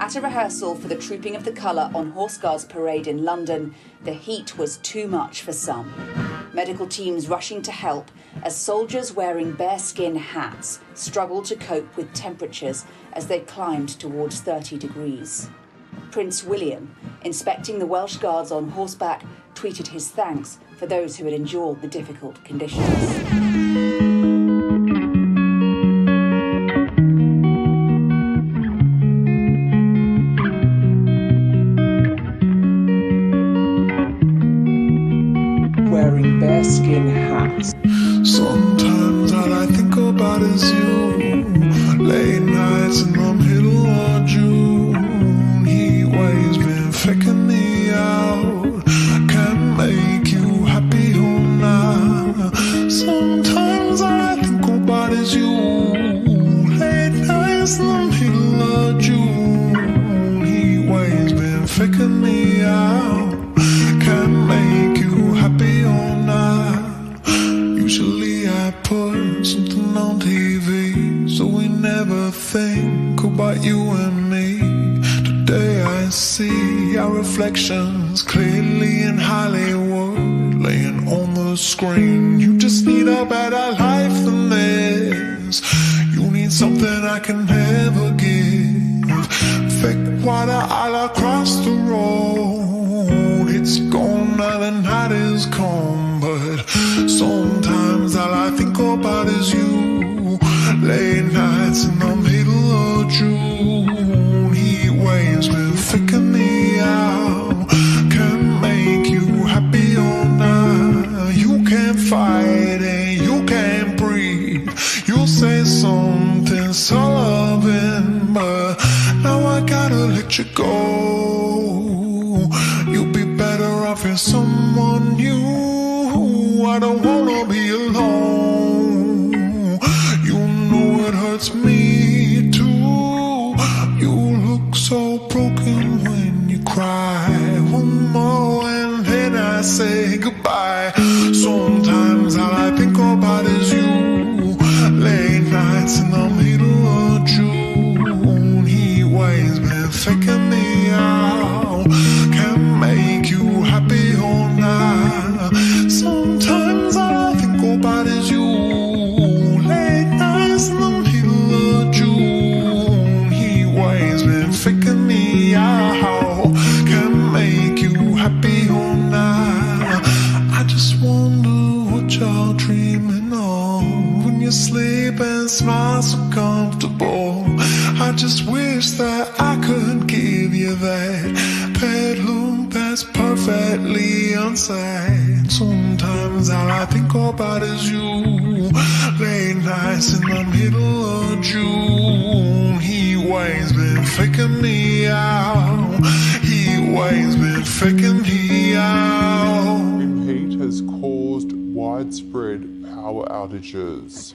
At a rehearsal for the Trooping of the Colour on Horse Guards Parade in London, the heat was too much for some. Medical teams rushing to help as soldiers wearing bearskin hats struggled to cope with temperatures as they climbed towards 30 degrees. Prince William, inspecting the Welsh Guards on horseback, tweeted his thanks for those who had endured the difficult conditions. Wearing bearskin hats. Sometimes all I think about is you. Late nights in the middle of June. Heat waves been faking me out. Can't make you happy or not. Sometimes all I think about is you. Late nights in the middle of June. Heat waves been faking me out. Can't make you happy or not. Usually I put something on TV, so we never think about you and me. Today I see our reflections clearly in Hollywood, laying on the screen. You just need a better life than this. You need something I can never give. Fake water all across the road. It's gone now, the night is calm, but sometimes all I think about is you. Late nights in the middle of June. Heat waves been faking me out. Can't make you happy or not. You can't fight and you can't breathe. You'll say something so loving, but now I gotta let you go. You'll be better off in someone new. I don't wanna be alone. You know it hurts me too. You look so broken when you cry. One more and then I say goodbye. Sometimes all I think about is you. Late nights in the middle of June. Heat waves been faking me out. Can't make you happy or not. Sometimes all I think about is you. Late nights in the middle of June. Heat waves been faking me out. Can't make you happy or not. I just wonder what you're dreaming of when you sleep and smile so comfortable. I just wish that I could give you that bedroom that's perfectly unsaid. Sometimes all I think about is you. Late nights in the middle of June. Heat waves been faking me out. Heat waves been faking me out. Heat has caused widespread power outages.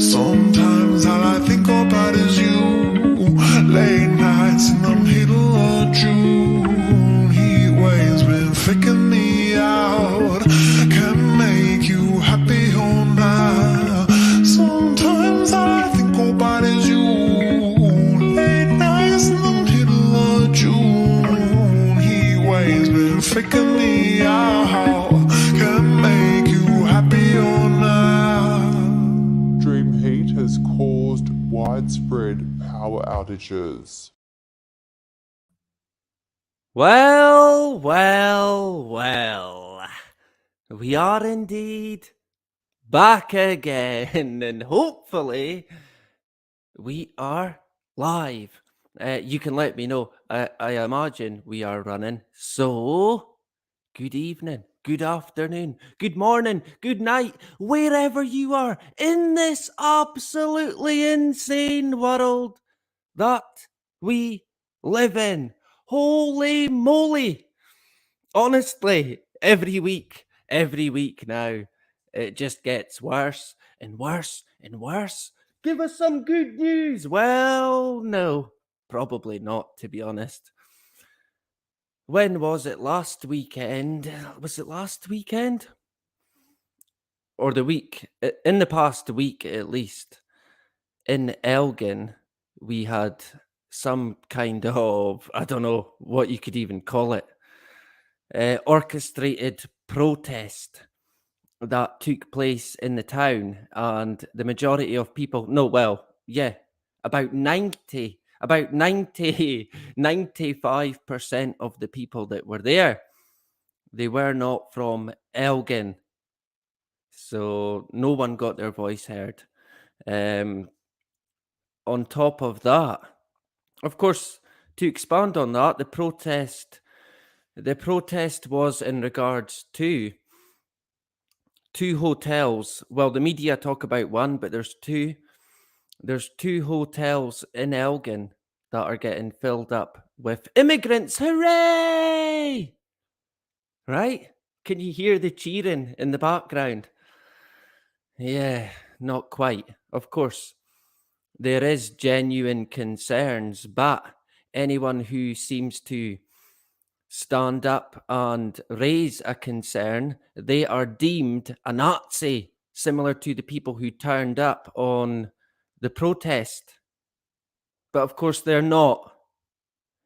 Sometimes all I think about is you. Late nights in the middle of June. Heat waves been faking me out. Can't make you happy or not. Sometimes all I think about is you. Late nights in the middle of June. Heat waves been faking me out. Can't make you happy or not. Extreme heat has caused widespread power outages. Well, well, well. We are indeed back again, and hopefully we are live. You can let me know. I imagine we are running. So, good evening, good afternoon, good morning, good night, wherever you are in this absolutely insane world that we live in. Holy moly! Honestly, every week now, it just gets worse and worse and worse. Give us some good news. Well, no, probably not, to be honest. When was it? Last weekend? Was it last weekend? Or the week? In the past week, at least. In Elgin, we had some kind of, I don't know what you could even call it, orchestrated protest that took place in the town, and the majority of people, no, well, yeah, about 95% of the people that were there, they were not from Elgin. So no one got their voice heard. On top of that, of course, to expand on that, the protest was in regards to two hotels. Well, the media talk about one, but there's two. There's two hotels in Elgin that are getting filled up with immigrants. Hooray! Right? Can you hear the cheering in the background? Yeah, not quite. Of course, there is genuine concerns, but anyone who seems to stand up and raise a concern, they are deemed a Nazi, similar to the people who turned up on the protest. But of course, they're not.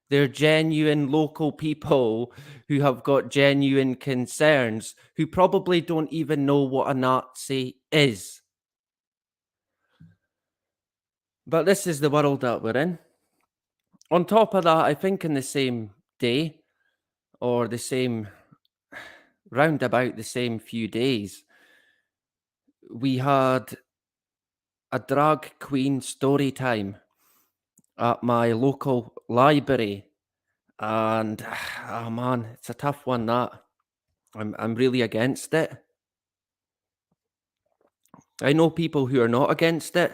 They're genuine local people who have got genuine concerns, who probably don't even know what a Nazi is. But this is the world that we're in. On top of that, I think in the same day, or the same, round about the same few days, we had a drag queen story time at my local library. And, oh man, it's a tough one, that. I'm really against it. I know people who are not against it.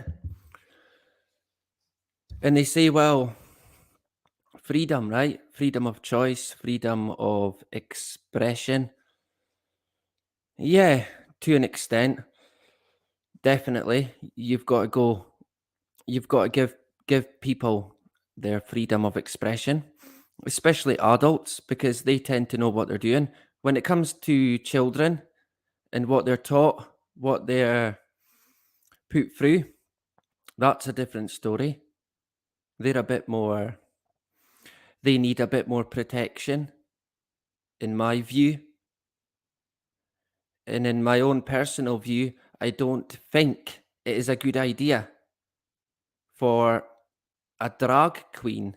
And they say, well, freedom, right? Freedom of choice, freedom of expression. Yeah, to an extent. Definitely. You've got to give people their freedom of expression, especially adults, because they tend to know what they're doing. When it comes to children and what they're taught, what they're put through, that's a different story. They're a bit more, they need a bit more protection, in my view. And in my own personal view, I don't think it is a good idea for a drag queen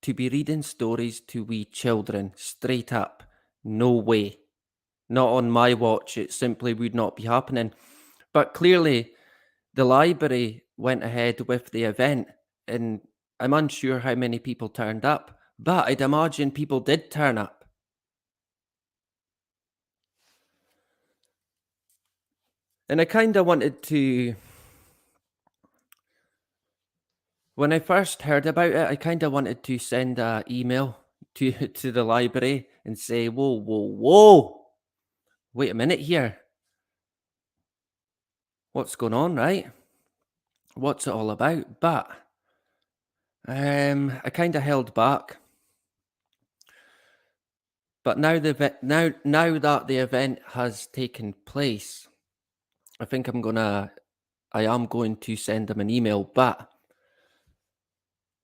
to be reading stories to wee children, straight up. No way. Not on my watch. It simply would not be happening. But clearly, the library went ahead with the event, and I'm unsure how many people turned up, but I'd imagine people did turn up. And I kind of wanted to, when I first heard about it, I kind of wanted to send an email to to the library and say, whoa, wait a minute here. What's going on, right? What's it all about? But I kind of held back. But now now that the event has taken place, I think I am going to send them an email, but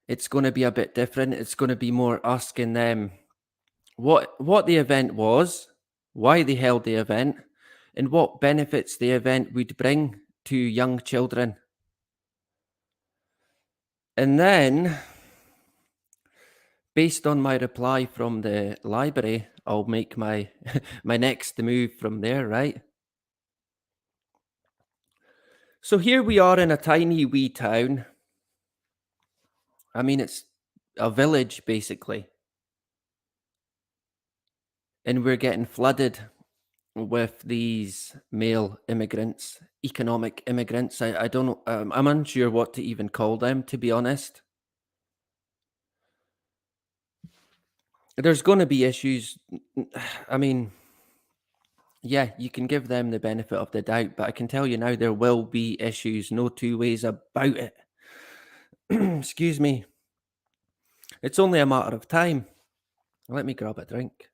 it's going to be a bit different. It's going to be more asking them what the event was, why they held the event, and what benefits the event would bring to young children. And then, based on my reply from the library, I'll make my my next move from there, right? So here we are in a tiny wee town. I mean, it's a village, basically. And we're getting flooded with these male immigrants, economic immigrants. I don't know. I'm unsure what to even call them, to be honest. There's going to be issues. I mean, yeah, you can give them the benefit of the doubt, but I can tell you now there will be issues. No two ways about it. Excuse me. It's only a matter of time. Let me grab a drink.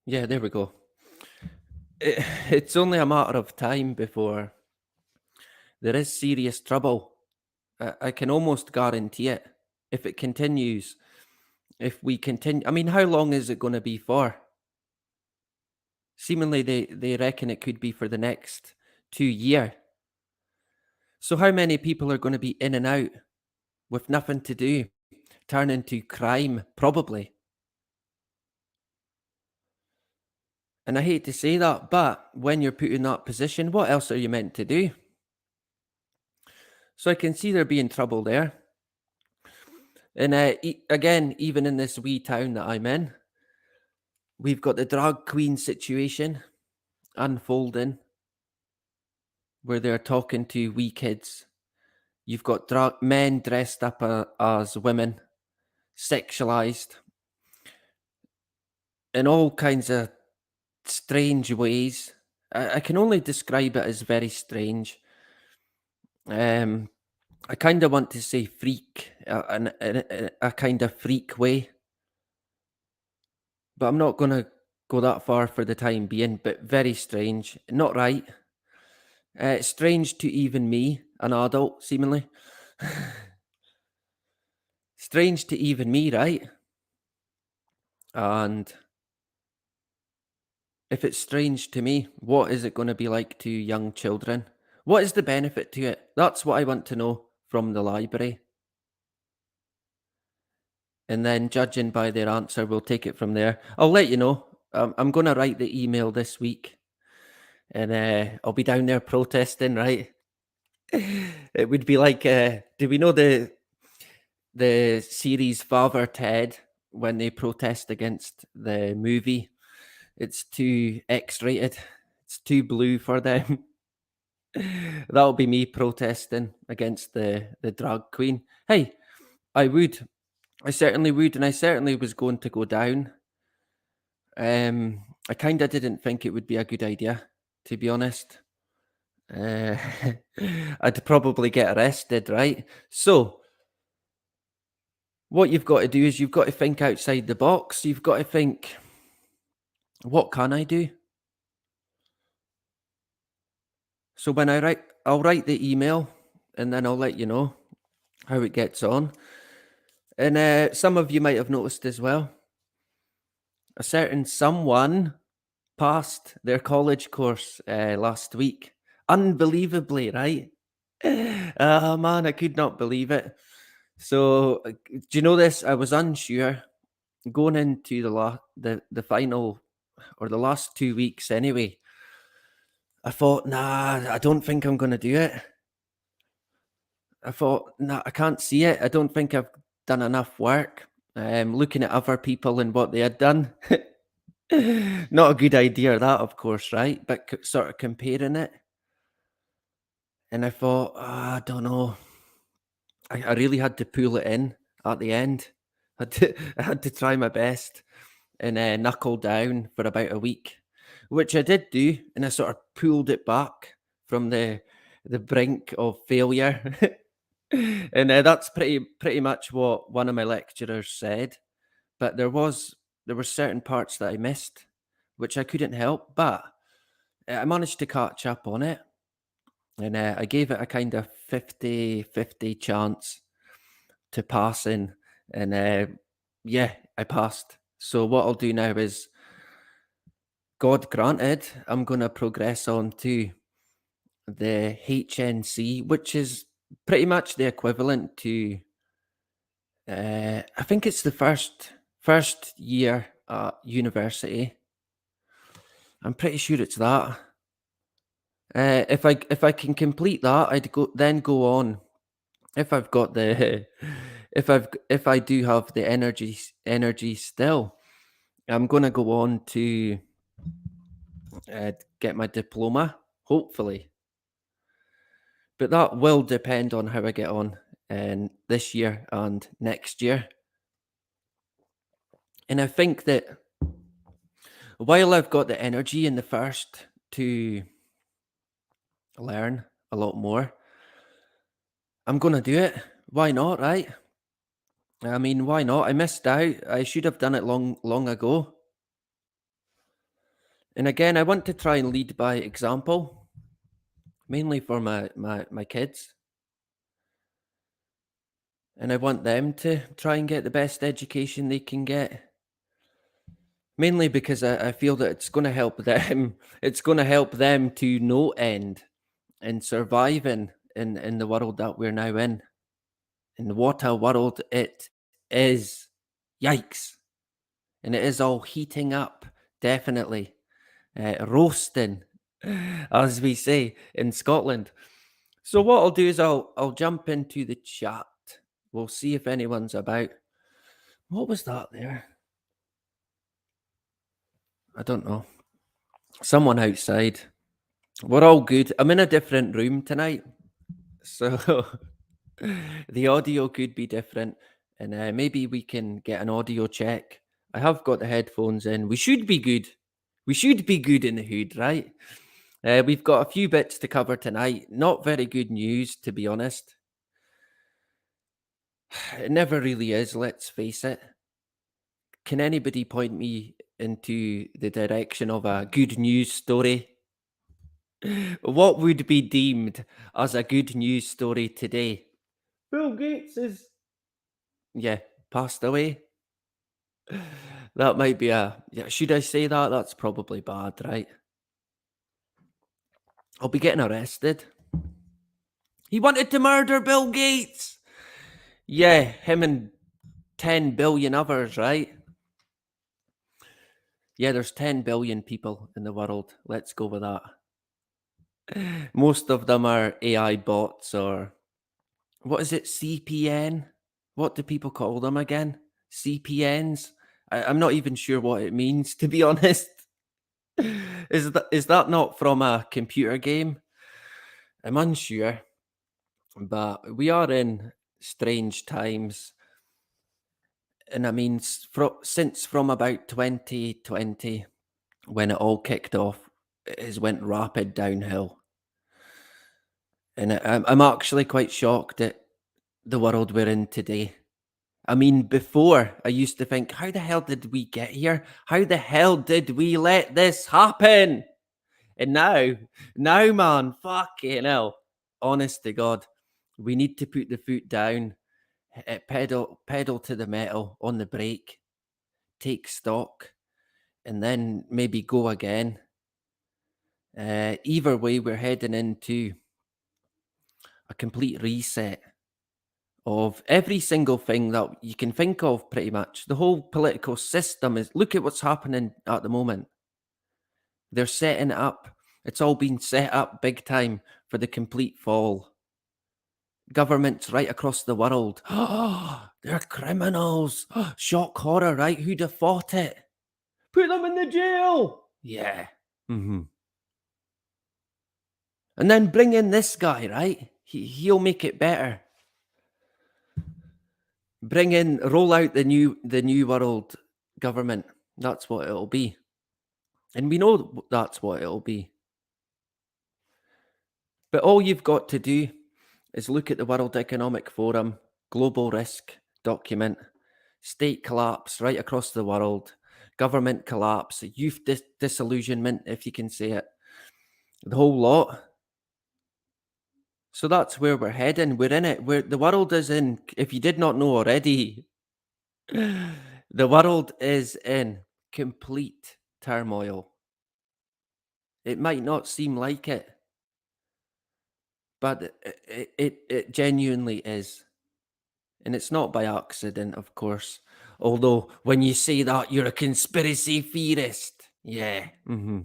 Yeah, there we go. It's only a matter of time before there is serious trouble. I can almost guarantee it. If it continues, if we continue, I mean, how long is it going to be for? Seemingly, they reckon it could be for the next 2 years. So, how many people are going to be in and out with nothing to do, turn into crime, probably? And I hate to say that, but when you're put in that position, what else are you meant to do? So I can see there being trouble there. And again, even in this wee town that I'm in, we've got the drag queen situation unfolding where they're talking to wee kids. You've got men dressed up as women, sexualized in all kinds of strange ways. I can only describe it as very strange. I kind of want to say freak, in a kind of freak way, but I'm not going to go that far for the time being. But very strange, not right. Strange to even me, an adult, seemingly. Strange to even me, right? And if it's strange to me, what is it going to be like to young children? What is the benefit to it? That's what I want to know from the library. And then, judging by their answer, we'll take it from there. I'll let you know. I'm going to write the email this week. And I'll be down there protesting, right? It would be like, do we know the series Father Ted when they protest against the movie? It's too X-rated. It's too blue for them. That'll be me protesting against the drag queen. Hey, I certainly would, and I certainly was going to go down. I kind of didn't think it would be a good idea, to be honest. I'd probably get arrested, right? So, what you've got to do is you've got to think outside the box. You've got to think, what can I do? So when I'll write the email and then I'll let you know how it gets on. And some of you might have noticed as well, a certain someone passed their college course last week. Unbelievably, right? Oh man, I could not believe it. So, do you know this? I was unsure going into the final or the last 2 weeks anyway. I thought, nah, I don't think I'm going to do it. I thought, nah, I can't see it. I don't think I've done enough work. Looking at other people and what they had done. Not a good idea, that, of course, right? But sort of comparing it. And I thought, I don't know. I really had to pull it in at the end. I had to try my best and knuckle down for about a week, which I did do, and I sort of pulled it back from the brink of failure. And that's pretty much what one of my lecturers said. But there were certain parts that I missed, which I couldn't help. But I managed to catch up on it, and I gave it a kind of 50-50 chance to passing, and yeah, I passed. So what I'll do now is, God granted, I'm going to progress on to the HNC, which is pretty much the equivalent to, I think it's the first year at university. I'm pretty sure it's that. If I can complete that, I'd go on. If I've got the, if I do have the energy still, I'm gonna go on to get my diploma, hopefully. But that will depend on how I get on this year and next year. And I think that while I've got the energy in the first to learn a lot more, I'm going to do it. Why not, right? I mean, why not? I missed out. I should have done it long ago. And again, I want to try and lead by example, mainly for my kids. And I want them to try and get the best education they can get. Mainly because I feel that it's going to help them. It's going to help them to no end in surviving in the world that we're now in. And what a world it is. Yikes. And it is all heating up, definitely. Roasting, as we say in Scotland. So what I'll do is I'll jump into the chat. We'll see if anyone's about. What was that there? I don't know. Someone outside. We're all good. I'm in a different room tonight, so the audio could be different, and maybe we can get an audio check. I have got the headphones in. We should be good. We should be good in the hood, right? We've got a few bits to cover tonight. Not very good news, to be honest. It never really is, let's face it. Can anybody point me into the direction of a good news story? What would be deemed as a good news story today? Bill Gates is, passed away. That might be should I say that? That's probably bad, right? I'll be getting arrested. He wanted to murder Bill Gates. Yeah, him and 10 billion others, right? Yeah, there's 10 billion people in the world. Let's go with that. Most of them are AI bots or what is it? CPN? What do people call them again? CPNs? I'm not even sure what it means, to be honest. Is that not from a computer game? I'm unsure. But we are in strange times. And I mean, since from about 2020, when it all kicked off, it has went rapid downhill. And I'm actually quite shocked at the world we're in today. I mean, before I used to think, how the hell did we get here? How the hell did we let this happen? And now, man, fucking hell. Honest to God, we need to put the foot down, pedal to the metal on the brake, take stock, and then maybe go again. Either way, we're heading into a complete reset of every single thing that you can think of, pretty much. The whole political system is, look at what's happening at the moment. They're setting it up. It's all been set up big time for the complete fall. Governments right across the world. Oh, they're criminals. Shock horror, right? Who'd have thought it? Put them in the jail. Yeah. Mm-hmm. And then bring in this guy, right? He'll make it better. Roll out the new world government. That's what it'll be. And we know that's what it'll be. But all you've got to do is look at the World Economic Forum, global risk document, state collapse right across the world, government collapse, youth disillusionment, if you can say it, the whole lot. So that's where we're heading. We're in it. The world is in, if you did not know already, the world is in complete turmoil. It might not seem like it, but it genuinely is. And it's not by accident, of course. Although, when you say that, you're a conspiracy theorist. Yeah. Mm-hmm.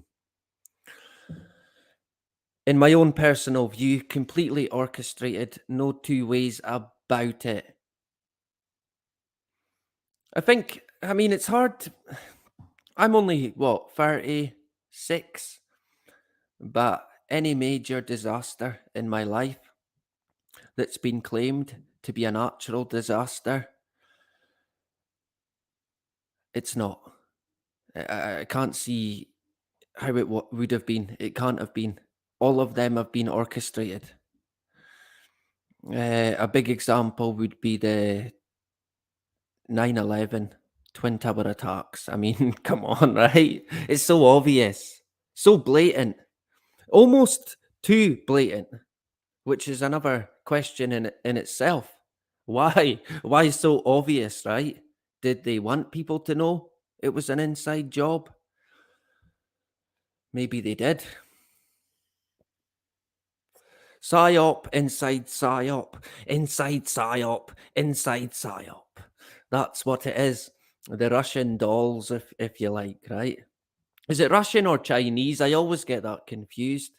In my own personal view, completely orchestrated, no two ways about it. I mean, it's hard. I'm only, 36? But any major disaster in my life that's been claimed to be a natural disaster, it's not. I can't see how it would have been. It can't have been. All of them have been orchestrated. A big example would be the 9/11 Twin Tower attacks. I mean, come on, right? It's so obvious. So blatant, almost too blatant, which is another question in itself. Why? Why so obvious, right? Did they want people to know it was an inside job? Maybe they did. PSYOP, inside PSYOP, inside PSYOP, inside PSYOP. That's what it is. The Russian dolls, if you like, right? Is it Russian or Chinese? I always get that confused.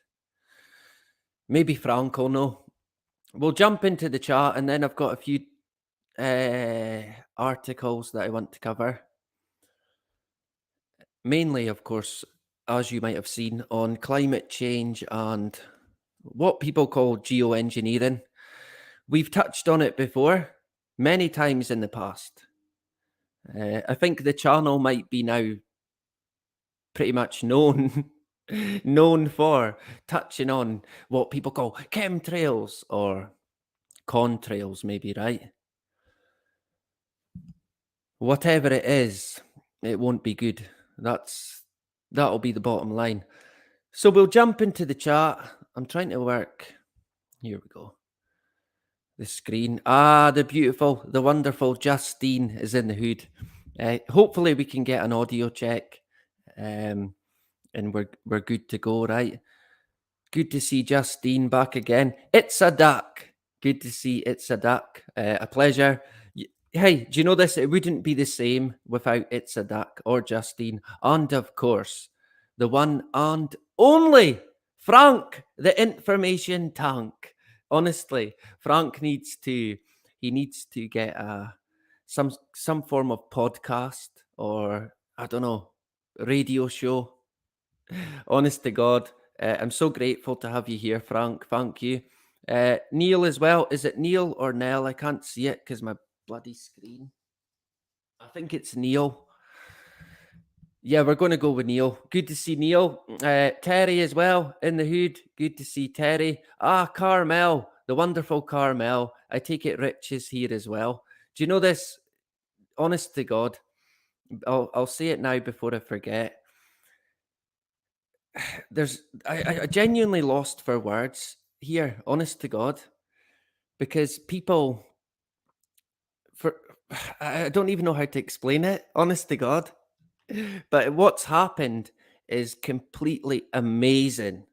Maybe Frank will know. We'll jump into the chat, and then I've got a few articles that I want to cover. Mainly, of course, as you might have seen, on climate change and what people call geoengineering. We've touched on it before, many times in the past. I think the channel might be now pretty much known known for touching on what people call chemtrails or contrails, maybe, right? Whatever it is, it won't be good. That'll be the bottom line. So we'll jump into the chat. I'm trying to work. Here we go. The screen. The beautiful, the wonderful Justine is in the hood. Hopefully we can get an audio check, and we're good to go, right? Good to see Justine back again. It's a duck. Good to see It's a duck. A pleasure. Hey, do you know this? It wouldn't be the same without It's a Duck or Justine. And of course, the one and only Frank, the information tank. Honestly, Frank needs to get some form of podcast or I don't know, radio show. Honest to God, I'm so grateful to have you here, Frank. Thank you. Neil as well. Is it Neil or Nell? I can't see it because my bloody screen. I think it's Neil. Yeah, we're going to go with Neil. Good to see Neil. Terry as well in the hood. Good to see Terry. Carmel, the wonderful Carmel. I take it Rich is here as well. Do you know this? Honest to God, I'll say it now before I forget. I genuinely lost for words here, honest to God, because people I don't even know how to explain it, honest to God. But what's happened is completely amazing,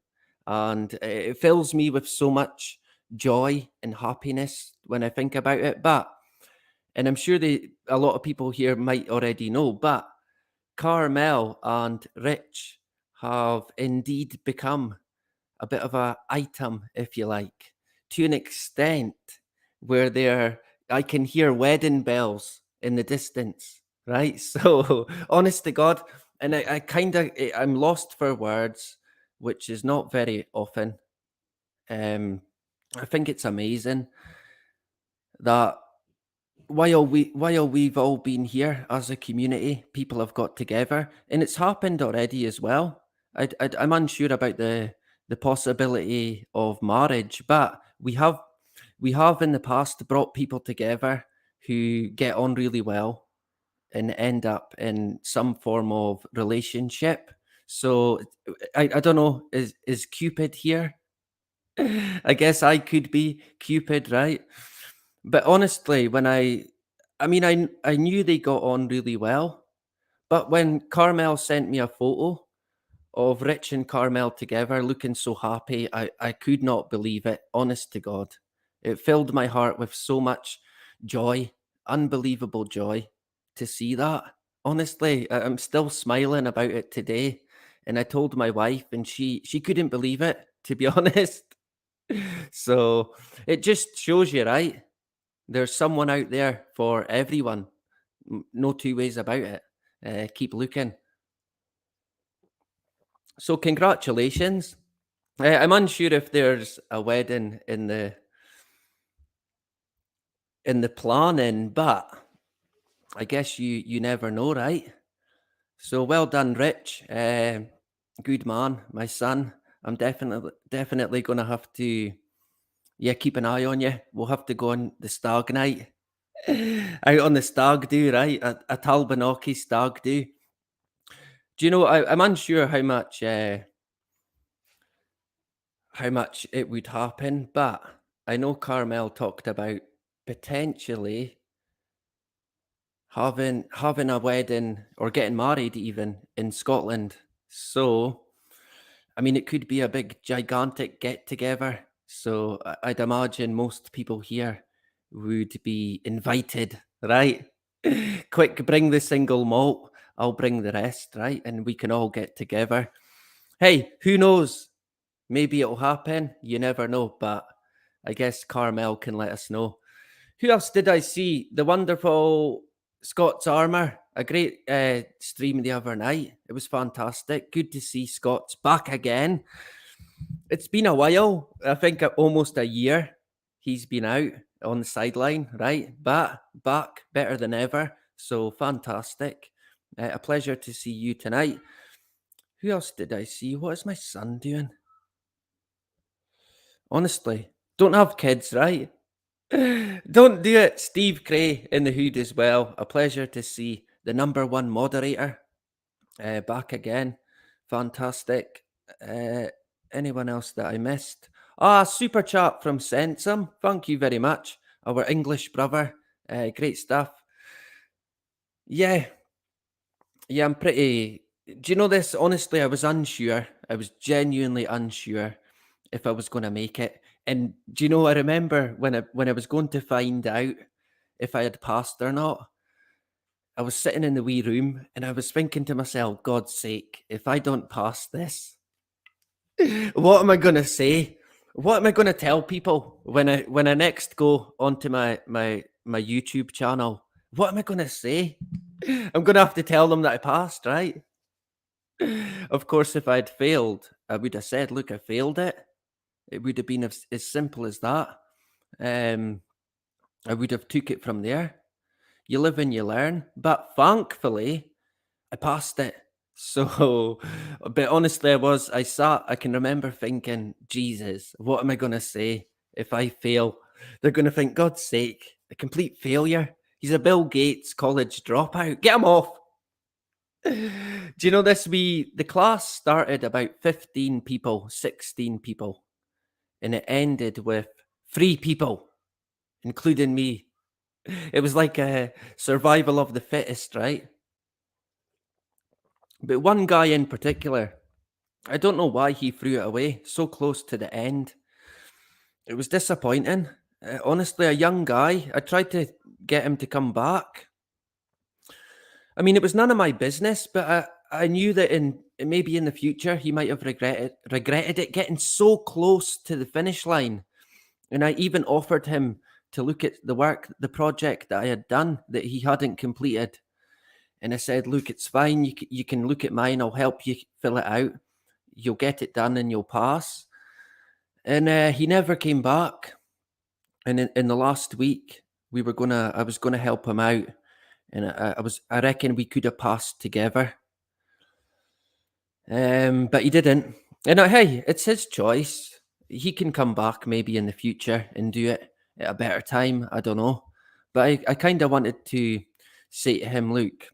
and it fills me with so much joy and happiness when I think about it. And I'm sure a lot of people here might already know, but Carmel and Rich have indeed become a bit of a item, if you like, to an extent where I can hear wedding bells in the distance, right? So honest to God, and I'm lost for words, which is not very often. I think it's amazing that while we've all been here as a community, people have got together, and it's happened already as well. I'm unsure about the possibility of marriage, but we have in the past brought people together who get on really well and end up in some form of relationship. So I don't know, is Cupid here? I guess I could be Cupid, right? But honestly, I knew they got on really well, but when Carmel sent me a photo of Rich and Carmel together looking so happy, I could not believe it, honest to God. It filled my heart with so much joy, unbelievable joy to see that. Honestly, I'm still smiling about it today. And I told my wife, and she couldn't believe it, to be honest. So it just shows you, right? There's someone out there for everyone. No two ways about it. Keep looking. So congratulations. I'm unsure if there's a wedding in the planning, but I guess you never know, right? So well done, Rich. Good man, my son. I'm definitely gonna have to keep an eye on you. We'll have to go on the stag night. Out on the stag do, right? A Talbanoki stag do. Do you know, I'm unsure how much how much it would happen, but I know Carmel talked about potentially having a wedding or getting married even in Scotland. So, I mean, it could be a big, gigantic get together. So I'd imagine most people here would be invited, right? Quick, bring the single malt. I'll bring the rest, right? And we can all get together. Hey, who knows? Maybe it'll happen. You never know. But I guess Carmel can let us know. Who else did I see? The wonderful Scott's Armour. A great stream the other night. It was fantastic. Good to see Scott's back again. It's been a while. I think almost a year he's been out on the sideline, right? But back better than ever. So fantastic. A pleasure to see you tonight. Who else did I see? What is my son doing? Honestly, don't have kids, right? Don't do it. Steve Cray in the hood as well. A pleasure to see the number one moderator back again. Fantastic. Anyone else that I missed? Super chat from Sensum. Thank you very much. Our English brother. Great stuff. Yeah, I'm pretty. Do you know this? Honestly, I was unsure. I was genuinely unsure if I was going to make it. And do you know? I remember when I was going to find out if I had passed or not. I was sitting in the wee room and I was thinking to myself, God's sake, if I don't pass this, what am I going to say? What am I going to tell people when I next go onto my YouTube channel? What am I going to say? I'm going to have to tell them that I passed, right? Of course, if I'd failed, I would have said, look, I failed it. It would have been as simple as that. I would have took it from there. You live and you learn. But thankfully, I passed it. So, but honestly, I can remember thinking, Jesus, what am I going to say if I fail? They're going to think, God's sake, a complete failure. He's a Bill Gates college dropout. Get him off. Do you know this? The class started about 15 people, 16 people, and it ended with 3 people, including me. It was like a survival of the fittest, right? But one guy in particular, I don't know why he threw it away so close to the end. It was disappointing. Honestly, a young guy, I tried to get him to come back. I mean, it was none of my business, but I knew that maybe in the future he might have regretted it getting so close to the finish line. And I even offered him to look at the project that I had done that he hadn't completed. And I said, look, it's fine. You can look at mine. I'll help you fill it out. You'll get it done and you'll pass. And he never came back. And in the last week, I was gonna help him out, and I reckon we could have passed together. But he didn't. And hey, it's his choice. He can come back maybe in the future and do it at a better time. I don't know. But I kind of wanted to say to him, look,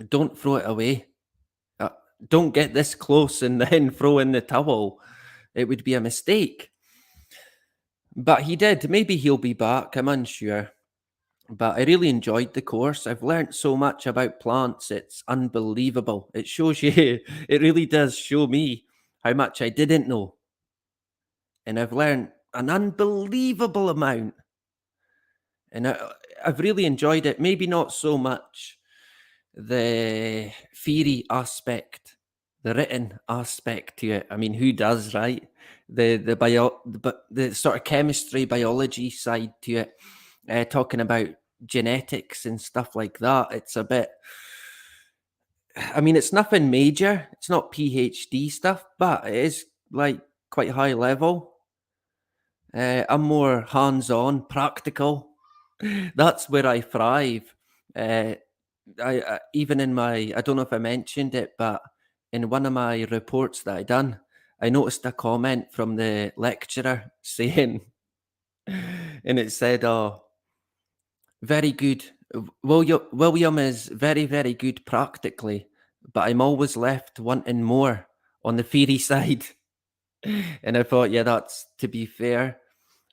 don't throw it away. Don't get this close and then throw in the towel. It would be a mistake. But he did. Maybe he'll be back. I'm unsure. But I really enjoyed the course. I've learned so much about plants. It's unbelievable. It shows you, it really does show me how much I didn't know. And I've learned an unbelievable amount. And I've really enjoyed it. Maybe not so much the theory aspect, the written aspect to it. I mean, who does, right? The sort of chemistry, biology side to it, talking about genetics and stuff like that. It's a bit. I mean, it's nothing major. It's not PhD stuff, but it is like quite high level. I'm more hands-on, practical. That's where I thrive. I even in I don't know if I mentioned it, but in one of my reports that I done, I noticed a comment from the lecturer saying, and it said, "Oh, very good. William is very, very good practically, but I'm always left wanting more on the theory side." And I thought, yeah, that's, to be fair,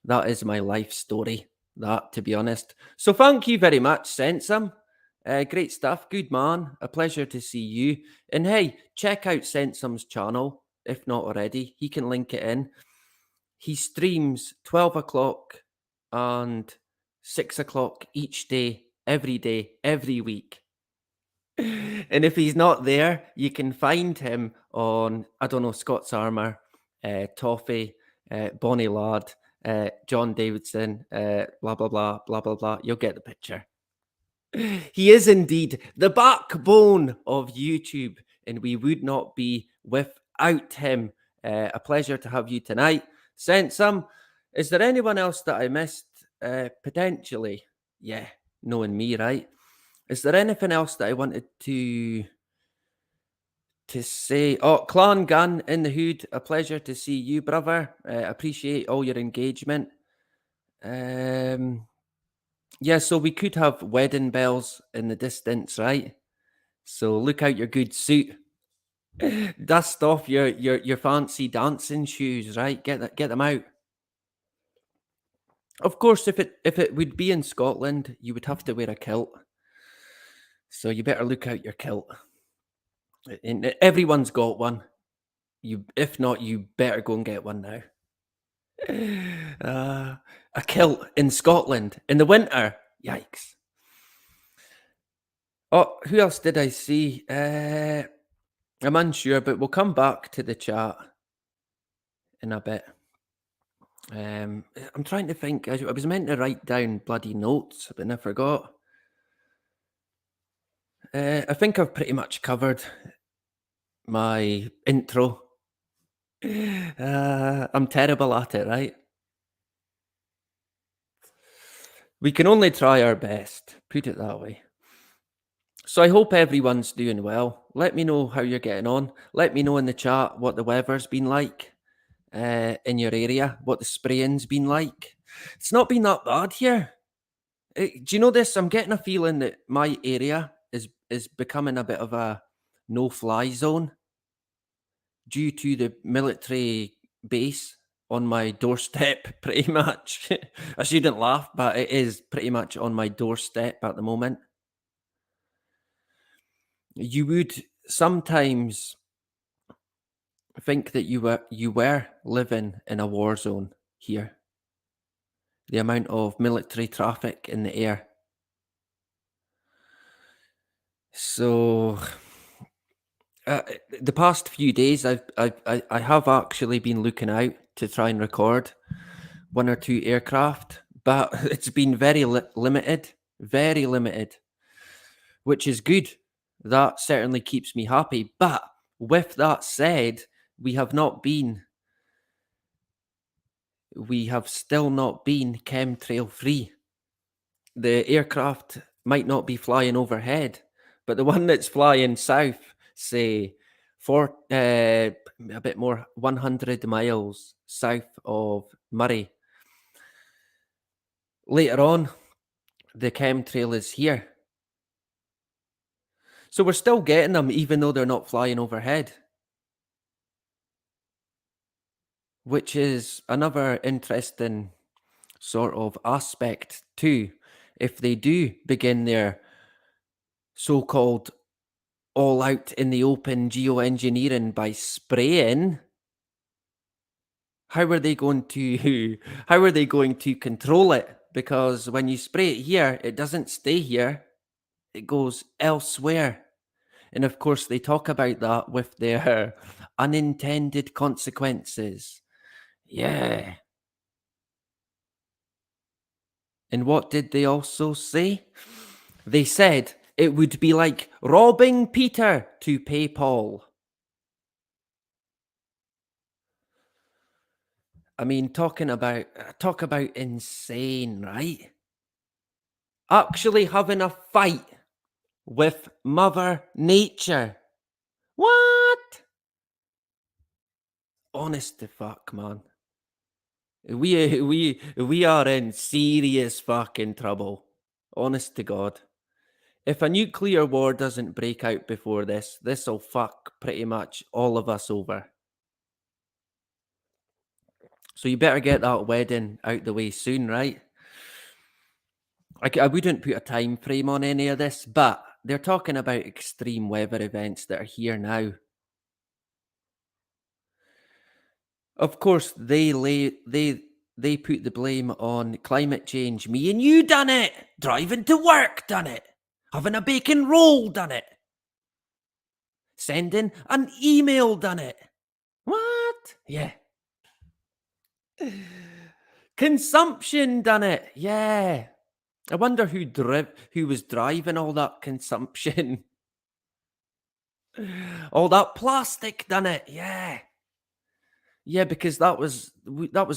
that is my life story, that, to be honest. So thank you very much, Sensum. Great stuff. Good man. A pleasure to see you. And hey, check out Sensum's channel, if not already. He can link it in. He streams 12 o'clock and 6 o'clock each day, every week. And if he's not there, you can find him on, I don't know, Scott's Armour, Toffee, Bonnie Ladd, John Davidson, blah, blah, blah, blah, blah, blah. You'll get the picture. He is indeed the backbone of YouTube, and we would not be without him. A pleasure to have you tonight. Sensum, is there anyone else that I missed? Potentially. Yeah, knowing me, right? Is there anything else that I wanted to say? Oh, Clan Gun in the Hood, a pleasure to see you, brother. Appreciate all your engagement. Yeah, so we could have wedding bells in the distance, right? So look out your good suit. Dust off your fancy dancing shoes, right? Get them out. Of course, if it would be in Scotland, you would have to wear a kilt. So you better look out your kilt. And everyone's got one. If not, you better go and get one now. A kilt in Scotland in the winter. Yikes. Oh, who else did I see? I'm unsure, but we'll come back to the chat in a bit. I'm trying to think. I was meant to write down bloody notes, but I forgot. I think I've pretty much covered my intro. I'm terrible at it, right? We can only try our best, put it that way. So I hope everyone's doing well. Let me know how you're getting on. Let me know in the chat what the weather's been like in your area, what the spraying's been like. It's not been that bad here. Do you know this? I'm getting a feeling that my area is becoming a bit of a no-fly zone due to the military base on my doorstep, pretty much. I shouldn't laugh, but it is pretty much on my doorstep at the moment. You would sometimes think that you were living in a war zone here. The amount of military traffic in the air. So the past few days, I have actually been looking out to try and record one or two aircraft, but it's been very limited, which is good. That certainly keeps me happy. But with that said, we have still not been chemtrail free. The aircraft might not be flying overhead, but the one that's flying south, say, for a bit more, 100 miles south of Murray. Later on, the chemtrail is here. So we're still getting them, even though they're not flying overhead. Which is another interesting sort of aspect too. If they do begin their so-called all out in the open geoengineering by spraying, how are they going to control it? Because when you spray it here, it doesn't stay here, it goes elsewhere. And of course, they talk about that with their unintended consequences. Yeah. And what did they also say? They said it would be like robbing Peter to pay Paul. I mean, talk about insane, right? Actually having a fight with Mother Nature. What? Honest to fuck, man. We are in serious fucking trouble. Honest to God. If a nuclear war doesn't break out before this'll fuck pretty much all of us over. So you better get that wedding out the way soon, right? I wouldn't put a time frame on any of this, but they're talking about extreme weather events that are here now. Of course, they put the blame on climate change. Me and you done it. Driving to work done it. Having a bacon roll done it. Sending an email done it. What? Yeah. Consumption done it. Yeah. I wonder who was driving all that consumption. All that plastic done it. Yeah. Yeah, because that was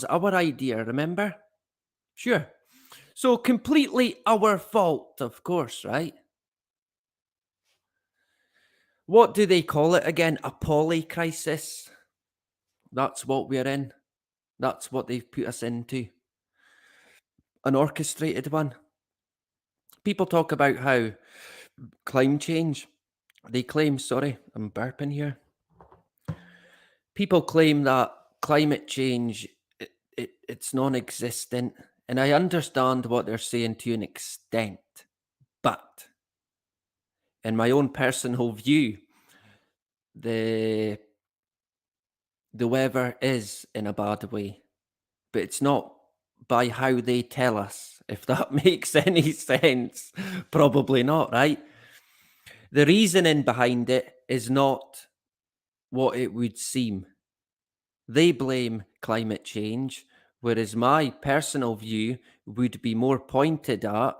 our idea, remember? Sure. So completely our fault, of course, right? What do they call it again? A polycrisis. That's what we're in. That's what they've put us into. An orchestrated one. People talk about how climate change, they claim, sorry, I'm burping here. People claim that climate change, it's non-existent. And I understand what they're saying to an extent. But in my own personal view, the weather is in a bad way. But it's not by how they tell us, if that makes any sense. Probably not, right? The reasoning behind it is not what it would seem. They blame climate change, whereas my personal view would be more pointed at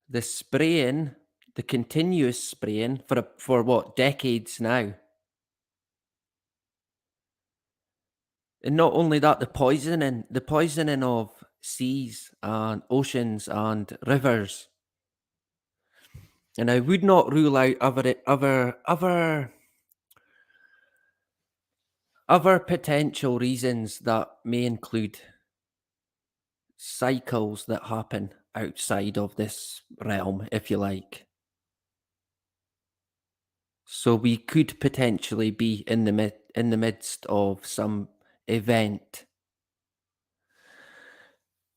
the spraying, the continuous spraying for what, decades now. And not only that, the poisoning of seas and oceans and rivers. And I would not rule out other potential reasons that may include cycles that happen outside of this realm, if you like. So we could potentially be in the midst of some event.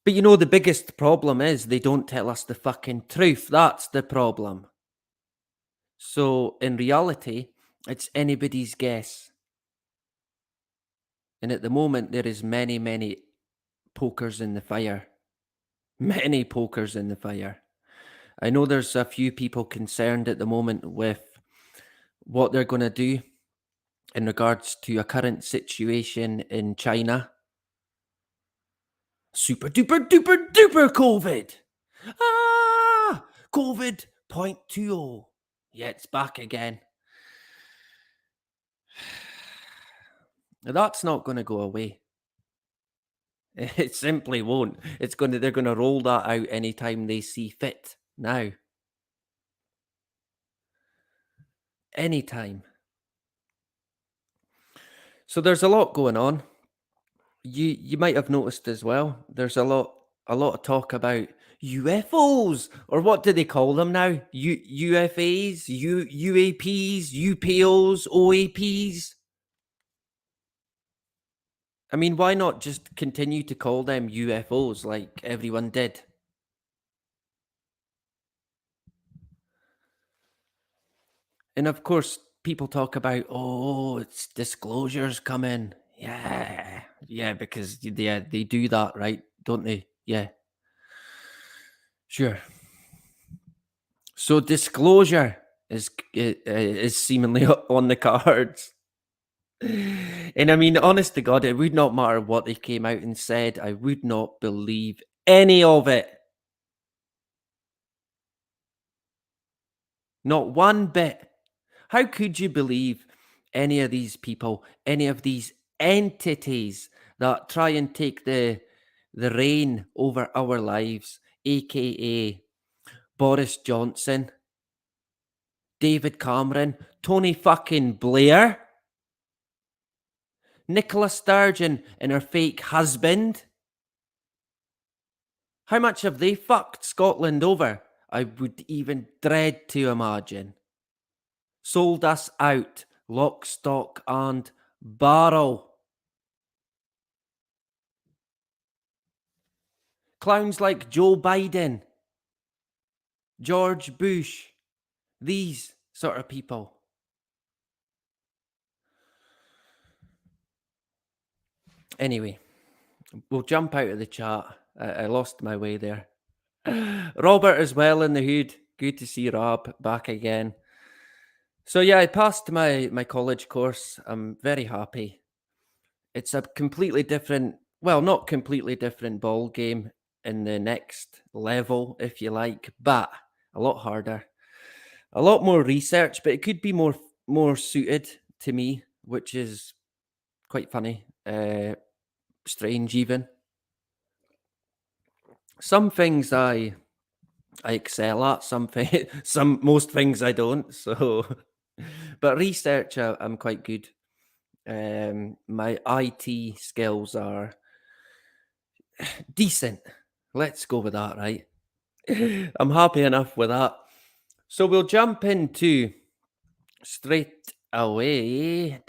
But you know, the biggest problem is they don't tell us the fucking truth. That's the problem. So in reality, it's anybody's guess. And at the moment, there is many, many pokers in the fire. Many pokers in the fire. I know there's a few people concerned at the moment with what they're going to do in regards to a current situation in China. Super duper duper duper COVID. COVID 0.20. Yeah, it's back again. That's not going to go away. It simply won't. They're going to roll that out anytime they see fit now. Anytime. So there's a lot going on. You might have noticed as well. There's a lot of talk about UFOs, or what do they call them now? UFAs, UAPs, UPOs, OAPs. I mean, why not just continue to call them UFOs like everyone did? And of course, people talk about, oh, it's disclosures coming. Yeah, because they do that, right? Don't they? Yeah. Sure. So disclosure is seemingly on the cards. And I mean, honest to God, it would not matter what they came out and said. I would not believe any of it. Not one bit. How could you believe any of these people, any of these entities that try and take the reign over our lives, aka Boris Johnson, David Cameron, Tony fucking Blair, Nicola Sturgeon and her fake husband? How much have they fucked Scotland over? I would even dread to imagine. Sold us out, lock, stock, and Barrel. Clowns like Joe Biden, George Bush, these sort of people. Anyway, we'll jump out of the chat. I lost my way there. Robert as well in the hood. Good to see Rob back again. So yeah, I passed my college course. I'm very happy. It's a completely different, well, not completely different ball game in the next level, if you like, but a lot harder. A lot more research, but it could be more suited to me, which is quite funny. Strange even. Some things I excel at, most things I don't. So, but research I'm quite good. My IT skills are decent. Let's go with that, right? I'm happy enough with that. So we'll jump into straight away.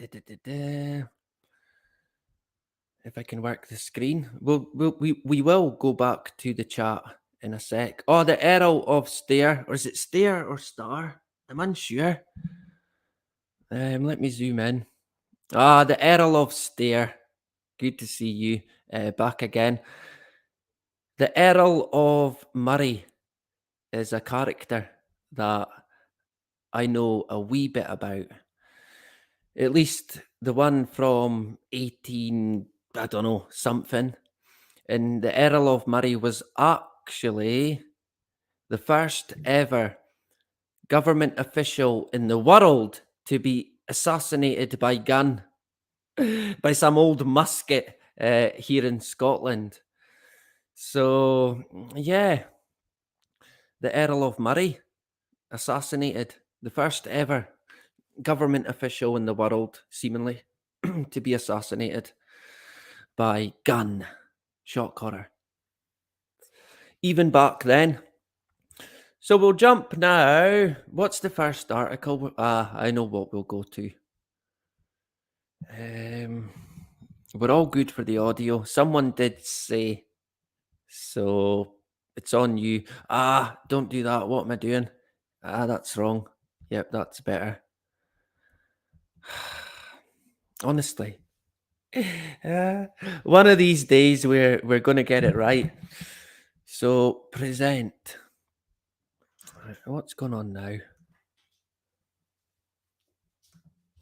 If I can work the screen, we will go back to the chat in a sec. Oh, the Earl of Stair, or is it Stair or Star? I'm unsure. Let me zoom in. The Earl of Stair. Good to see you back again. The Earl of Murray is a character that I know a wee bit about. At least the one from 18, I don't know, something. And the Earl of Murray was actually the first ever government official in the world to be assassinated by gun, by some old musket here in Scotland. So, yeah, the Earl of Murray assassinated, the first ever government official in the world, seemingly, to be assassinated by gun. Shock horror. Even back then. So we'll jump now. What's the first article? I know what we'll go to. We're all good for the audio. Someone did say, so it's on you. Don't do that. What am I doing? That's wrong. Yep, that's better. Honestly. One of these days we're going to get it right. So present. What's going on now?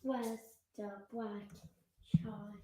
Where's the white charger?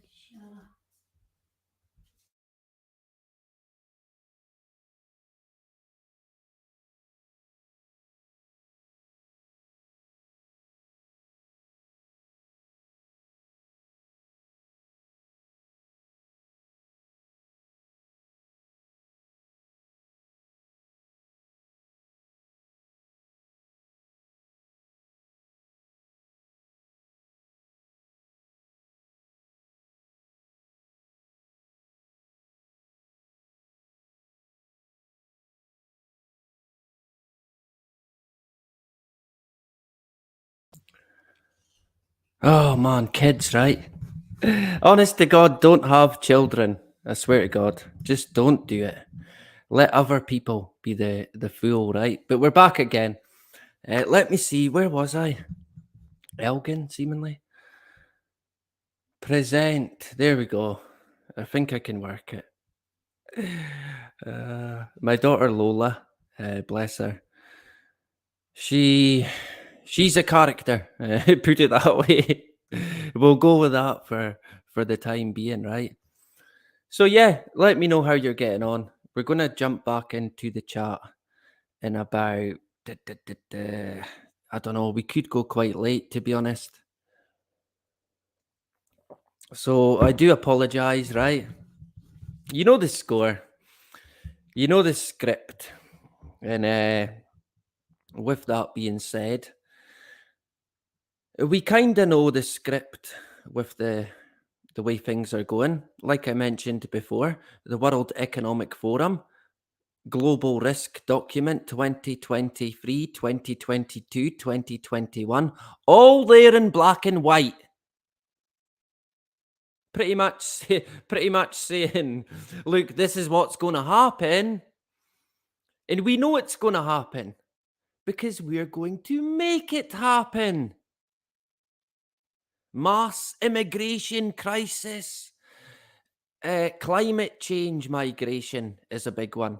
Oh man, kids, right? Honest to God, don't have children. I swear to God, just don't do it. Let other people be the fool, right? But we're back again. Let me see, where was I? Elgin, seemingly. Present. There we go. I think I can work it. My daughter Lola, bless her. She's a character. Put it that way. We'll go with that for the time being, right? So yeah, let me know how you're getting on. We're going to jump back into the chat in about, I don't know, we could go quite late, to be honest. So I do apologize, right? You know the score. You know the script. And with that being said, we kind of know the script with the way things are going. Like I mentioned before, the World Economic Forum, Global Risk Document 2023, 2022, 2021, all there in black and white. Pretty much saying, look, this is what's going to happen. And we know it's going to happen because we're going to make it happen. Mass immigration crisis. Climate change migration is a big one.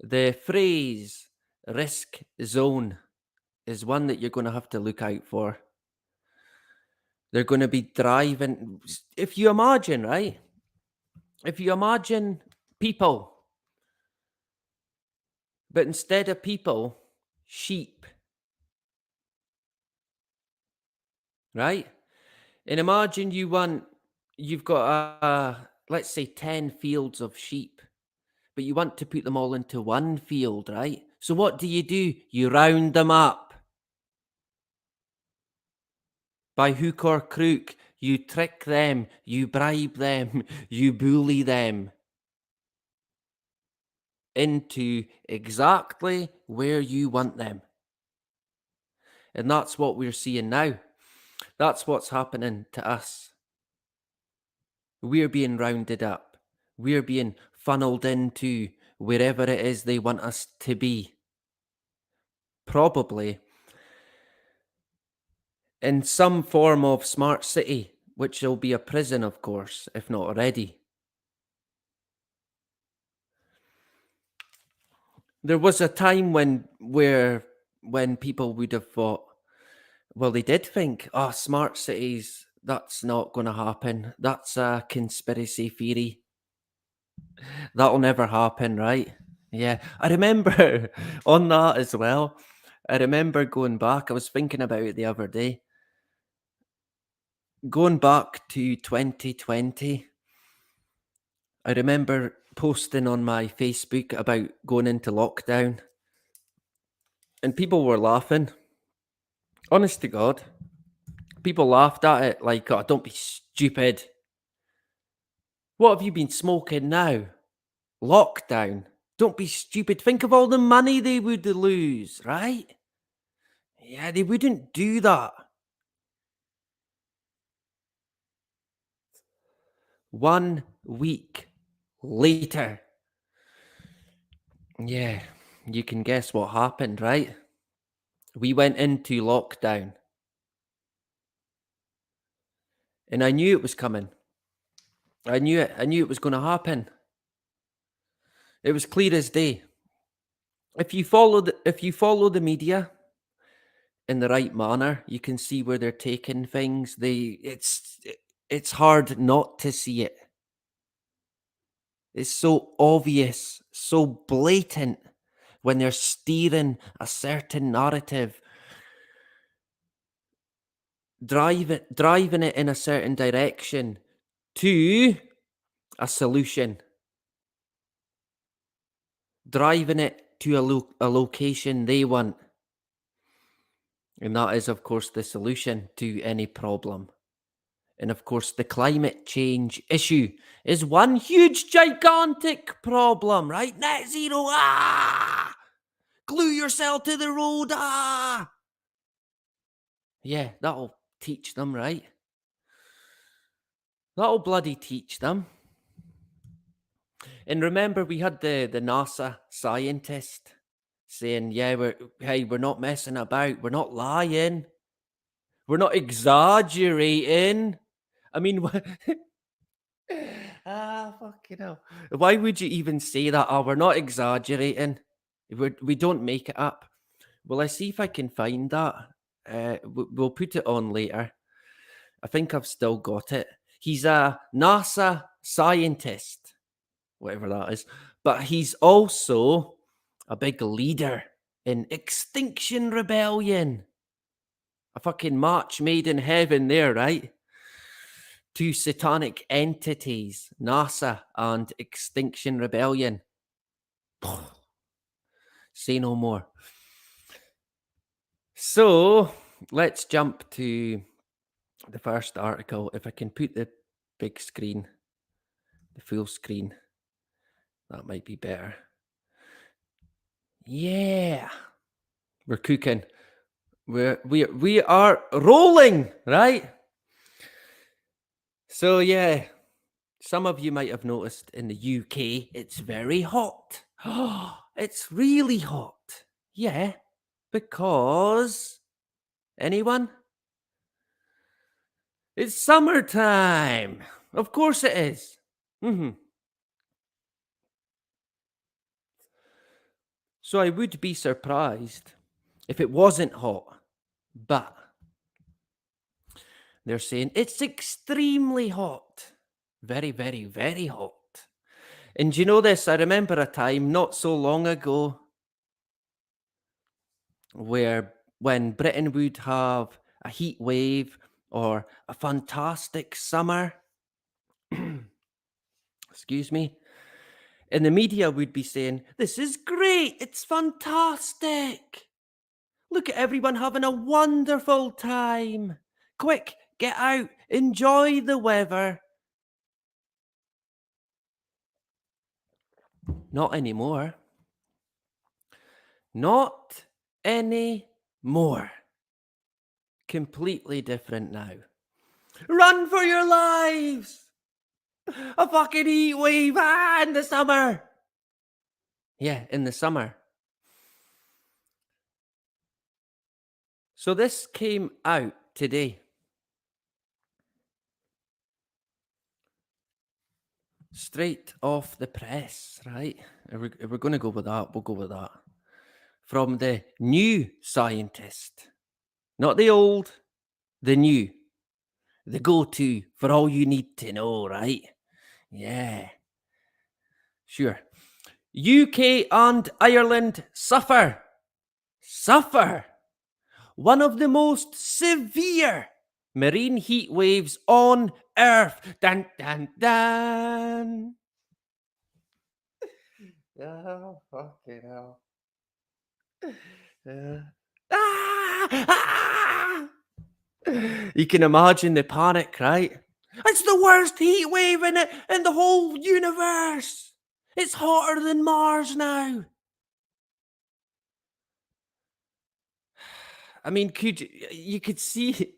The phrase risk zone is one that you're going to have to look out for. They're going to be driving. If you imagine, right? If you imagine people, but instead of people, sheep, right? And imagine you've got let's say 10 fields of sheep, but you want to put them all into one field, right? So what do? You round them up. By hook or crook, you trick them, you bribe them, you bully them into exactly where you want them. And that's what we're seeing now. That's what's happening to us. We're being rounded up. We're being funneled into wherever it is they want us to be. Probably in some form of smart city, which will be a prison, of course, if not already. There was a time when people would have thought, well, they did think, smart cities, that's not going to happen. That's a conspiracy theory. That'll never happen, right? Yeah. I remember on that as well. I remember going back. I was thinking about it the other day. Going back to 2020, I remember posting on my Facebook about going into lockdown, and people were laughing. Honest to God, people laughed at it like, oh, don't be stupid. What have you been smoking now? Lockdown. Don't be stupid. Think of all the money they would lose, right? Yeah, they wouldn't do that. 1 week later. Yeah, you can guess what happened, right? We went into lockdown. And I knew it was coming. I knew it. I knew it was going to happen. It was clear as day. If you follow the media in the right manner, you can see where they're taking things. It's hard not to see it. It's so obvious, so blatant when they're steering a certain narrative, driving it in a certain direction to a solution, driving it to a location they want. And that is, of course, the solution to any problem. And of course, the climate change issue is one huge, gigantic problem, right? Net zero, glue yourself to the road, Yeah, that'll teach them, right? That'll bloody teach them. And remember, we had the NASA scientist saying, yeah, we're not messing about. We're not lying. We're not exaggerating. I mean, fucking hell. Why would you even say that? Oh, we're not exaggerating. We don't make it up. Will I see if I can find that? We'll put it on later. I think I've still got it. He's a NASA scientist, whatever that is. But he's also a big leader in Extinction Rebellion. A fucking match made in heaven there, right? Two satanic entities, NASA and Extinction Rebellion. Say no more. So let's jump to the first article. If I can put the big screen, the full screen, that might be better. Yeah, we're cooking. We are rolling, right? So, yeah, some of you might have noticed in the UK it's very hot. It's really hot. Yeah, because. Anyone? It's summertime. Of course it is. So I would be surprised if it wasn't hot. But they're saying it's extremely hot. Very, very, very hot. And do you know this? I remember a time not so long ago when Britain would have a heat wave or a fantastic summer. Excuse me. And the media would be saying, "This is great, it's fantastic. Look at everyone having a wonderful time. Quick, get out, enjoy the weather." Not anymore. Not anymore. Completely different now. Run for your lives! A fucking heat wave in the summer. Yeah, in the summer. So this came out today. Straight off the press, right? We're going to go with that. We'll go with that. From the new scientist. Not the old, the new. The go-to for all you need to know, right? Yeah. Sure. UK and Ireland suffer one of the most severe marine heat waves on Earth. Dun, dun, dun. Oh, fucking hell. You can imagine the panic, right? It's the worst heat wave in the whole universe. It's hotter than Mars now. I mean, you could see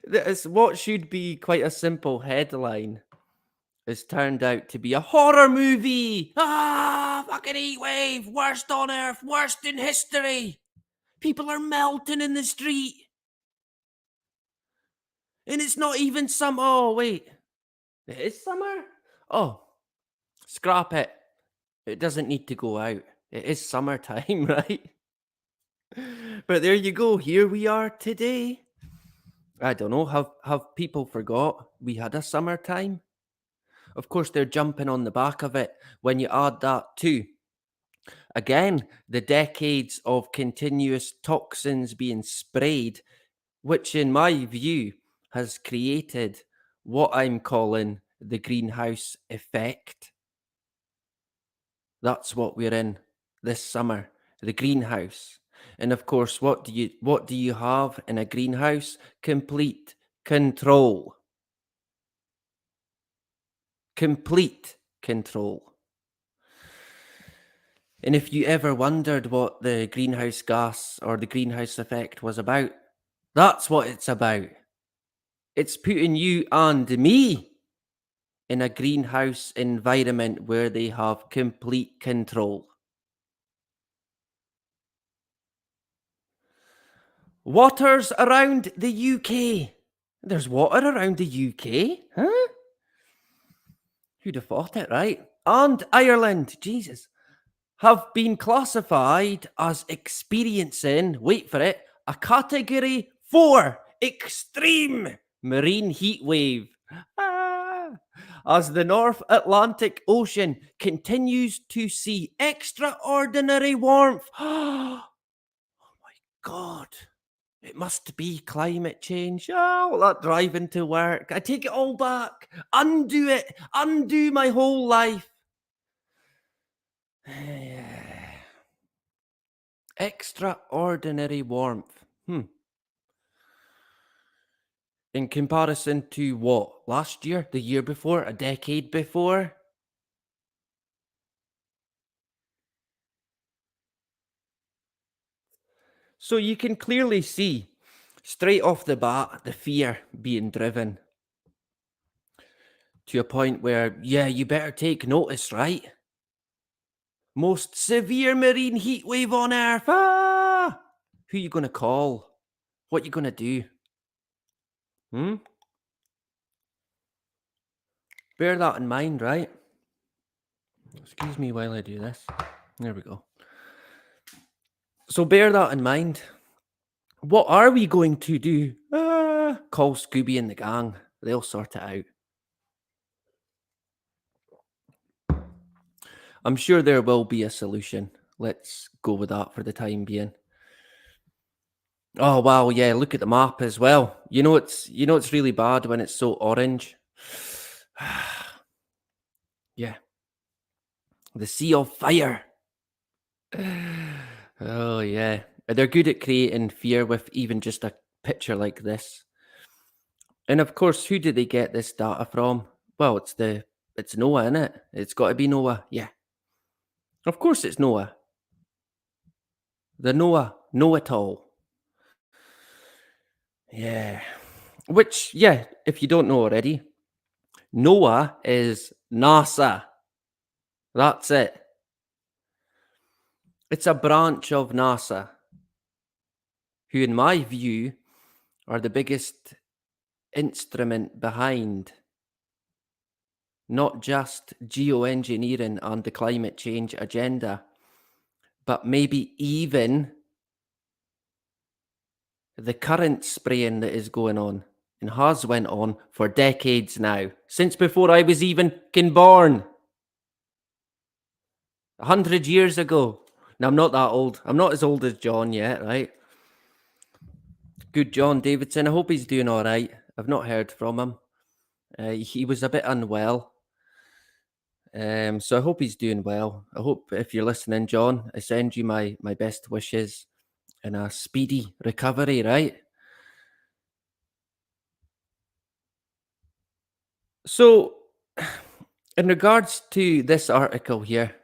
that what should be quite a simple headline has turned out to be a horror movie. Fucking heat wave, worst on Earth, worst in history. People are melting in the street. And it's not even summer. Oh, wait. It is summer? Oh, scrap it. It doesn't need to go out. It is summertime, right? But there you go. Here we are today. I don't know. Have people forgot we had a summertime? Of course, they're jumping on the back of it when you add that to, again, the decades of continuous toxins being sprayed, which in my view has created what I'm calling the greenhouse effect. That's what we're in this summer, the greenhouse. And of course, what do you have in a greenhouse? Complete control. Complete control. And if you ever wondered what the greenhouse gas or the greenhouse effect was about, that's what it's about. It's putting you and me in a greenhouse environment where they have complete control. Waters around the UK. There's water around the UK? Huh? Who'd have thought it, right? And Ireland, Jesus, have been classified as experiencing, wait for it, a category 4 extreme marine heat wave. As the North Atlantic Ocean continues to see extraordinary warmth. Oh my God. It must be climate change. Oh, all that driving to work. I take it all back. Undo it. Undo my whole life. Extraordinary warmth. In comparison to what? Last year? The year before? A decade before? So you can clearly see, straight off the bat, the fear being driven. To a point where, yeah, you better take notice, right? Most severe marine heat wave on Earth. Ah! Who you gonna call? What you gonna do? Bear that in mind, right? Excuse me while I do this. There we go. So bear that in mind. What are we going to do? Call Scooby and the gang. They'll sort it out. I'm sure there will be a solution. Let's go with that for the time being. Oh wow, yeah, look at the map as well. It's really bad when it's so orange. Yeah. The Sea of Fire. Oh yeah. They're good at creating fear with even just a picture like this. And of course, who did they get this data from? Well, it's Noah, isn't it? It's got to be Noah. Yeah. Of course it's Noah. The Noah know-it-all. Yeah. Which, yeah, if you don't know already, Noah is NASA. That's it. It's a branch of NASA, who, in my view, are the biggest instrument behind not just geoengineering and the climate change agenda, but maybe even the current spraying that is going on and has went on for decades now, since before I was even born. 100 years ago. Now, I'm not that old. I'm not as old as John yet, right? Good John Davidson. I hope he's doing all right. I've not heard from him. He was a bit unwell. So I hope he's doing well. I hope, if you're listening, John, I send you my best wishes and a speedy recovery, right? So, in regards to this article here,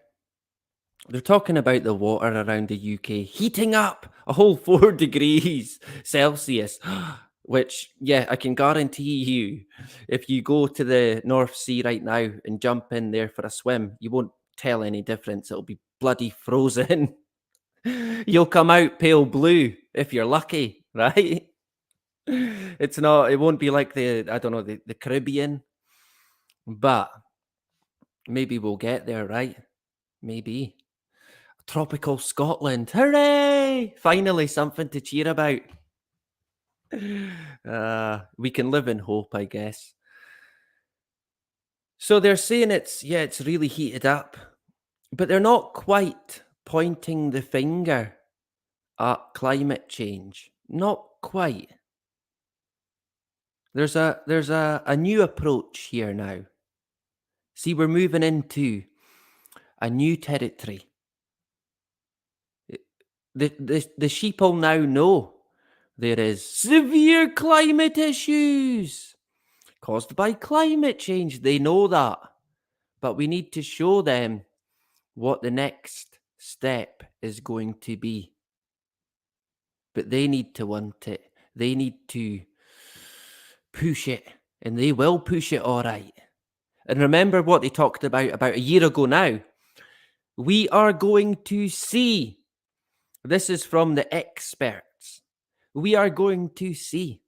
they're talking about the water around the UK heating up a whole 4 degrees Celsius, which, yeah, I can guarantee you, if you go to the North Sea right now and jump in there for a swim, you won't tell any difference. It'll be bloody frozen. You'll come out pale blue if you're lucky, right? It won't be like the Caribbean, but maybe we'll get there, right? Maybe. Tropical Scotland. Hooray! Finally, something to cheer about. We can live in hope, I guess. So they're saying it's really heated up, but they're not quite pointing the finger at climate change. Not quite. There's a new approach here now. See, we're moving into a new territory. The sheeple now know there is severe climate issues caused by climate change. They know that. But we need to show them what the next step is going to be. But they need to want it. They need to push it. And they will push it all right. And remember what they talked about a year ago now. We are going to see. This is from the experts. We are going to see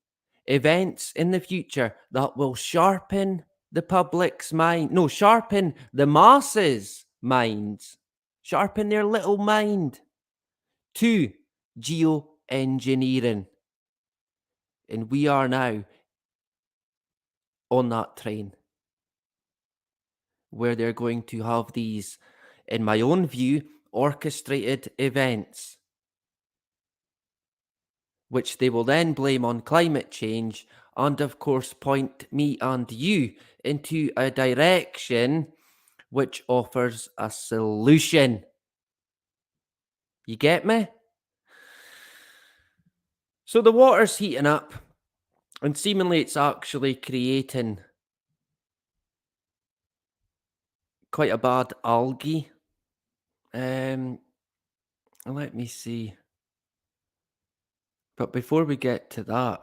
events in the future that will sharpen the public's mind. No, sharpen the masses' minds. Sharpen their little mind to geoengineering. And we are now on that train where they're going to have these, in my own view, orchestrated events, which they will then blame on climate change and, of course, point me and you into a direction which offers a solution. You get me? So the water's heating up, and seemingly it's actually creating quite a bad algae. Let me see. But before we get to that,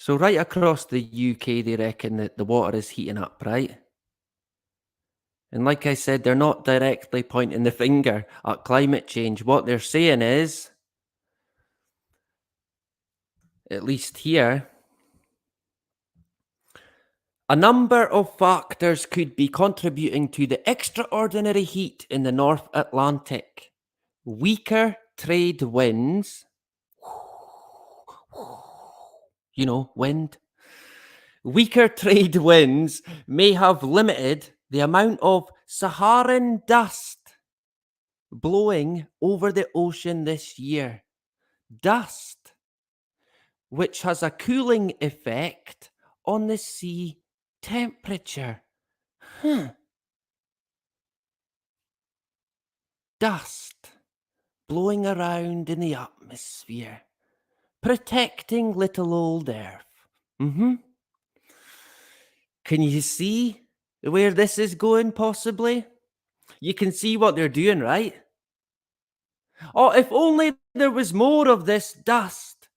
So right across the UK, they reckon that the water is heating up, right? And like I said, they're not directly pointing the finger at climate change. What they're saying is, at least here, a number of factors could be contributing to the extraordinary heat in the North Atlantic. Weaker trade winds, you know, wind. Weaker trade winds may have limited the amount of Saharan dust blowing over the ocean this year. Dust, which has a cooling effect on the sea temperature. Dust blowing around in the atmosphere, protecting little old Earth. Can you see where this is going, possibly? You can see what they're doing, right? Oh, if only there was more of this dust.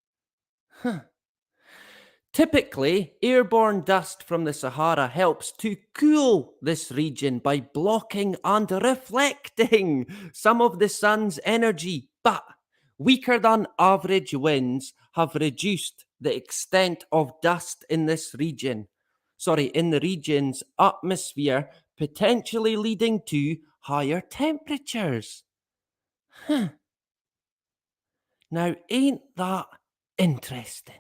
Typically, airborne dust from the Sahara helps to cool this region by blocking and reflecting some of the sun's energy, but weaker than average winds have reduced the extent of dust in this region. In the region's atmosphere, potentially leading to higher temperatures. Now, ain't that interesting?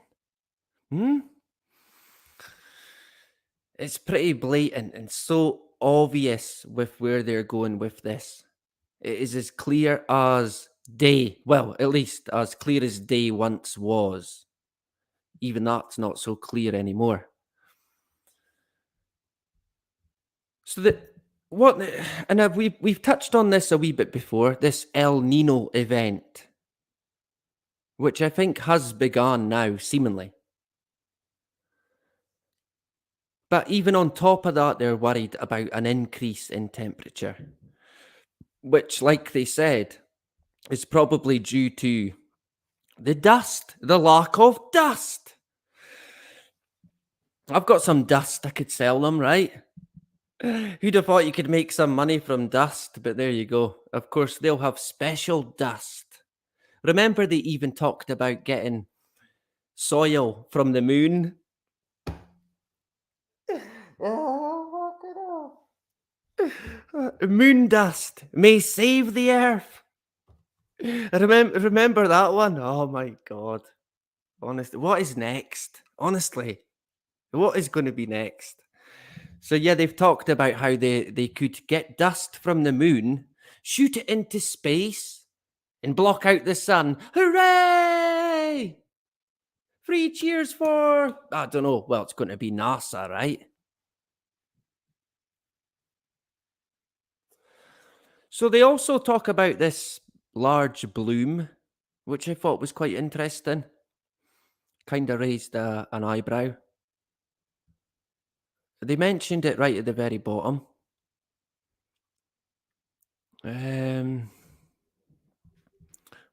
It's pretty blatant and so obvious with where they're going with this. It is as clear as day. Well, at least as clear as day once was. Even that's not so clear anymore. So we've touched on this a wee bit before, this El Nino event, which I think has begun now, seemingly. But even on top of that, they're worried about an increase in temperature, which, like they said, is probably due to the dust, the lack of dust. I've got some dust, I could sell them, right? Who'd have thought you could make some money from dust? But there you go. Of course, they'll have special dust. Remember, they even talked about getting soil from the moon. Moon dust may save the earth. Remember that one? Oh my God. Honestly, what is next? Honestly, what is going to be next? So yeah, they've talked about how they could get dust from the moon, shoot it into space, and block out the sun. Hooray! 3 cheers for, I don't know, well, it's going to be NASA, right? So they also talk about this large bloom, which I thought was quite interesting. Kind of raised an eyebrow. They mentioned it right at the very bottom. Let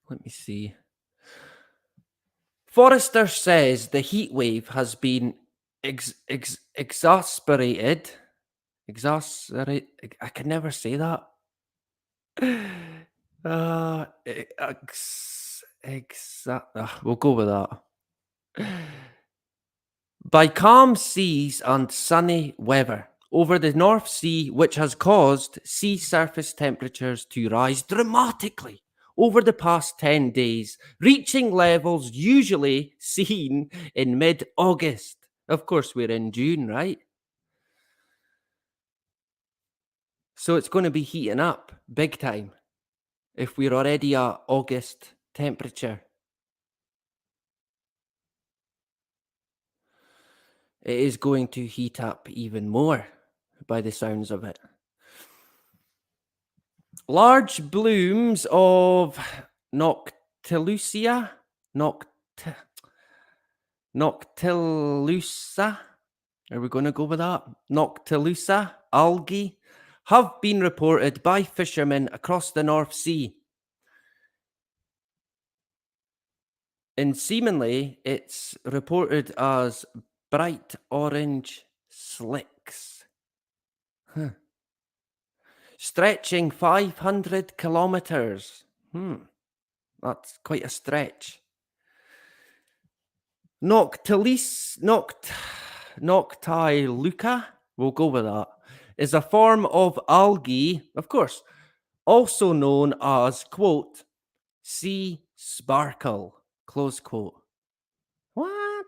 me see. Forrester says the heat wave has been exacerbated. I can never say that. We'll go with that. By calm seas and sunny weather over the North Sea, which has caused sea surface temperatures to rise dramatically over the past 10 days, reaching levels usually seen in mid-August. Of course, we're in June, right? So it's going to be heating up big time if we're already at August temperature. It is going to heat up even more by the sounds of it. Large blooms of Noctiluca, are we going to go with that? Noctiluca algae have been reported by fishermen across the North Sea. And seemingly, it's reported as bright orange slicks. Stretching 500 kilometers. That's quite a stretch. Noctiluca, we'll go with that, is a form of algae, of course, also known as, quote, sea sparkle, close quote. What?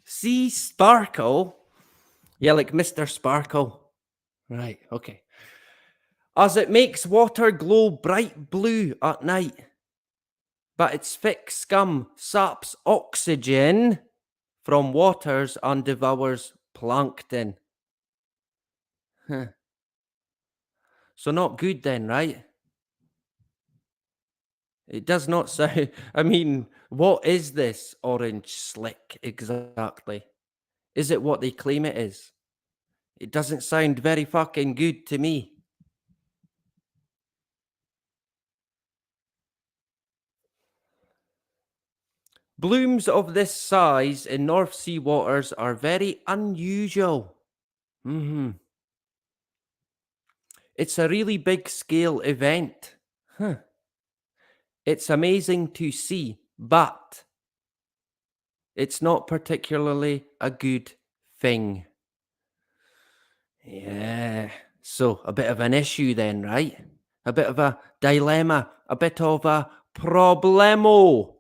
Sea sparkle? Yeah, like Mr. Sparkle. Right, okay. As it makes water glow bright blue at night, but its thick scum saps oxygen from waters and devours plankton. So not good then, right? It does not sound... I mean, what is this orange slick exactly? Is it what they claim it is? It doesn't sound very fucking good to me. Blooms of this size in North Sea waters are very unusual. It's a really big scale event. It's amazing to see, but it's not particularly a good thing. Yeah, so a bit of an issue then, right? A bit of a dilemma, a bit of a problemo.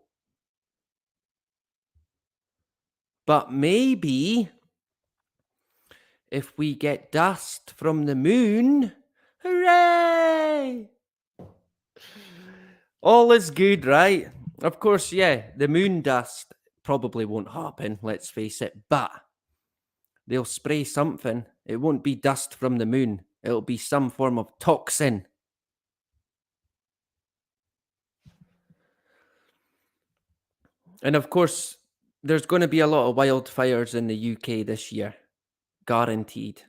But maybe if we get dust from the moon, hooray! All is good, right? Of course, yeah, the moon dust probably won't happen, let's face it, but they'll spray something. It won't be dust from the moon. It'll be some form of toxin. And of course, there's going to be a lot of wildfires in the UK this year. Guaranteed.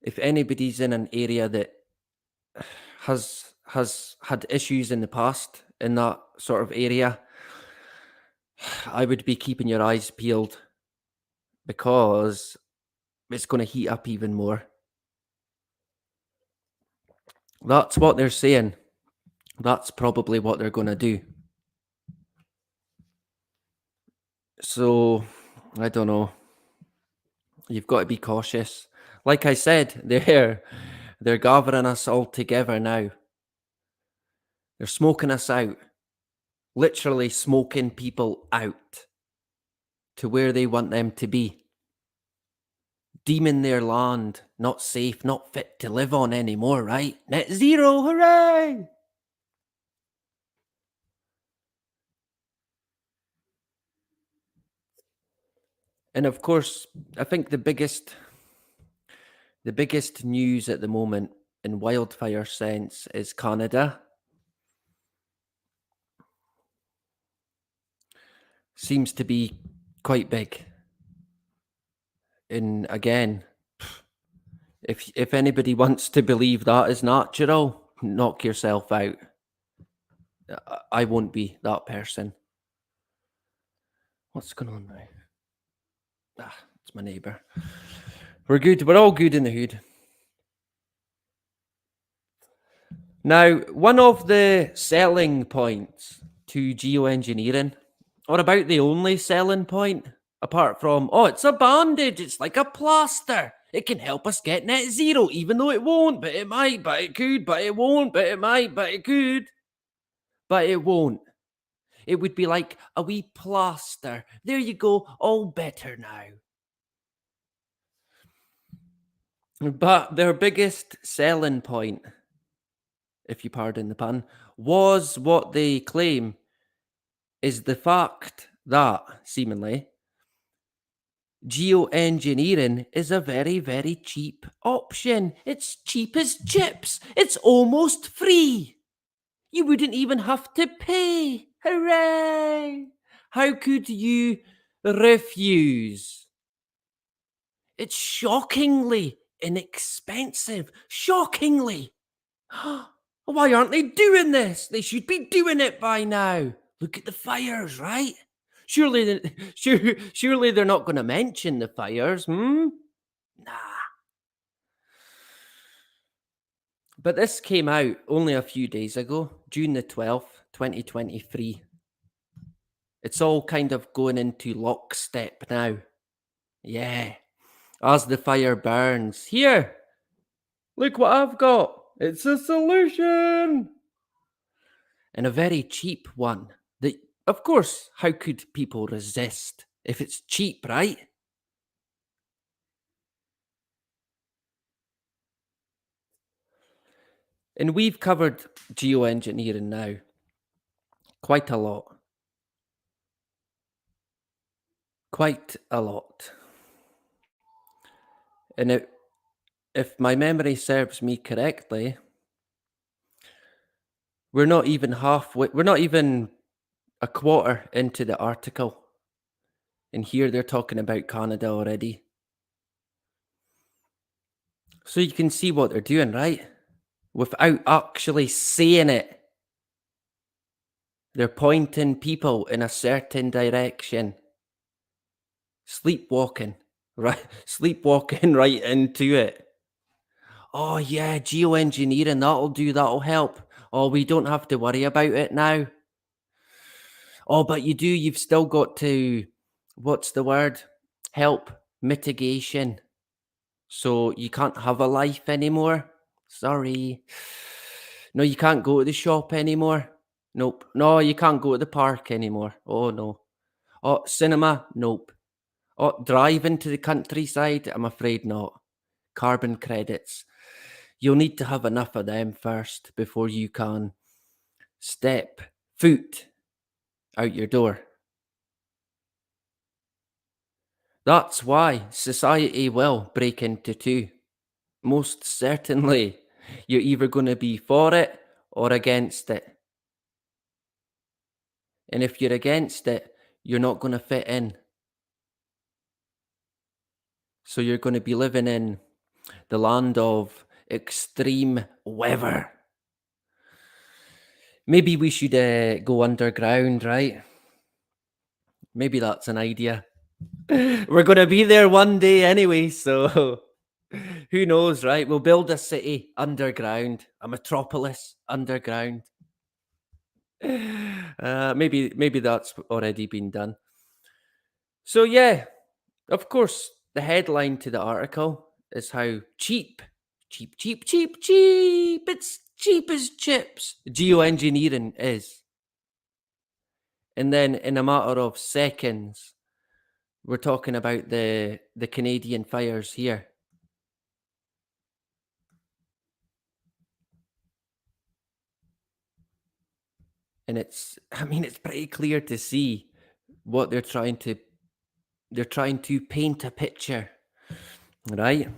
If anybody's in an area that has had issues in the past in that sort of area, I would be keeping your eyes peeled because it's going to heat up even more. That's what they're saying. That's probably what they're going to do. So, I don't know. You've got to be cautious. Like I said, they're gathering us all together now. They're smoking us out. Literally smoking people out to where they want them to be. Deeming their land not safe, not fit to live on anymore, right? Net zero, hooray! And of course, I think the biggest news at the moment in wildfire sense is Canada. Seems to be quite big. And again, if anybody wants to believe that is natural, knock yourself out. I won't be that person. What's going on now? It's my neighbour. We're good. We're all good in the hood. Now, one of the selling points to geoengineering, or about the only selling point, apart from, oh, it's a bandage, it's like a plaster. It can help us get net zero, even though it won't, but it might, but it could, but it won't, but it might, but it could, but it won't. It would be like a wee plaster. There you go, all better now. But their biggest selling point, if you pardon the pun, was what they claim is the fact that, seemingly, geoengineering is a very, very cheap option. It's cheap as chips. It's almost free. You wouldn't even have to pay. Hooray! How could you refuse? It's shockingly inexpensive. Shockingly. Why aren't they doing this? They should be doing it by now. Look at the fires, right? Surely they're not going to mention the fires, Nah. But this came out only a few days ago, June the 12th, 2023. It's all kind of going into lockstep now. Yeah. As the fire burns. Here, look what I've got. It's a solution. And a very cheap one. That, of course, how could people resist if it's cheap, right? And we've covered geoengineering now quite a lot. Quite a lot. And if my memory serves me correctly, we're not even a quarter into the article. And here they're talking about Canada already. So you can see what they're doing, right? Without actually saying it. They're pointing people in a certain direction. Sleepwalking, right? Sleepwalking right into it. Oh yeah, geoengineering, that'll help. Oh, we don't have to worry about it now. Oh, but you've still got to, what's the word? Help, mitigation. So you can't have a life anymore. Sorry. No, you can't go to the shop anymore. Nope. No, you can't go to the park anymore. Oh, no. Oh, cinema? Nope. Oh, driving to the countryside? I'm afraid not. Carbon credits. You'll need to have enough of them first before you can step foot out your door. That's why society will break into two. Most certainly. You're either going to be for it or against it. And if you're against it, you're not going to fit in. So you're going to be living in the land of extreme weather. Maybe we should go underground, right? Maybe that's an idea. We're going to be there one day anyway, so who knows, right? We'll build a city underground, a metropolis underground. Maybe that's already been done. So yeah, of course, the headline to the article is how cheap. It's cheap as chips. Geoengineering is. And then in a matter of seconds, we're talking about the Canadian fires here. And it's pretty clear to see what they're trying to paint a picture, right?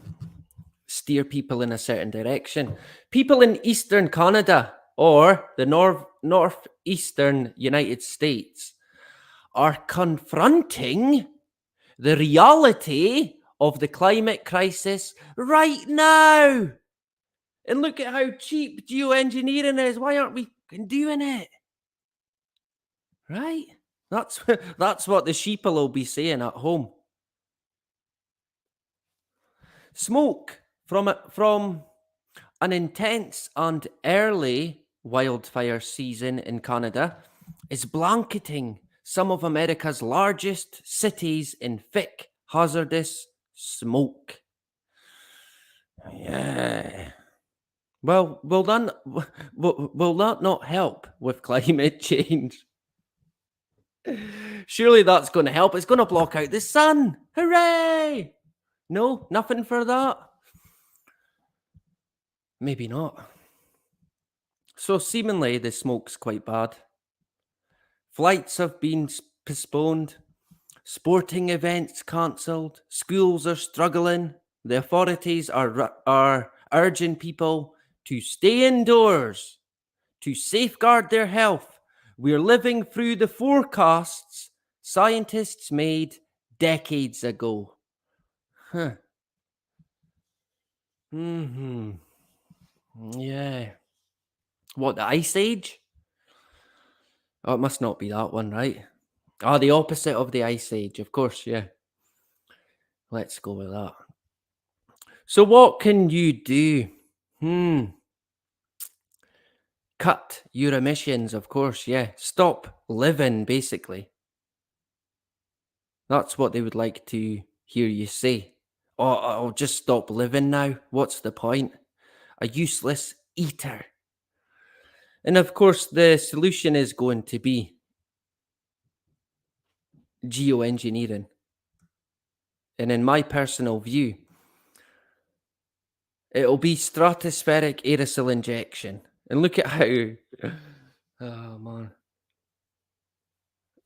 Steer people in a certain direction. People in Eastern Canada or the northeastern United States are confronting the reality of the climate crisis right now. And look at how cheap geoengineering is. Why aren't we doing it? Right? That's what the sheeple will be saying at home. Smoke from an intense and early wildfire season in Canada is blanketing some of America's largest cities in thick, hazardous smoke. Yeah. Well, will that not help with climate change? Surely that's going to help. It's going to block out the sun. Hooray! No, nothing for that. Maybe not. So seemingly the smoke's quite bad. Flights have been postponed. Sporting events cancelled. Schools are struggling. The authorities are urging people to stay indoors, to safeguard their health. We're living through the forecasts scientists made decades ago. Huh. Yeah. What, the Ice Age? Oh, it must not be that one, right? Ah, the opposite of the Ice Age, of course, yeah. Let's go with that. So what can you do? Cut your emissions, of course, yeah. Stop living, basically. That's what they would like to hear you say. Oh, I'll just stop living now. What's the point? A useless eater. And of course, the solution is going to be geoengineering. And in my personal view, it'll be stratospheric aerosol injection. And look at how, oh man.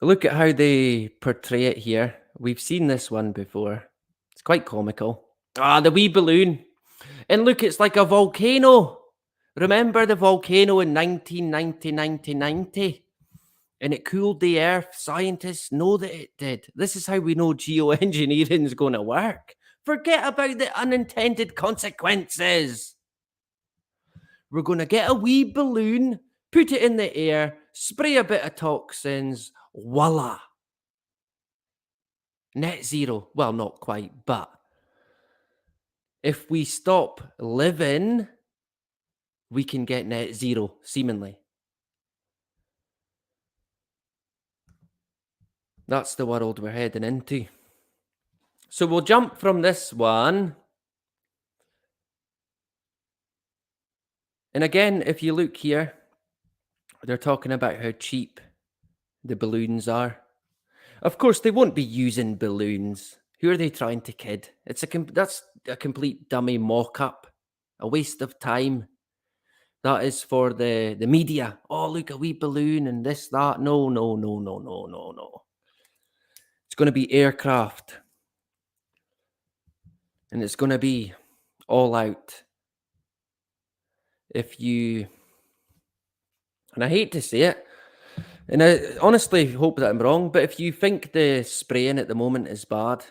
Look at how they portray it here. We've seen this one before. It's quite comical. Ah, the wee balloon. And look, it's like a volcano. Remember the volcano in 1990? And it cooled the earth. Scientists know that it did. This is how we know geoengineering is going to work. Forget about the unintended consequences. We're going to get a wee balloon, put it in the air, spray a bit of toxins, voila. Net zero. Well, not quite, but if we stop living, we can get net zero, seemingly. That's the world we're heading into. So we'll jump from this one. And again, if you look here, they're talking about how cheap the balloons are. Of course, they won't be using balloons. Who are they trying to kid? That's a complete dummy mock-up, a waste of time. That is for the media. Oh, look, a wee balloon and this, that. No. It's going to be aircraft. And it's going to be all out. And I hate to say it, and I honestly hope that I'm wrong, but if you think the spraying at the moment is bad,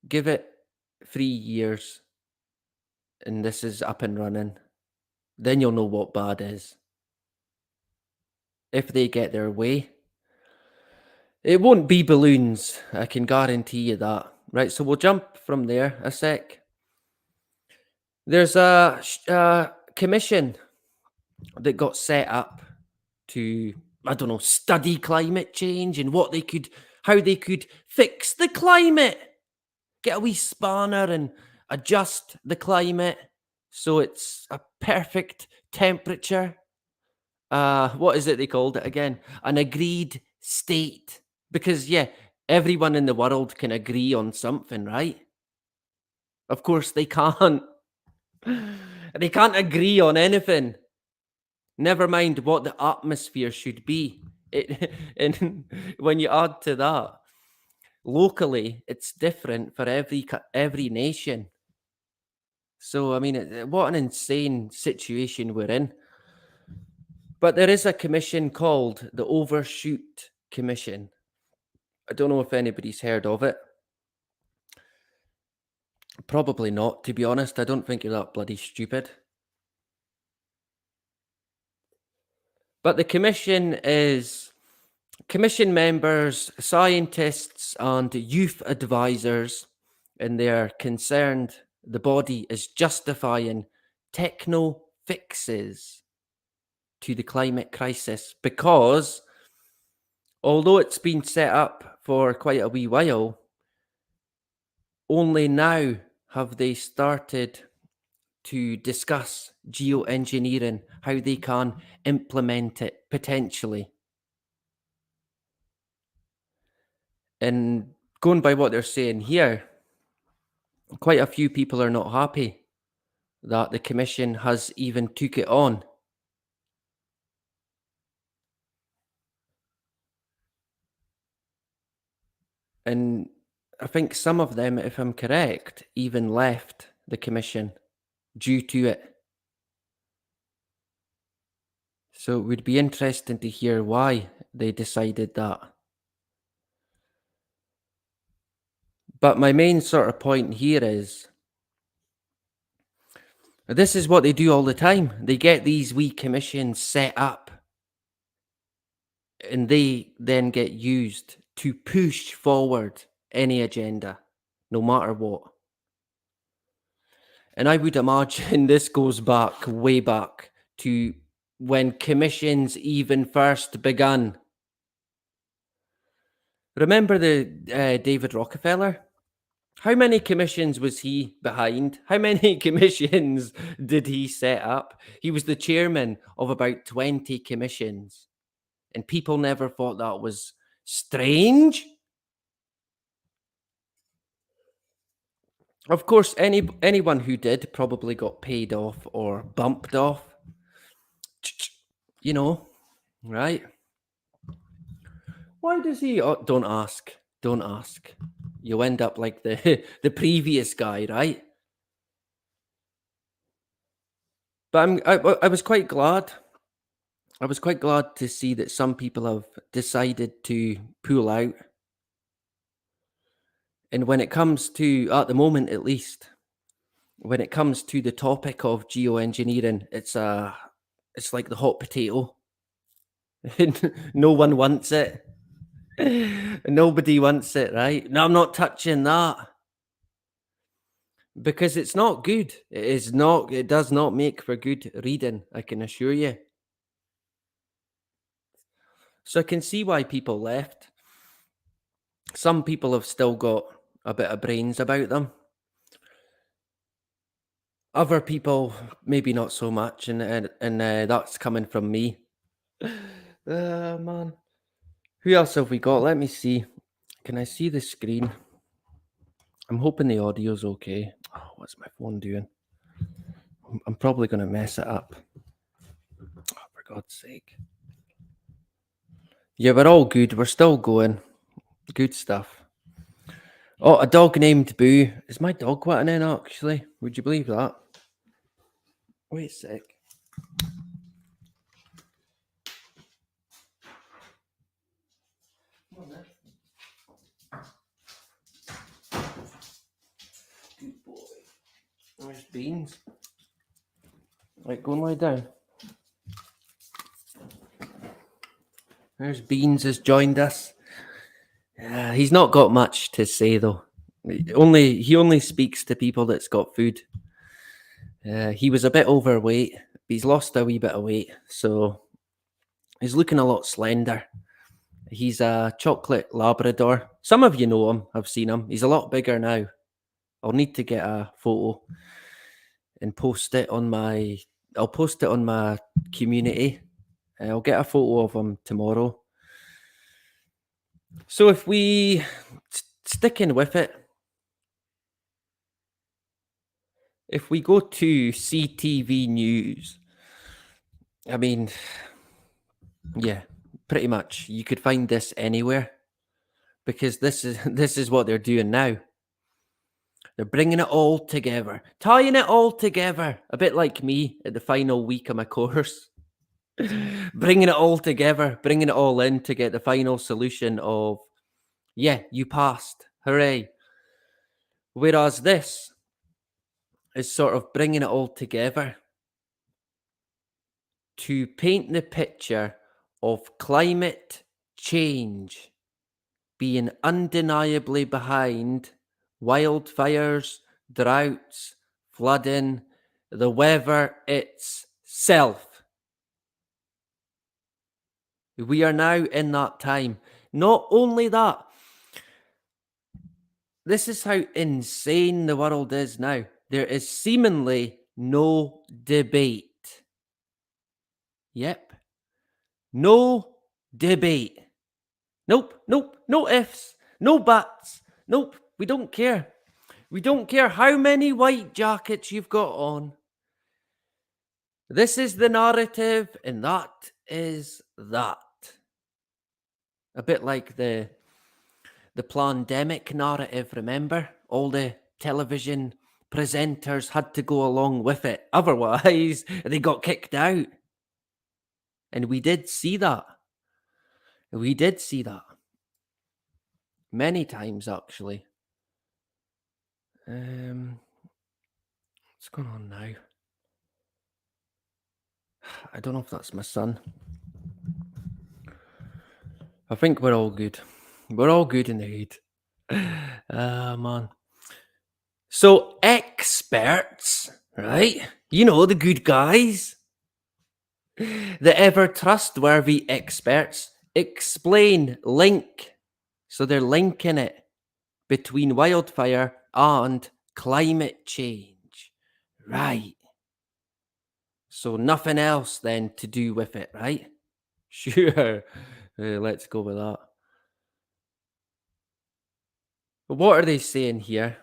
give it 3 years and this is up and running. Then you'll know what bad is. If they get their way. It won't be balloons, I can guarantee you that. Right, so we'll jump from there a sec. There's a commission that got set up to, I don't know, study climate change and how they could fix the climate. Get a wee spanner and adjust the climate so it's a perfect temperature. What is it they called it again? An agreed state. Because, yeah, everyone in the world can agree on something, right? Of course, they can't. They can't agree on anything. Never mind what the atmosphere should be. And when you add to that, locally, it's different for every nation. So, I mean, what an insane situation we're in. But there is a commission called the Overshoot Commission. I don't know if anybody's heard of it. Probably not, to be honest. I don't think you're that bloody stupid. But the commission is commission members, scientists, and youth advisors, and they're concerned the body is justifying techno fixes to the climate crisis because although it's been set up for quite a wee while, only now have they started to discuss geoengineering, how they can implement it potentially. And going by what they're saying here, quite a few people are not happy that the commission has even took it on. And I think some of them, if I'm correct, even left the commission due to it. So it would be interesting to hear why they decided that. But my main sort of point here is This is what they do all the time. They get these wee commissions set up, and they then get used to push forward any agenda, no matter what. And I would imagine this goes back, way back, to when commissions even first began. Remember the David Rockefeller? How many commissions was he behind? How many commissions did he set up? He was the chairman of about 20 commissions, and people never thought that was strange. Of course, anyone who did probably got paid off or bumped off. You know, right? Why does he? Oh, don't ask. Don't ask. You'll end up like the the previous guy, right? But I was quite glad. I was quite glad to see that some people have decided to pull out. And when it comes to, at the moment at least, when it comes to the topic of geoengineering, it's like the hot potato. No one wants it. Nobody wants it, right? No, I'm not touching that. Because it's not good. It is not, it does not make for good reading, I can assure you. So I can see why people left. Some people have still got a bit of brains about them. Other people, maybe not so much, and that's coming from me. Man. Who else have we got? Let me see. Can I see the screen? I'm hoping the audio's okay. Oh, what's my phone doing? I'm probably going to mess it up. Oh, for God's sake. Yeah, we're all good. We're still going. Good stuff. Oh, a dog named Boo. Is my dog wetting in, actually? Would you believe that? Wait a sec. Good boy. There's Beans. Right, go and lie down. There's Beans has joined us. He's not got much to say though. He only speaks to people that's got food. He was a bit overweight. He's lost a wee bit of weight, so he's looking a lot slender. He's a chocolate Labrador. Some of you know him. I've seen him. He's a lot bigger now. I'll need to get a photo and post it on my. I'll post it on my community. I'll get a photo of him tomorrow. So if we sticking with it, if we go to CTV News, I mean, yeah, pretty much you could find this anywhere because this is what they're doing now. They're bringing it all together, tying it all together, a bit like me at the final week of my course. Bringing it all together, bringing it all in to get the final solution of, yeah, you passed, hooray. Whereas this is sort of bringing it all together to paint the picture of climate change being undeniably behind wildfires, droughts, flooding, the weather itself. We are now in that time. Not only that, this is how insane the world is now. There is seemingly no debate. Yep. No debate. Nope, no ifs, no buts. Nope, we don't care. We don't care how many white jackets you've got on. This is the narrative, and that is that. A bit like the pandemic narrative, remember? All the television presenters had to go along with it. Otherwise, they got kicked out. And we did see that. We did see that. Many times, actually. What's going on now? I don't know if that's my son. I think we're all good. We're all good in the hood. Ah, man. So, experts, right? You know, the good guys, the ever trustworthy experts explain, link. So, they're linking it between wildfire and climate change. Right. So, nothing else then to do with it, right? Sure. Let's go with that. But what are they saying here?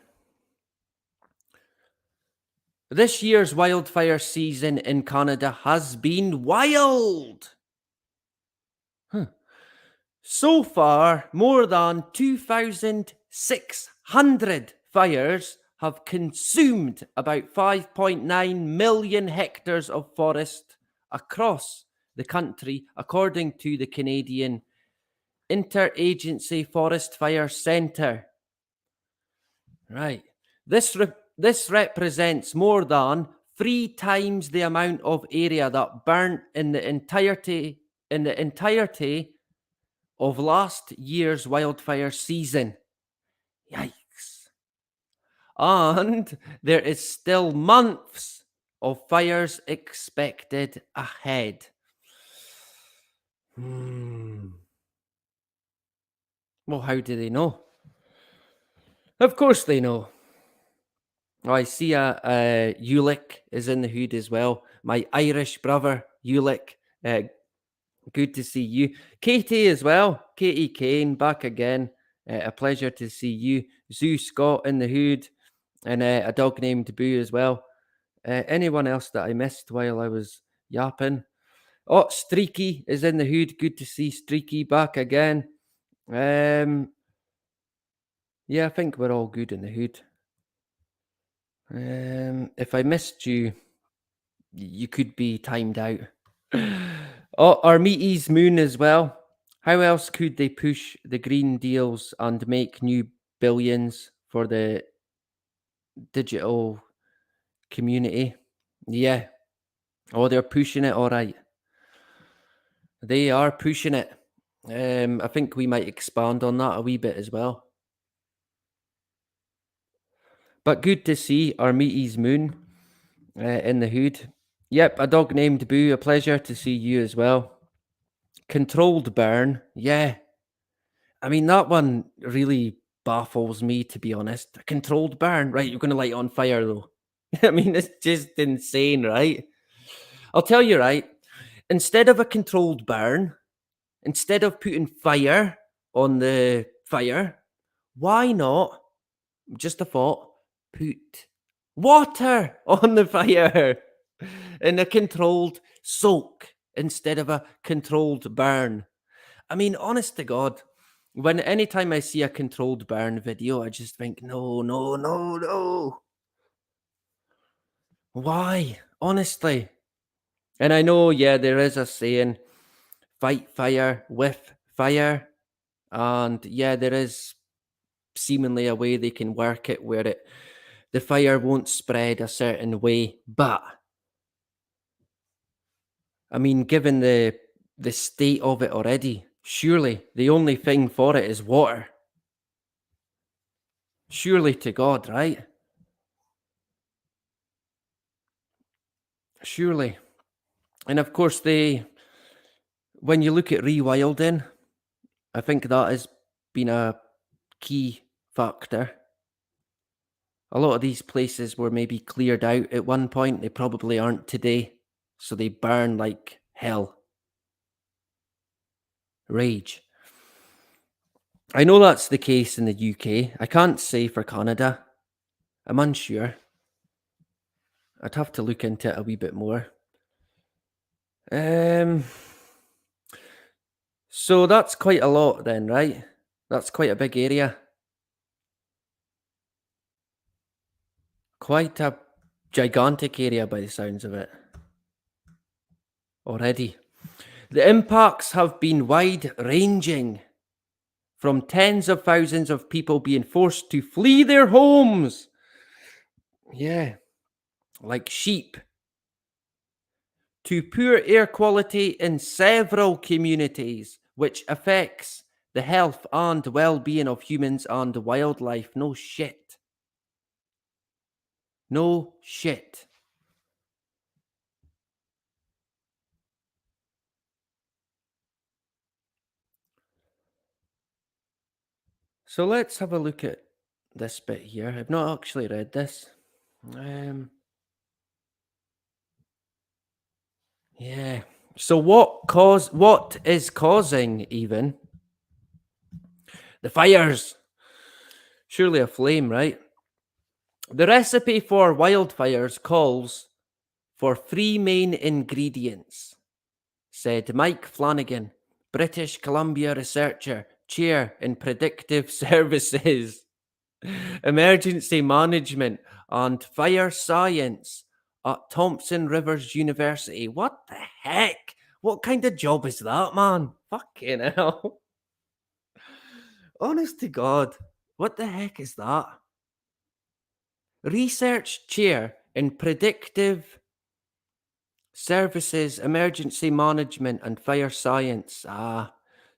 This year's wildfire season in Canada has been wild. So far, more than 2,600 fires have consumed about 5.9 million hectares of forest across the country, according to the Canadian Interagency Forest Fire Centre. Right. This represents more than 3 times the amount of area that burnt in the entirety of last year's wildfire season. Yikes. And there is still months of fires expected ahead. Well, how do they know? Of course they know. Oh, I see Ulick is in the hood as well. My Irish brother, Ulick. Good to see you. Katie as well. Katie Kane back again. A pleasure to see you. Zoo Scott in the hood. And a dog named Boo as well. Anyone else that I missed while I was yapping? Oh, Streaky is in the hood. Good to see Streaky back again. Yeah, I think we're all good in the hood. If I missed you, you could be timed out. Oh, Armites Moon as well. How else could they push the green deals and make new billions for the digital community? Yeah. Oh, they're pushing it all right. They are pushing it. I think we might expand on that a wee bit as well. But good to see Armites Moon in the hood. Yep, a dog named Boo. A pleasure to see you as well. Controlled burn. Yeah. I mean, that one really baffles me, to be honest. A controlled burn. Right, you're going to light it on fire, though. I mean, it's just insane, right? I'll tell you, right? Instead of a controlled burn, instead of putting fire on the fire, why not, just a thought, put water on the fire in a controlled soak instead of a controlled burn? I mean, honest to God, anytime I see a controlled burn video, I just think, no, no, no, no. Why? Honestly. And I know, yeah, there is a saying, fight fire with fire. And yeah, there is seemingly a way they can work it where the fire won't spread a certain way. But I mean, given the state of it already, surely the only thing for it is water. Surely to God, right? Surely. And of course, when you look at rewilding, I think that has been a key factor. A lot of these places were maybe cleared out at one point. They probably aren't today. So they burn like hell. Rage. I know that's the case in the UK. I can't say for Canada. I'm unsure. I'd have to look into it a wee bit more. So that's quite a lot then, right? That's quite a big area. Quite a gigantic area by the sounds of it. Already. The impacts have been wide-ranging, from tens of thousands of people being forced to flee their homes. Yeah, like sheep, to poor air quality in several communities, which affects the health and well-being of humans and wildlife. No shit. No shit. So let's have a look at this bit here. I've not actually read this. Yeah. So what is causing even the fires? Surely a flame, right? The recipe for wildfires calls for 3 main ingredients, said Mike Flanagan, British Columbia researcher, chair in predictive services, emergency management, and fire science at Thompson Rivers University. What the heck? What kind of job is that, man? Fucking hell. Honest to God, what the heck is that? Research chair in predictive services, emergency management, and fire science.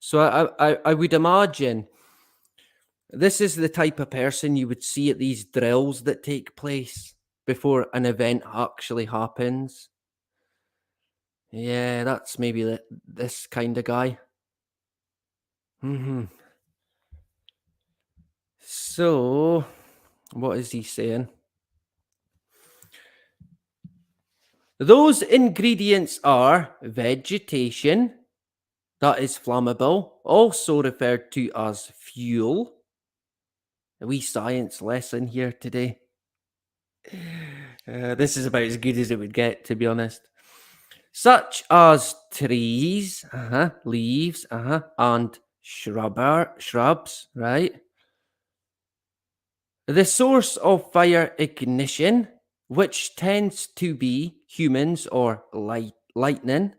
So I would imagine this is the type of person you would see at these drills that take place before an event actually happens. Yeah, that's maybe this kind of guy. So, what is he saying? Those ingredients are vegetation, that is flammable, also referred to as fuel. A wee science lesson here today. This is about as good as it would get, to be honest. Such as trees, leaves, and shrubs, right? The source of fire ignition, which tends to be humans or lightning,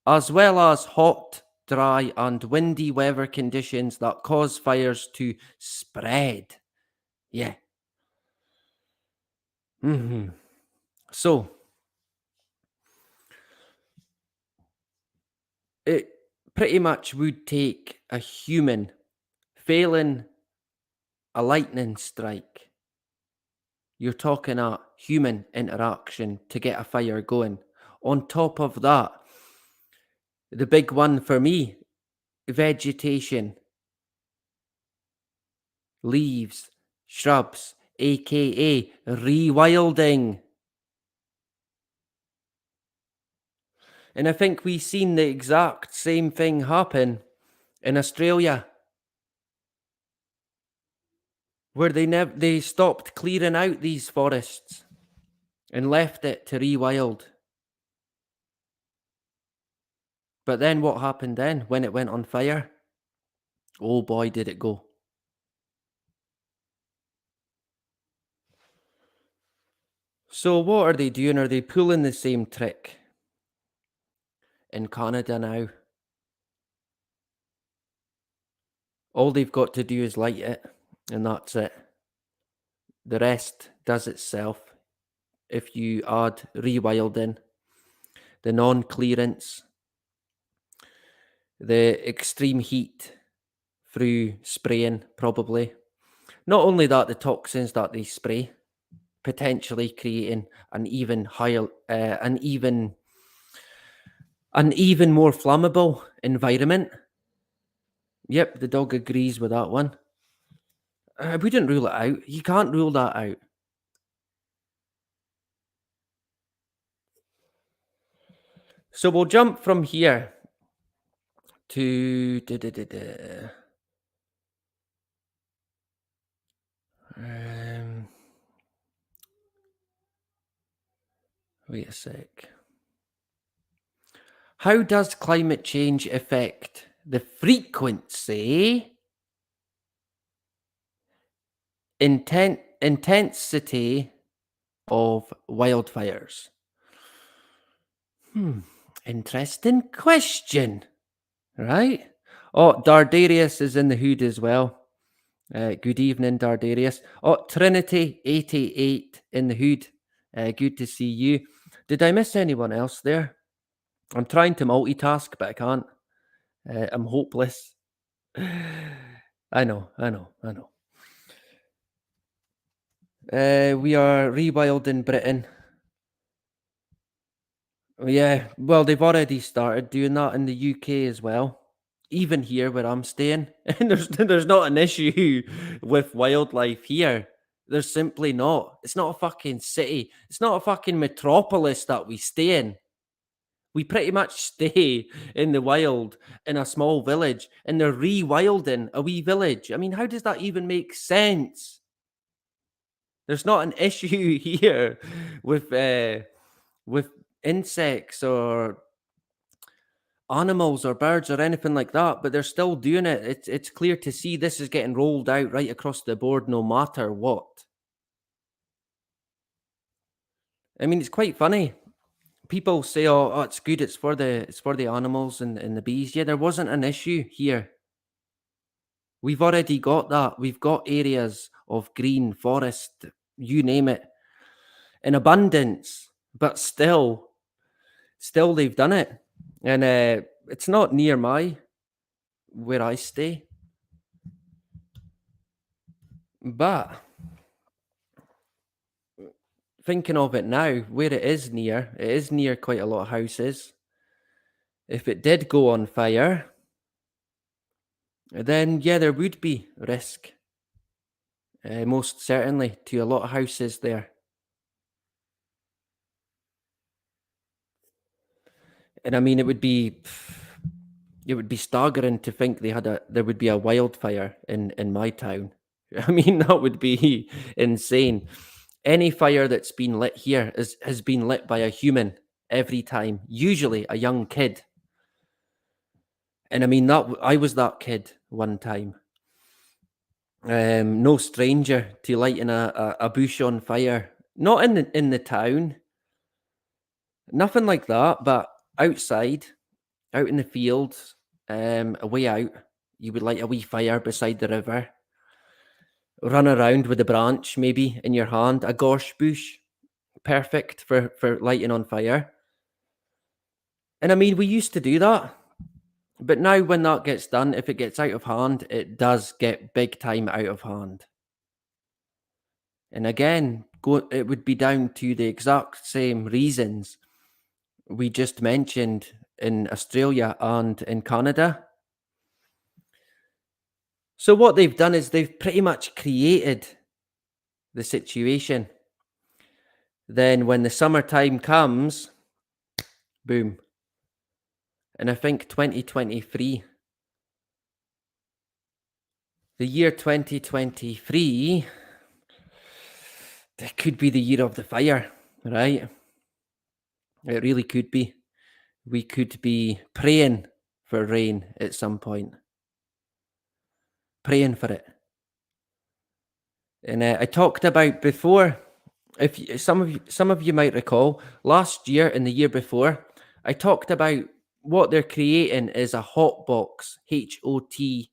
as well as hot, dry, and windy weather conditions that cause fires to spread. Yeah. So, it pretty much would take a human failing a lightning strike. You're talking a human interaction to get a fire going. On top of that, the big one for me, vegetation, leaves, shrubs, aka rewilding. And I think we've seen the exact same thing happen in Australia, where they stopped clearing out these forests and left it to rewild. But then what happened then when it went on fire? Oh boy, did it go. So what are they doing? Are they pulling the same trick in Canada now? All they've got to do is light it, and that's it. The rest does itself. If you add rewilding, the non-clearance, the extreme heat through spraying, probably. Not only that, the toxins that they spray, potentially creating an even higher, an even more flammable environment. Yep, the dog agrees with that one. I wouldn't rule it out. You can't rule that out. So we'll jump from here to wait a sec. How does climate change affect the frequency, intensity of wildfires? Interesting question, right? Oh, Dardarius is in the hood as well. Good evening, Dardarius. Oh, Trinity88 in the hood. Good to see you. Did I miss anyone else there? I'm trying to multitask, but I can't. I'm hopeless. I know. We are rewild in Britain. Yeah, well, they've already started doing that in the UK as well. Even here where I'm staying, and there's not an issue with wildlife here. There's simply not. It's not a fucking city. It's not a fucking metropolis that we stay in. We pretty much stay in the wild in a small village, and they're rewilding a wee village. I mean, how does that even make sense? There's not an issue here with insects or animals or birds or anything like that, but they're still doing it. It's clear to see this is getting rolled out right across the board, no matter what. I mean, it's quite funny. People say, "Oh, it's good. It's for the animals and the bees." Yeah, there wasn't an issue here. We've already got that. We've got areas of green forest, you name it, in abundance. But still they've done it, and it's not near where I stay. But thinking of it now, where it is near quite a lot of houses. If it did go on fire, then yeah, there would be risk. Most certainly to a lot of houses there. And I mean, it would be staggering to think there would be a wildfire in my town. I mean, that would be insane. Any fire that's been lit here has been lit by a human every time, usually a young kid. And I mean, I was that kid one time. No stranger to lighting a bush on fire. Not in the town, nothing like that, but outside, out in the fields, a way out, you would light a wee fire beside the river. Run around with a branch, maybe in your hand, a gorse bush, perfect for lighting on fire. And I mean, we used to do that. But now when that gets done, if it gets out of hand, it does get big time out of hand. And again, it would be down to the exact same reasons we just mentioned in Australia and in Canada. So what they've done is they've pretty much created the situation. Then when the summertime comes, boom. And I think 2023, the year 2023, that could be the year of the fire, right? It really could be. We could be praying for rain at some point. Praying for it. And I talked about before, some of you might recall, last year and the year before, I talked about what they're creating is a hotbox, HOTBOX.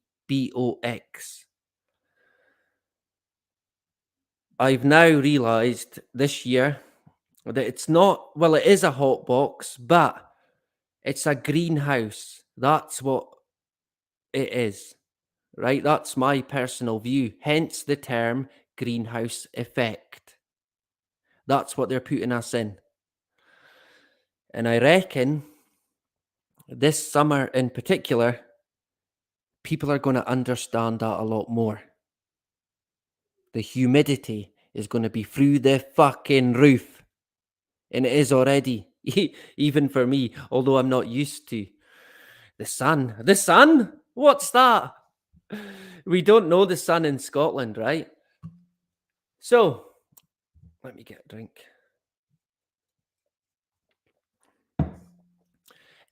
I've now realised this year that it's not, well, it is a hotbox, but it's a greenhouse. That's what it is, right? That's my personal view. Hence the term greenhouse effect. That's what they're putting us in. And I reckon this summer in particular, people are going to understand that a lot more. The humidity is going to be through the fucking roof. And it is already, even for me, although I'm not used to. The sun? The sun? What's that? We don't know the sun in Scotland, right? So, let me get a drink.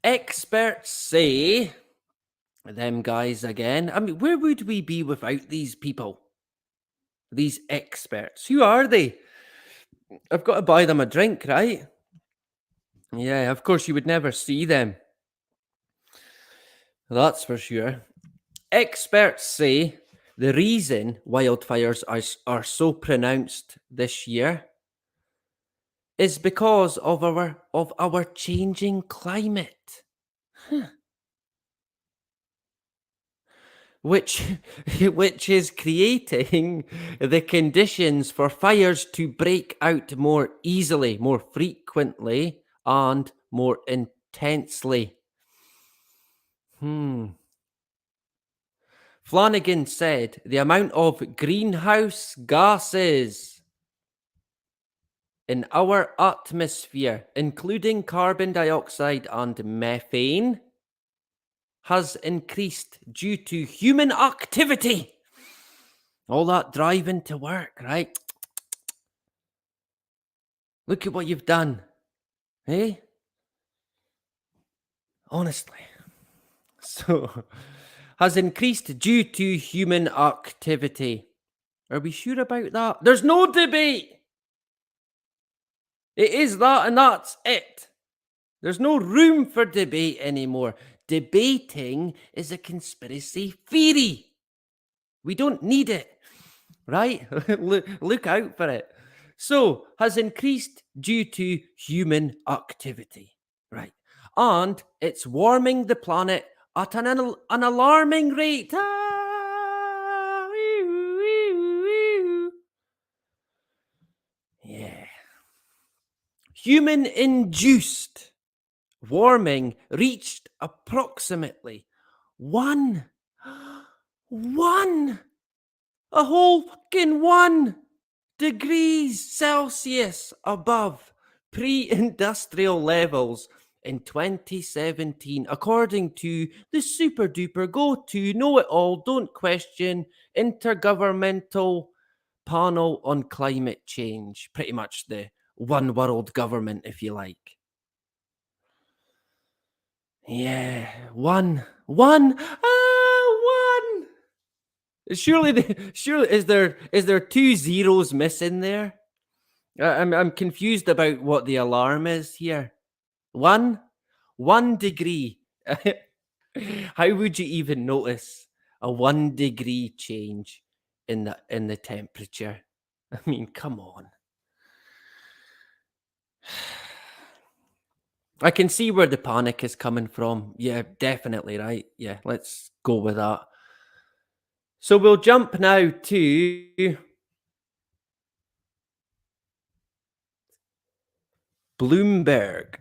Experts say, them guys again, I mean, where would we be without these people? These experts. Who are they? I've got to buy them a drink, right? Yeah, of course you would never see them. That's for sure. Experts say the reason wildfires are so pronounced this year is because of our changing climate. Which which is creating the conditions for fires to break out more easily, more frequently, and more intensely. Flanagan said the amount of greenhouse gases in our atmosphere, including carbon dioxide and methane, has increased due to human activity. All that driving to work, right? Look at what you've done, eh? Honestly. So, has increased due to human activity. Are we sure about that? There's no debate. It is that and that's it. There's no room for debate anymore. Debating is a conspiracy theory. We don't need it, right? Look out for it. So, has increased due to human activity, right? And it's warming the planet at an alarming rate. Yeah. Human induced warming reached approximately one, a whole fucking 1 degrees Celsius above pre-industrial levels in 2017, according to the super duper go-to know-it-all, don't question intergovernmental panel on climate change. Pretty much the one world government, if you like. Yeah, one. Surely, is there 2 zeros missing there? I'm confused about what the alarm is here. 1 degree. How would you even notice a 1 degree change in the temperature? I mean, come on. I can see where the panic is coming from. Yeah, definitely, right? Yeah, let's go with that. So we'll jump now to Bloomberg.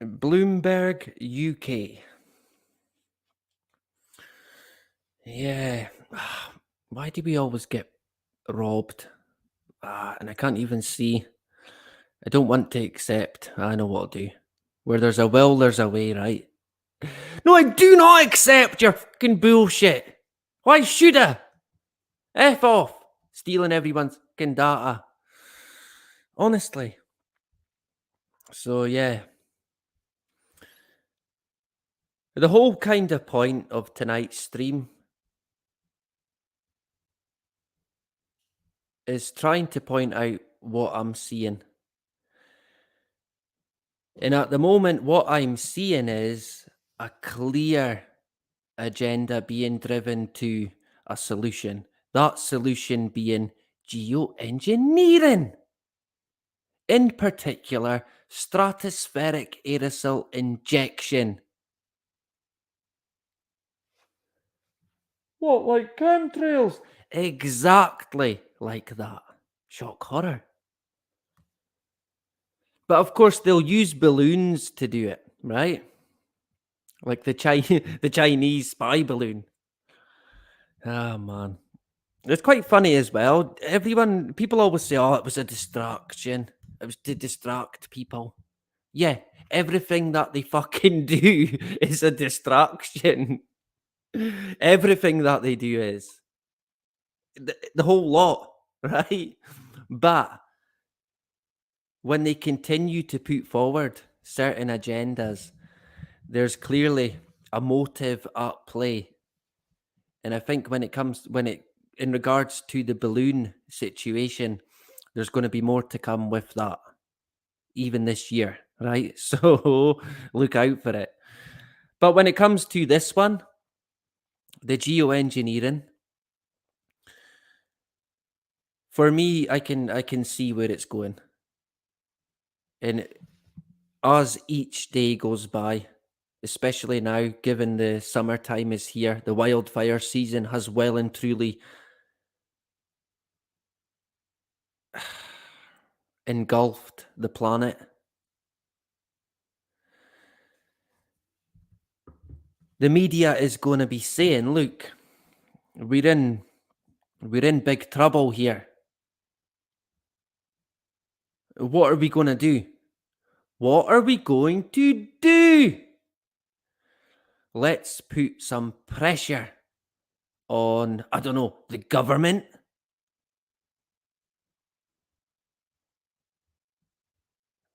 Bloomberg, UK. Yeah. Why do we always get robbed? And I can't even see. I don't want to accept. I know what I'll do. Where there's a will, there's a way, right? No, I do not accept your fucking bullshit. Why should I? F off. Stealing everyone's fucking data. Honestly. So, yeah. The whole kind of point of tonight's stream is trying to point out what I'm seeing. And at the moment, what I'm seeing is a clear agenda being driven to a solution. That solution being geoengineering. In particular, stratospheric aerosol injection. What, like chemtrails? Exactly like that. Shock horror. But of course, they'll use balloons to do it, right? Like the Chinese spy balloon. Oh, man. It's quite funny as well. People always say, oh, it was a distraction. It was to distract people. Yeah, everything that they fucking do is a distraction. Everything that they do is. The whole lot, right? But when they continue to put forward certain agendas, there's clearly a motive at play. And I think in regards to the balloon situation, there's going to be more to come with that, even this year, right? So look out for it. But when it comes to this one, the geoengineering, for me, I can see where it's going. And as each day goes by, especially now, given the summertime is here, the wildfire season has well and truly engulfed the planet. The media is going to be saying, look, we're in big trouble here. What are we going to do? What are we going to do? Let's put some pressure on, I don't know, the government.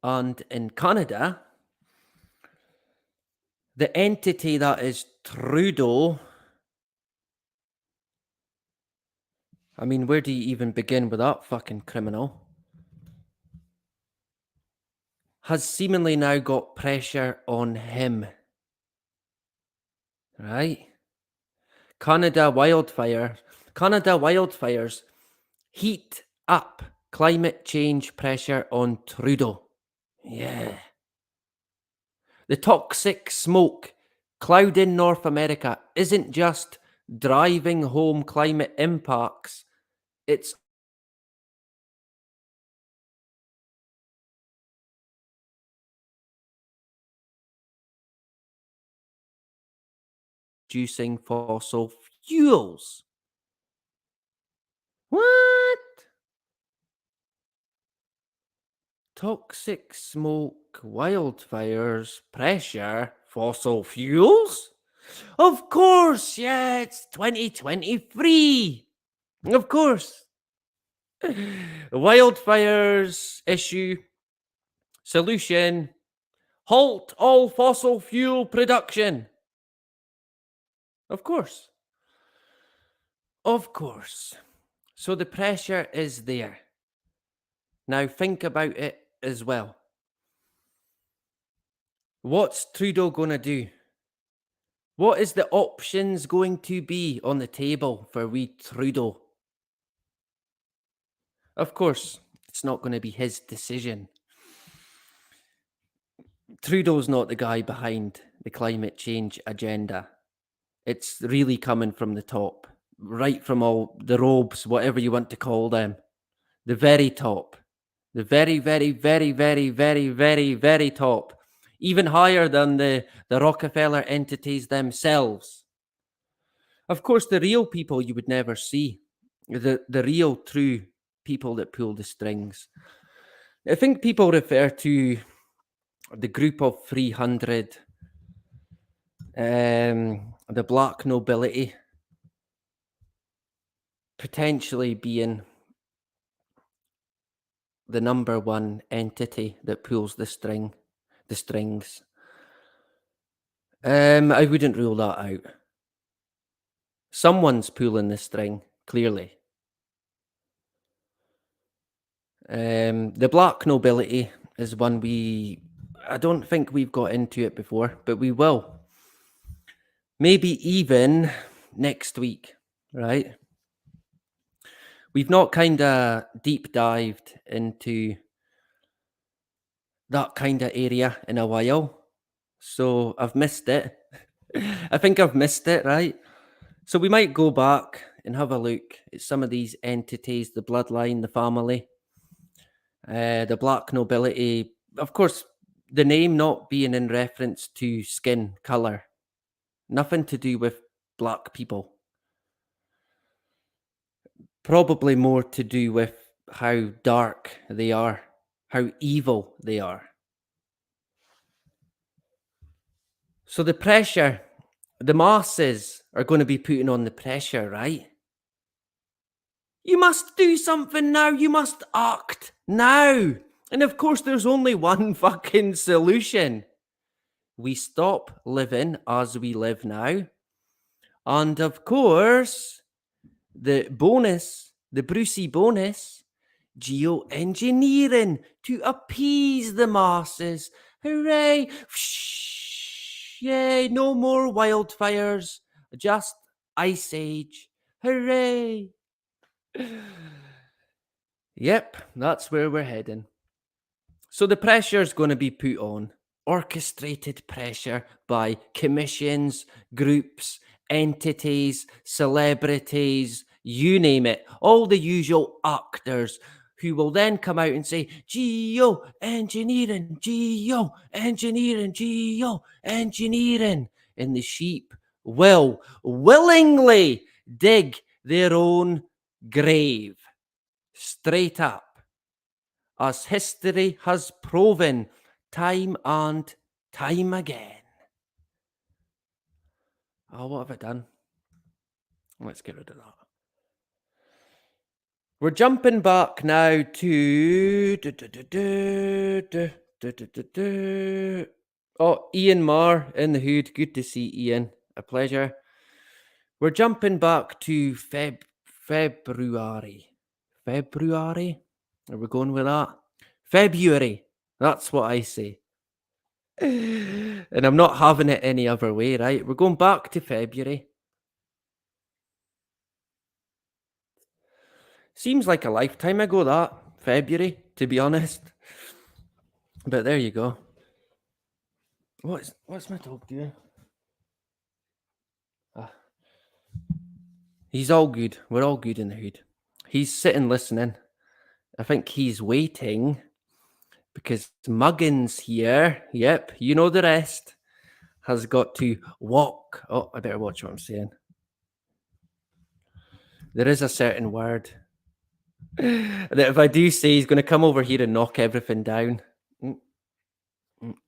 And in Canada, the entity that is Trudeau, I mean, where do you even begin with that fucking criminal? Has seemingly now got pressure on him. Right? Canada wildfires heat up climate change pressure on Trudeau. Yeah. The toxic smoke clouding North America isn't just driving home climate impacts, it's reducing fossil fuels. What? Toxic smoke, wildfires, pressure, fossil fuels? Of course, yeah, it's 2023. Of course. Wildfires issue, solution, halt all fossil fuel production. Of course. Of course. So the pressure is there. Now think about it as well. What's Trudeau going to do? What is the options going to be on the table for wee Trudeau? Of course, it's not going to be his decision. Trudeau's not the guy behind the climate change agenda. It's really coming from the top, right from all the robes, whatever you want to call them. The very top. The very, very, very, very, very, very, very top. Even higher than the Rockefeller entities themselves. Of course, the real people you would never see. The real, true people that pull the strings. I think people refer to the group of 300, the black nobility, potentially being the number one entity that pulls the strings. I wouldn't rule that out. Someone's pulling the string, clearly. The black nobility is one I don't think we've got into it before, but we will. Maybe even next week, right? We've not kind of deep dived into that kind of area in a while. So I've missed it. I think I've missed it, right? So we might go back and have a look at some of these entities, the bloodline, the family, the black nobility. Of course, the name not being in reference to skin color. Nothing to do with black people. Probably more to do with how dark they are, how evil they are. So the pressure, the masses are going to be putting on the pressure, right? You must do something now. You must act now. And of course, there's only one fucking solution. We stop living as we live now. And of course, the bonus, the Brucey bonus, geoengineering to appease the masses. Hooray! Yay, no more wildfires, just ice age. Hooray! Yep, that's where we're heading. So the pressure is going to be put on. Orchestrated pressure by commissions, groups, entities, celebrities, you name it, all the usual actors who will then come out and say, Geoengineering, Geoengineering, Geoengineering. And the sheep will willingly dig their own grave. Straight up. As history has proven time and time again. Oh, what have I done? Let's get rid of that. We're jumping back now to... Oh, Ian Marr in the hood. Good to see Ian. A pleasure. We're jumping back to February. February? Are we going with that? February. That's what I say. And I'm not having it any other way, right? We're going back to February. Seems like a lifetime ago, that. February, to be honest. But there you go. What's my dog doing? He's all good. We're all good in the hood. He's sitting listening. I think he's waiting because Muggins here, yep, you know the rest, has got to walk. Oh, I better watch what I'm saying. There is a certain word that if I do say, he's going to come over here and knock everything down.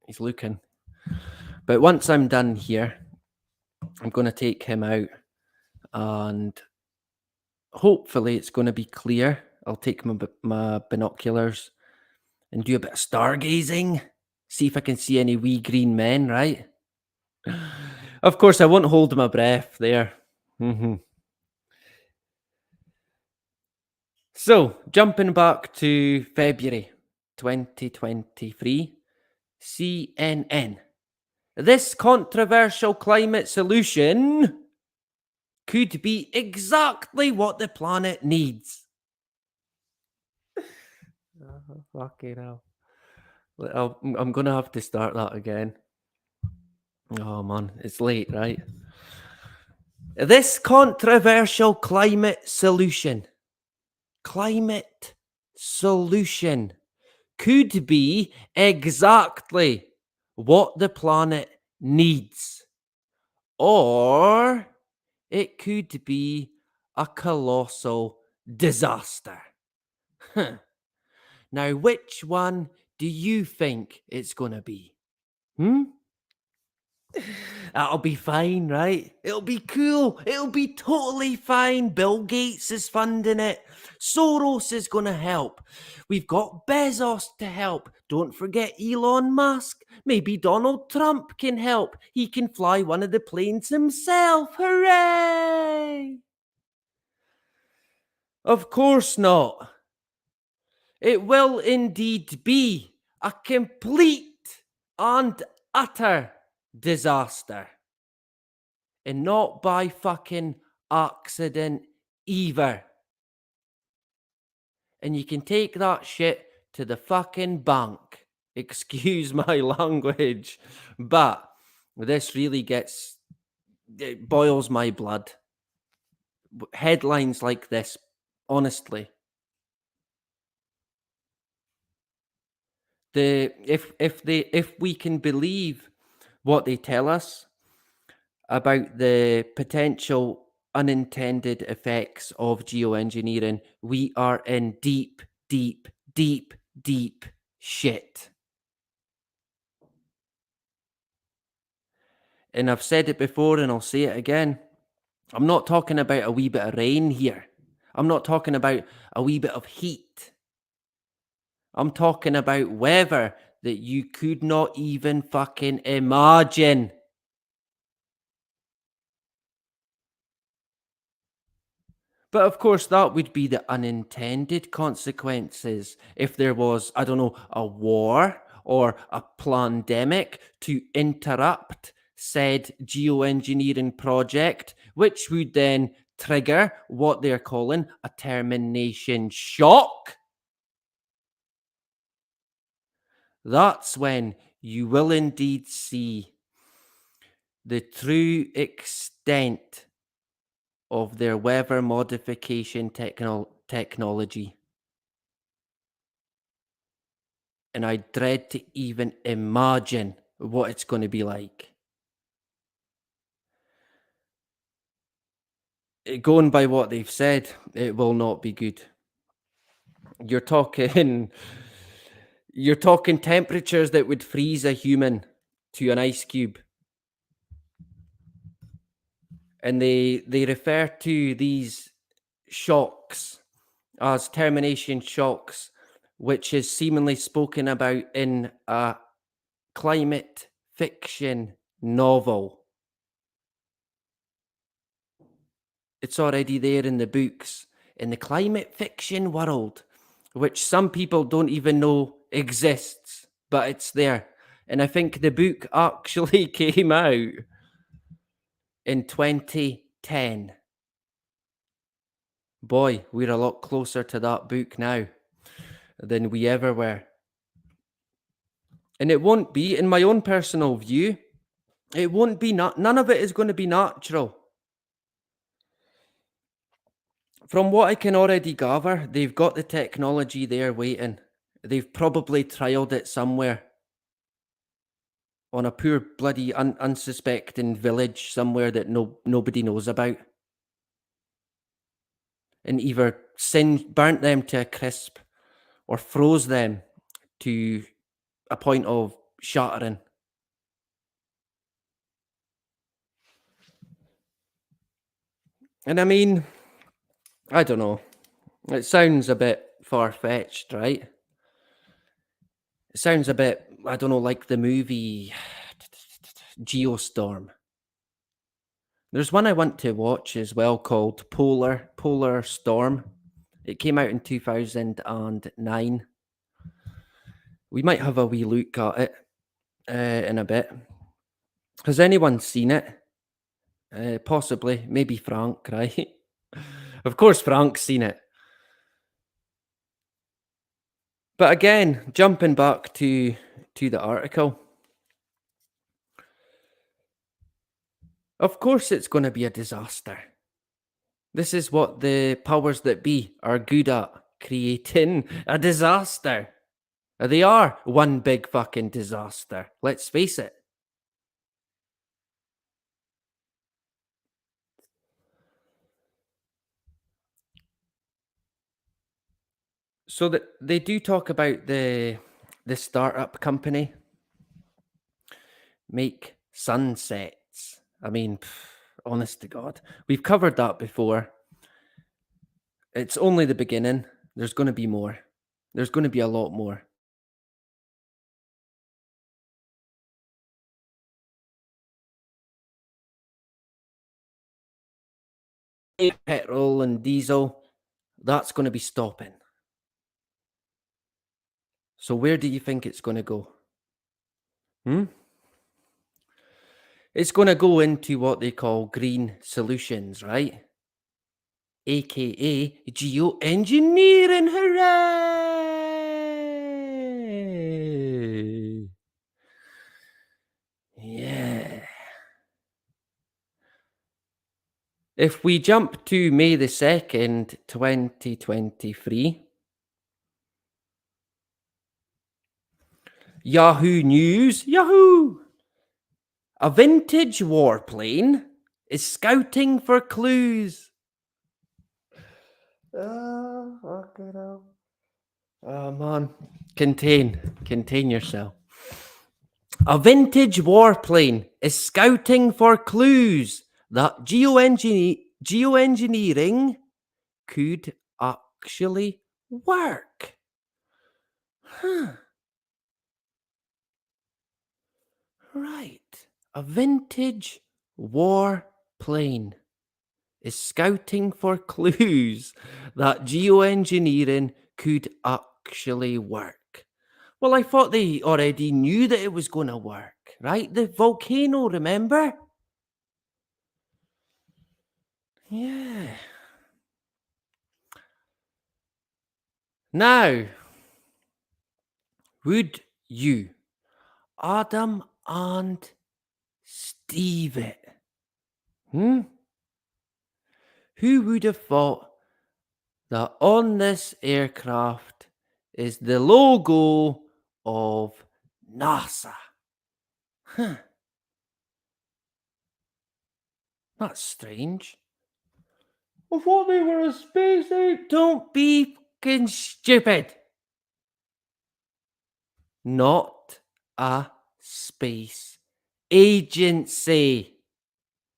He's looking. But once I'm done here, I'm going to take him out and hopefully it's going to be clear. I'll take my binoculars and do a bit of stargazing. See if I can see any wee green men, right? Of course, I won't hold my breath there. So, jumping back to February 2023, CNN. This controversial climate solution could be exactly what the planet needs. Oh, fucking hell. I'm going to have to start that again. Oh, man, it's late, right? This controversial climate solution could be exactly what the planet needs. Or it could be a colossal disaster. Now, which one do you think it's going to be? That'll be fine, right? It'll be cool. It'll be totally fine. Bill Gates is funding it. Soros is going to help. We've got Bezos to help. Don't forget Elon Musk. Maybe Donald Trump can help. He can fly one of the planes himself. Hooray! Of course not. It will indeed be a complete and utter disaster. And not by fucking accident either. And you can take that shit to the fucking bank. Excuse my language. But this really it boils my blood. Headlines like this, honestly. If we can believe what they tell us about the potential unintended effects of geoengineering, we are in deep, deep, deep, deep shit. And I've said it before and I'll say it again. I'm not talking about a wee bit of rain here. I'm not talking about a wee bit of heat. I'm talking about weather that you could not even fucking imagine. But of course, that would be the unintended consequences if there was, I don't know, a war or a pandemic to interrupt said geoengineering project, which would then trigger what they're calling a termination shock. That's when you will indeed see the true extent of their weather modification technology. And I dread to even imagine what it's going to be like. Going by what they've said, it will not be good. You're talking temperatures that would freeze a human to an ice cube. And they refer to these shocks as termination shocks, which is seemingly spoken about in a climate fiction novel. It's already there in the books, in the climate fiction world, which some people don't even know exists, but it's there. And I think the book actually came out in 2010. Boy, we're a lot closer to that book now than we ever were. And it won't be, in my own personal view, it won't be, none of it is going to be natural. From what I can already gather, they've got the technology there waiting. They've probably trialed it somewhere on a poor bloody unsuspecting village somewhere that nobody knows about. And either burnt them to a crisp or froze them to a point of shattering. And I mean, I don't know. It sounds a bit far-fetched, right? It sounds a bit, I don't know, like the movie Geostorm. There's one I want to watch as well called Polar Storm. It came out in 2009. We might have a wee look at it in a bit. Has anyone seen it? Possibly. Maybe Frank, right? Of course Frank's seen it. But again, jumping back to the article. Of course it's going to be a disaster. This is what the powers that be are good at, creating a disaster. They are one big fucking disaster. Let's face it. So that they do talk about the startup company make sunsets. I mean, honest to God, we've covered that before. It's only the beginning. There's going to be more. There's going to be a lot more. Petrol and diesel, that's going to be stopping. So where do you think it's going to go? It's going to go into what they call green solutions, right? AKA geoengineering. Hooray! Yeah. If we jump to May the 2nd, 2023, Yahoo News, Yahoo! A vintage warplane is scouting for clues. Oh, fucking hell. Oh, man. Contain yourself. A vintage warplane is scouting for clues that geoengineering could actually work. Huh. Right. A vintage warplane is scouting for clues that geoengineering could actually work. Well, I thought they already knew that it was going to work, right? The volcano, remember? Yeah. Now, would you, Adam and Steve. Hmm? Who would have thought that on this aircraft is the logo of NASA? Huh. That's strange. I thought they were a space aid. Don't be fucking stupid. Not a space agency.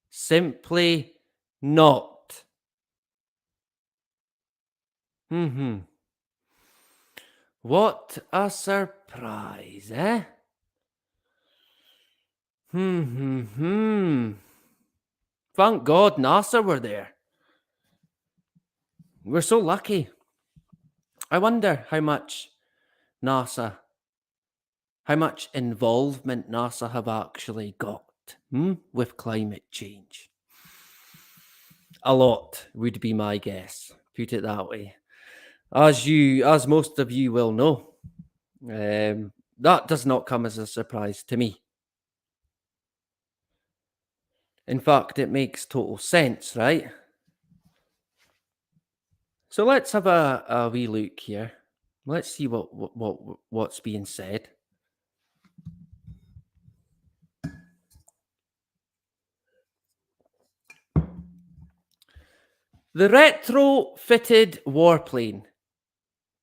Simply not. What a surprise, eh? Thank God NASA were there. We're so lucky. I wonder how much involvement NASA have actually got with climate change. A lot would be my guess, put it that way. As most of you will know, that does not come as a surprise to me. In fact, it makes total sense, right? So let's have a wee look here. Let's see what's being said. The retrofitted warplane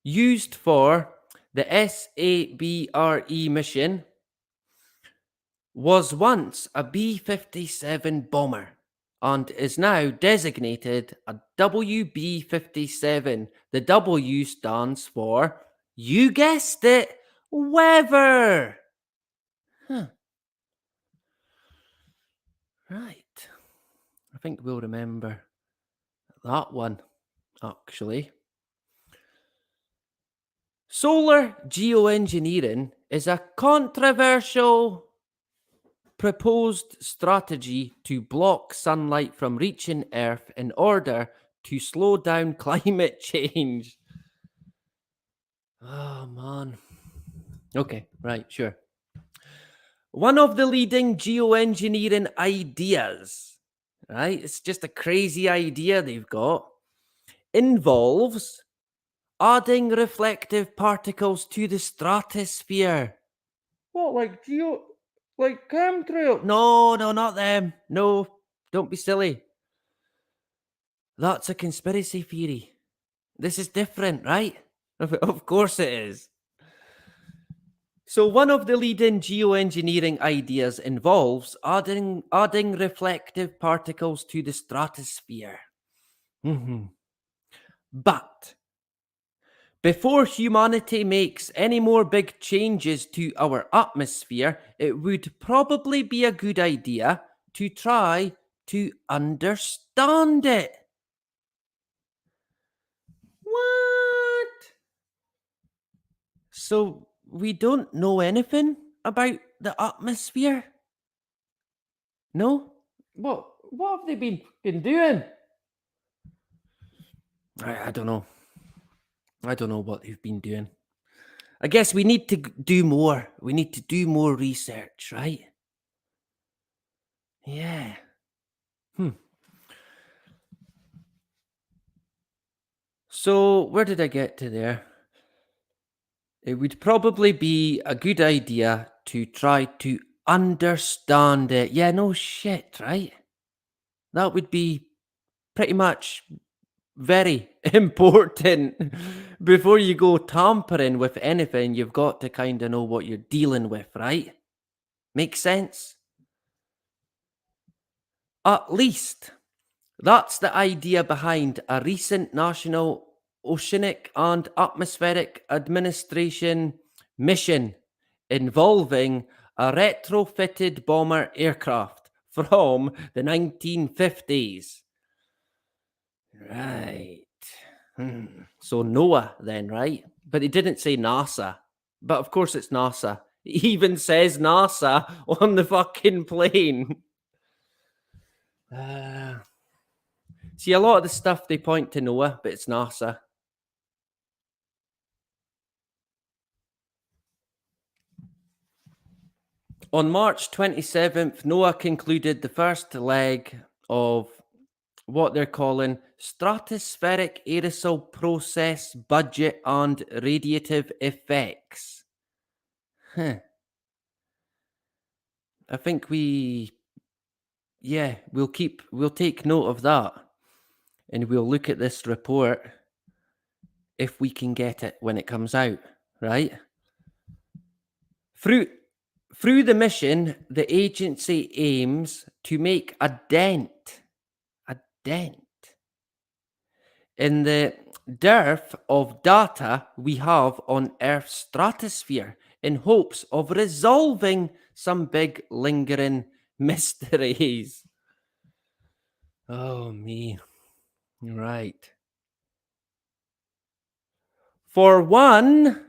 used for the SABRE mission was once a B-57 bomber and is now designated a WB-57. The W stands for, you guessed it, weather. Huh. Right. I think we'll remember that one, actually. Solar geoengineering is a controversial proposed strategy to block sunlight from reaching Earth in order to slow down climate change. Oh, man. Okay, right, sure. One of the leading geoengineering ideas, right? It's just a crazy idea they've got, involves adding reflective particles to the stratosphere. What, like chemtrail? No, not them. No, don't be silly. That's a conspiracy theory. This is different, right? Of course it is. So one of the leading geoengineering ideas involves adding reflective particles to the stratosphere. But before humanity makes any more big changes to our atmosphere, it would probably be a good idea to try to understand it. What? So we don't know anything about the atmosphere? No? What have they been doing? I don't know. I don't know what they've been doing. I guess we need to do more. We need to do more research, right? Yeah. So where did I get to there? It would probably be a good idea to try to understand it. Yeah, no shit, right? That would be pretty much very important. Before you go tampering with anything, you've got to kind of know what you're dealing with, right? Makes sense? At least that's the idea behind a recent National Oceanic and Atmospheric Administration mission involving a retrofitted bomber aircraft from the 1950s. Right. So NOAA then, right? But it didn't say NASA. But of course it's NASA. It even says NASA on the fucking plane. See, a lot of the stuff they point to NOAA, but it's NASA. On March 27th, NOAA concluded the first leg of what they're calling stratospheric aerosol process budget and radiative effects. I think we'll take note of that, and we'll look at this report if we can get it when it comes out, right? Through the mission, the agency aims to make a dent in the dearth of data we have on Earth's stratosphere in hopes of resolving some big lingering mysteries. Oh, me. Right. For one,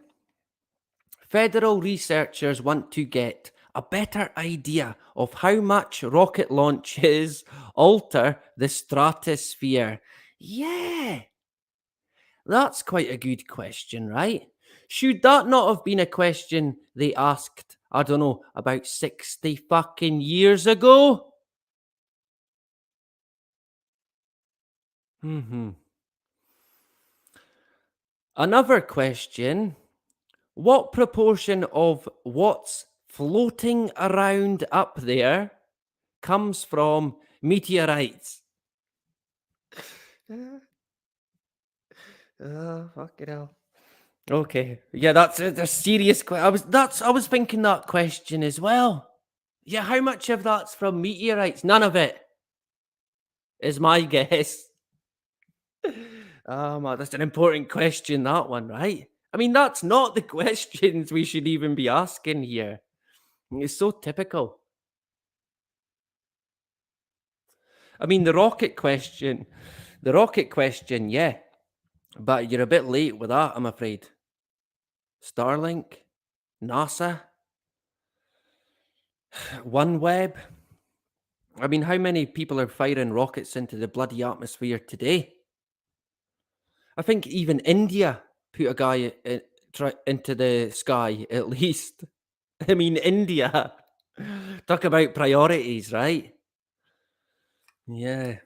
federal researchers want to get a better idea of how much rocket launches alter the stratosphere. Yeah, that's quite a good question, right? Should that not have been a question they asked, I don't know, about 60 fucking years ago? Another question. What proportion of what's floating around up there comes from meteorites? Fucking hell. Okay, yeah, that's a serious question. I was thinking that question as well. Yeah, how much of that's from meteorites? None of it is my guess. Man, that's an important question, that one, right? I mean, that's not the questions we should even be asking here. It's so typical. I mean, the rocket question, yeah. But you're a bit late with that, I'm afraid. Starlink, NASA, OneWeb. I mean, how many people are firing rockets into the bloody atmosphere today? I think even India put a guy into the sky, at least. I mean, India. Talk about priorities, right? Yeah.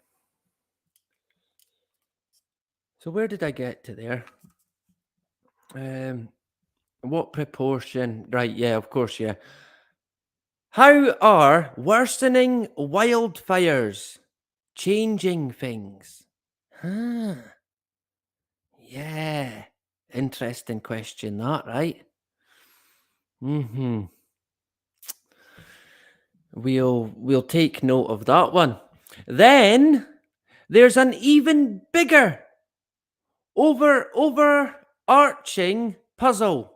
So where did I get to there? What proportion? Right, yeah, of course, yeah. How are worsening wildfires changing things? Yeah. Interesting question, that, right? We'll take note of that one. Then there's an even bigger overarching puzzle.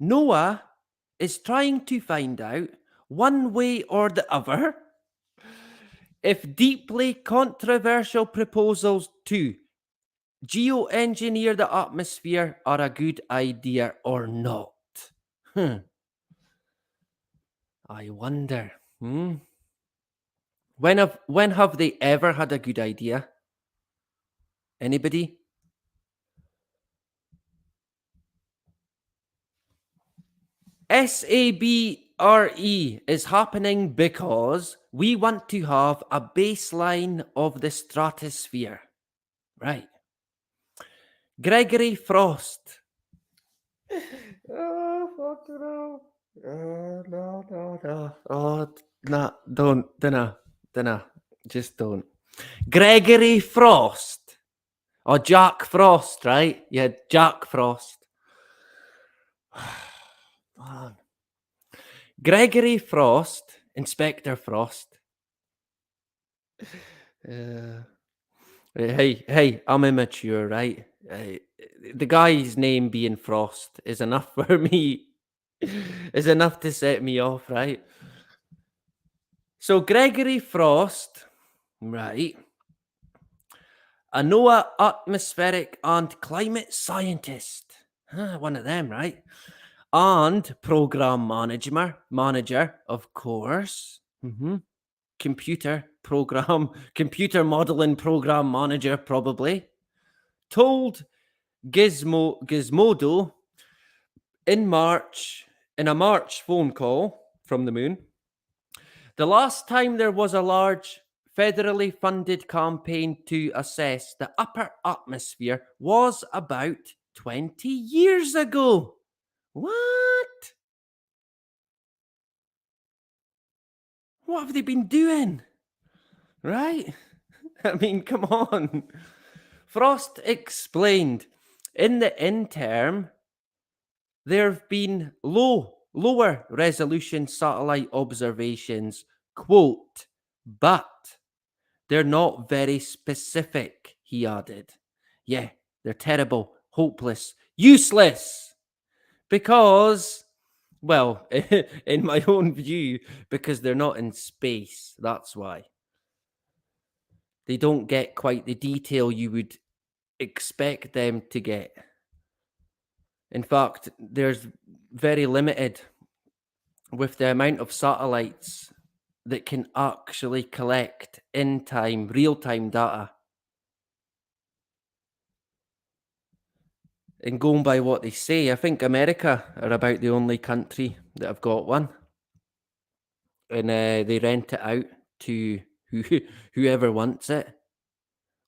NOAA is trying to find out, one way or the other, if deeply controversial proposals to geoengineer the atmosphere are a good idea or not. I wonder. When have they ever had a good idea? Anybody? SABRE is happening because we want to have a baseline of the stratosphere. Right. Gregory Frost. Oh, fuck no. No. Oh, no, don't. Just don't. Gregory Frost. Or Jack Frost, right? Yeah, Jack Frost. Man. Gregory Frost, Inspector Frost. Hey, I'm immature, right? The guy's name being Frost is enough for me. Is enough to set me off, right? So Gregory Frost, right? A NOAA atmospheric and climate scientist. One of them, right? And program manager, of course. Computer modeling program manager, probably. Told Gizmodo in March in a March phone call from the moon, the last time there was a large federally funded campaign to assess the upper atmosphere was about 20 years ago. What? What have they been doing? Right? I mean, come on. Frost explained in the interim, there have been lower resolution satellite observations, quote, but they're not very specific, he added. Yeah, they're terrible, hopeless, useless. Because, well, in my own view, because they're not in space. That's why. They don't get quite the detail you would expect them to get. In fact, there's very limited with the amount of satellites that can actually collect in time, real-time data. And going by what they say, I think America are about the only country that have got one. And they rent it out to whoever wants it,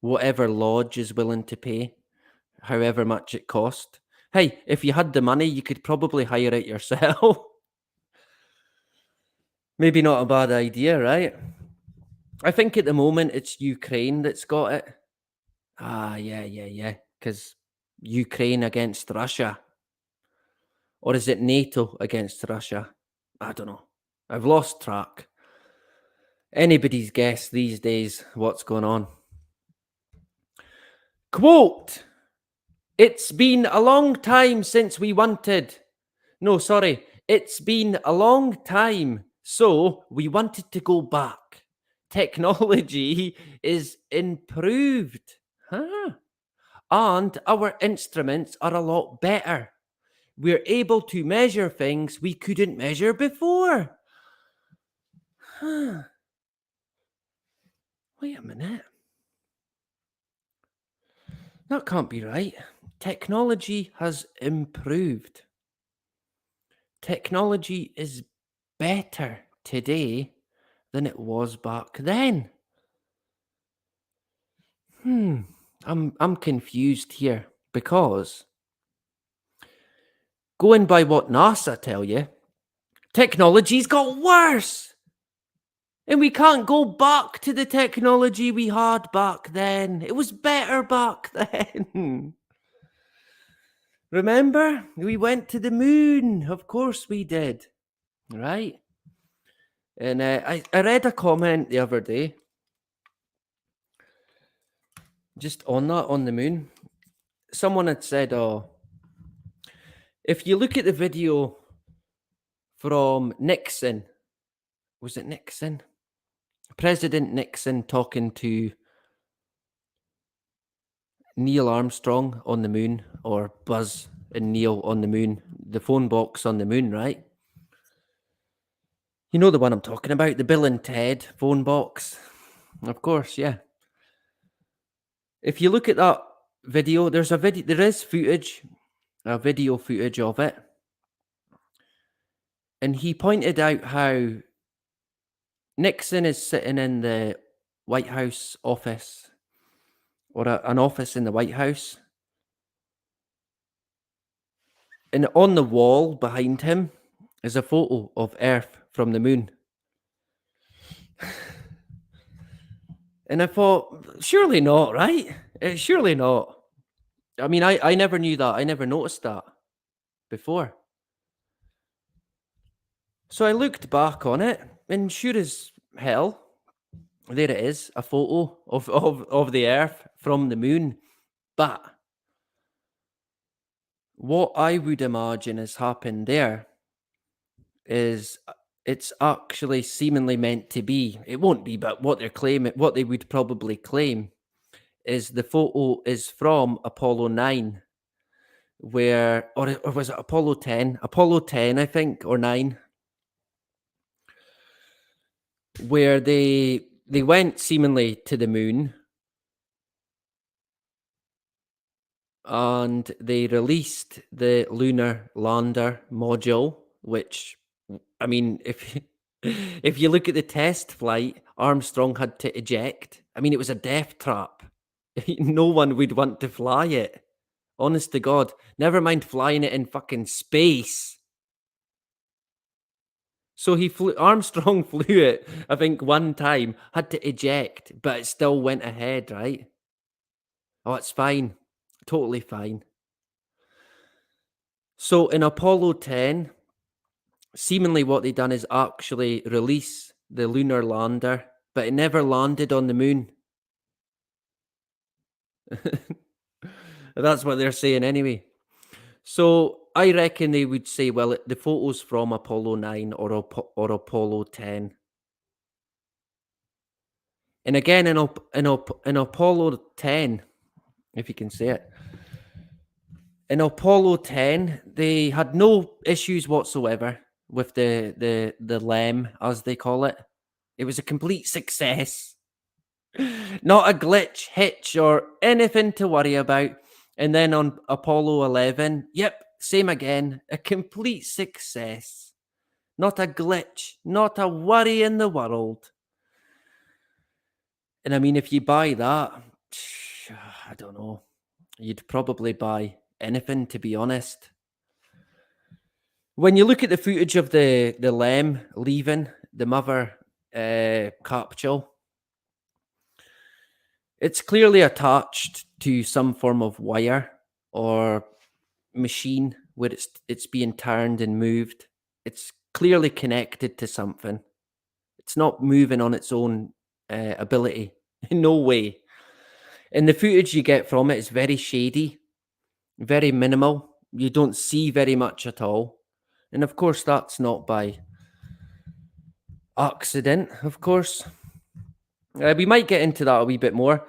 whatever lodge is willing to pay, however much it cost. Hey, if you had the money, you could probably hire it yourself. Maybe not a bad idea, right? I think at the moment it's Ukraine that's got it. Yeah. Because Ukraine against Russia. Or is it NATO against Russia? I don't know. I've lost track. Anybody's guess these days what's going on. Quote, it's been a long time since we wanted. No, sorry. It's been a long time, so we wanted to go back. Technology is improved. Huh? And our instruments are a lot better. We're able to measure things we couldn't measure before. Huh. Wait a minute. That can't be right. Technology has improved. Technology is better today than it was back then. I'm confused here because going by what NASA tell you, technology's got worse. And we can't go back to the technology we had back then. It was better back then. Remember? We went to the moon. Of course we did. Right? And I read a comment the other day. Just on that, on the moon. Someone had said, oh, if you look at the video from Nixon, was it Nixon? President Nixon talking to Neil Armstrong on the moon, or Buzz and Neil on the moon, the phone box on the moon, right? You know the one I'm talking about, the Bill and Ted phone box. Of course, yeah. If you look at that video, there is video footage of it. And he pointed out how Nixon is sitting in the White House office, or an office in the White House. And on the wall behind him is a photo of Earth from the moon. And I thought, surely not, right? Surely not. I mean, I never knew that. I never noticed that before. So I looked back on it, and sure as hell, there it is, a photo of the Earth from the moon. But what I would imagine has happened there is it's actually seemingly meant to be. It won't be, but what they would probably claim is the photo is from Apollo 9, where, or was it Apollo 10? Apollo 10, I think, or 9, where they went seemingly to the moon and they released the lunar lander module which, I mean, if you look at the test flight, Armstrong had to eject. I mean, it was a death trap. No one would want to fly it. Honest to God. Never mind flying it in fucking space. So Armstrong flew it, I think, one time, had to eject, but it still went ahead, right? Oh, it's fine. Totally fine. So in Apollo 10, seemingly what they done is actually release the lunar lander, but it never landed on the moon. That's what they're saying anyway. So I reckon they would say, well, the photos from Apollo 9 or Apollo 10. And again, in Apollo 10, if you can say it, in Apollo 10, they had no issues whatsoever with the LEM, as they call it. It was a complete success. Not a glitch, hitch, or anything to worry about. And then on Apollo 11, yep, same again, a complete success. Not a glitch, not a worry in the world. And I mean, if you buy that, I don't know, you'd probably buy anything, to be honest. When you look at the footage of the LEM leaving the mother capsule, it's clearly attached to some form of wire or machine where it's being turned and moved. It's clearly connected to something. It's not moving on its own ability. No way. And the footage you get from it is very shady, very minimal. You don't see very much at all. And of course, that's not by accident, of course. We might get into that a wee bit more.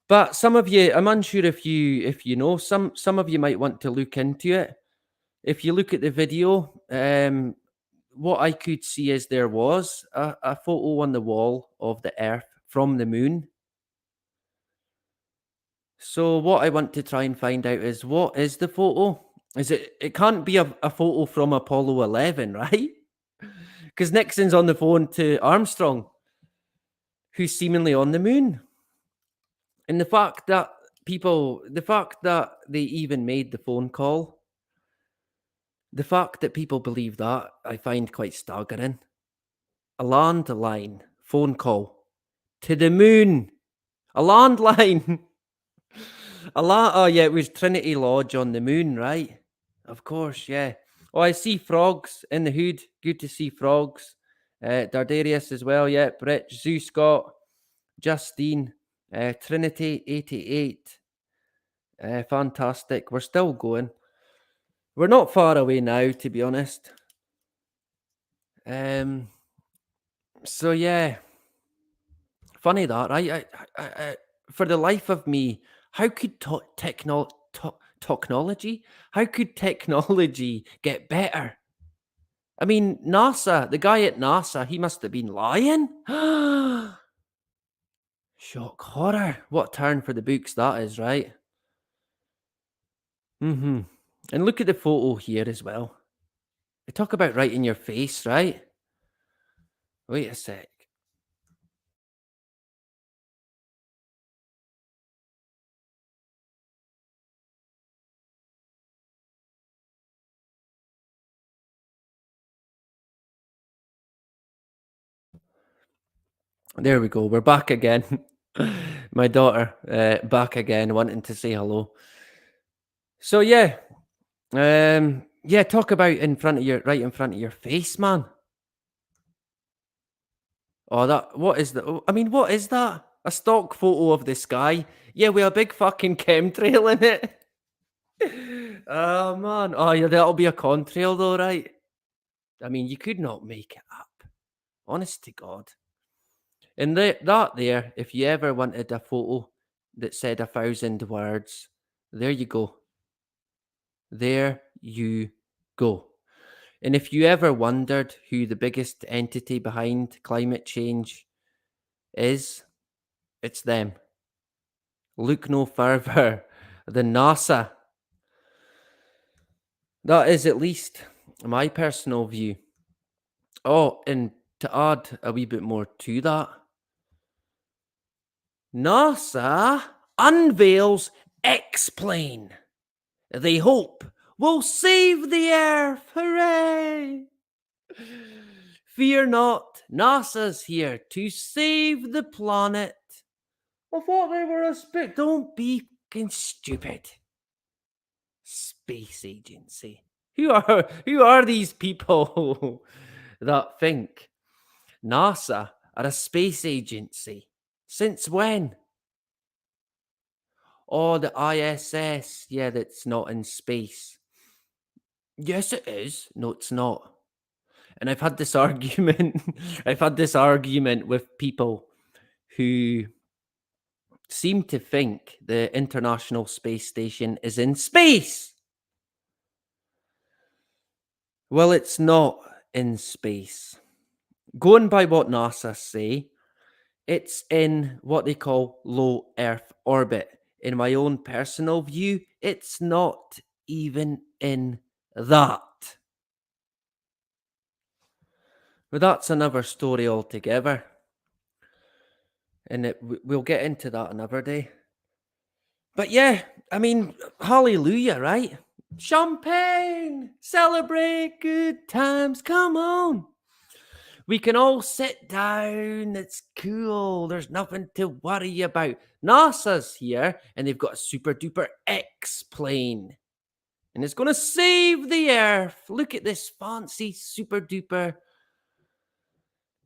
But some of you, I'm unsure if you know, some of you might want to look into it. If you look at the video, what I could see is there was a photo on the wall of the Earth from the moon. So what I want to try and find out is, what is the photo? It can't be a photo from Apollo 11, right? Because Nixon's on the phone to Armstrong, who's seemingly on the moon. And the fact that they even made the phone call, the fact that people believe that, I find quite staggering. A landline phone call to the moon. A landline. Oh yeah, it was Trinity Lodge on the moon, right? Of course, yeah. Oh, I see frogs in the hood. Good to see frogs. Dardarius as well, yeah. Rich, Zoo Scott, Justine, Trinity 88. Fantastic. We're still going. We're not far away now, to be honest. So yeah, funny that, right? I for the life of me, how could technology? How could technology get better? I mean, NASA, the guy at NASA, he must have been lying. Shock horror. What turn for the books that is, right? And look at the photo here as well. They talk about right in your face, right? Wait a sec. There we go. We're back again. My daughter, back again, wanting to say hello. So yeah, talk about right in front of your face, man. Oh, what is that? I mean, what is that? A stock photo of the sky? Yeah, with a big fucking chemtrail in it. Oh man. Oh yeah, that'll be a contrail though, right? I mean, you could not make it up. Honest to God. And that there, if you ever wanted a photo that said 1,000 words, there you go. There you go. And if you ever wondered who the biggest entity behind climate change is, it's them. Look no further than NASA. That is at least my personal view. Oh, and to add a wee bit more to that, NASA unveils X-plane. They hope will save the Earth. Hooray! Fear not, NASA's here to save the planet. I thought they were a space. Don't be fucking stupid. Space agency. Who are these people that think NASA are a space agency? Since when? Oh, the ISS. Yeah, that's not in space. Yes, it is. No, it's not. And I've had this argument. I've had this argument with people who seem to think the International Space Station is in space. Well, it's not in space. Going by what NASA say, it's in what they call low Earth orbit. In my own personal view, it's not even in that. But that's another story altogether. And we'll get into that another day. But yeah, I mean, hallelujah, right? Champagne! Celebrate good times, come on! We can all sit down, it's cool, there's nothing to worry about. NASA's here, and they've got a super duper X-plane. And it's gonna save the Earth. Look at this fancy super duper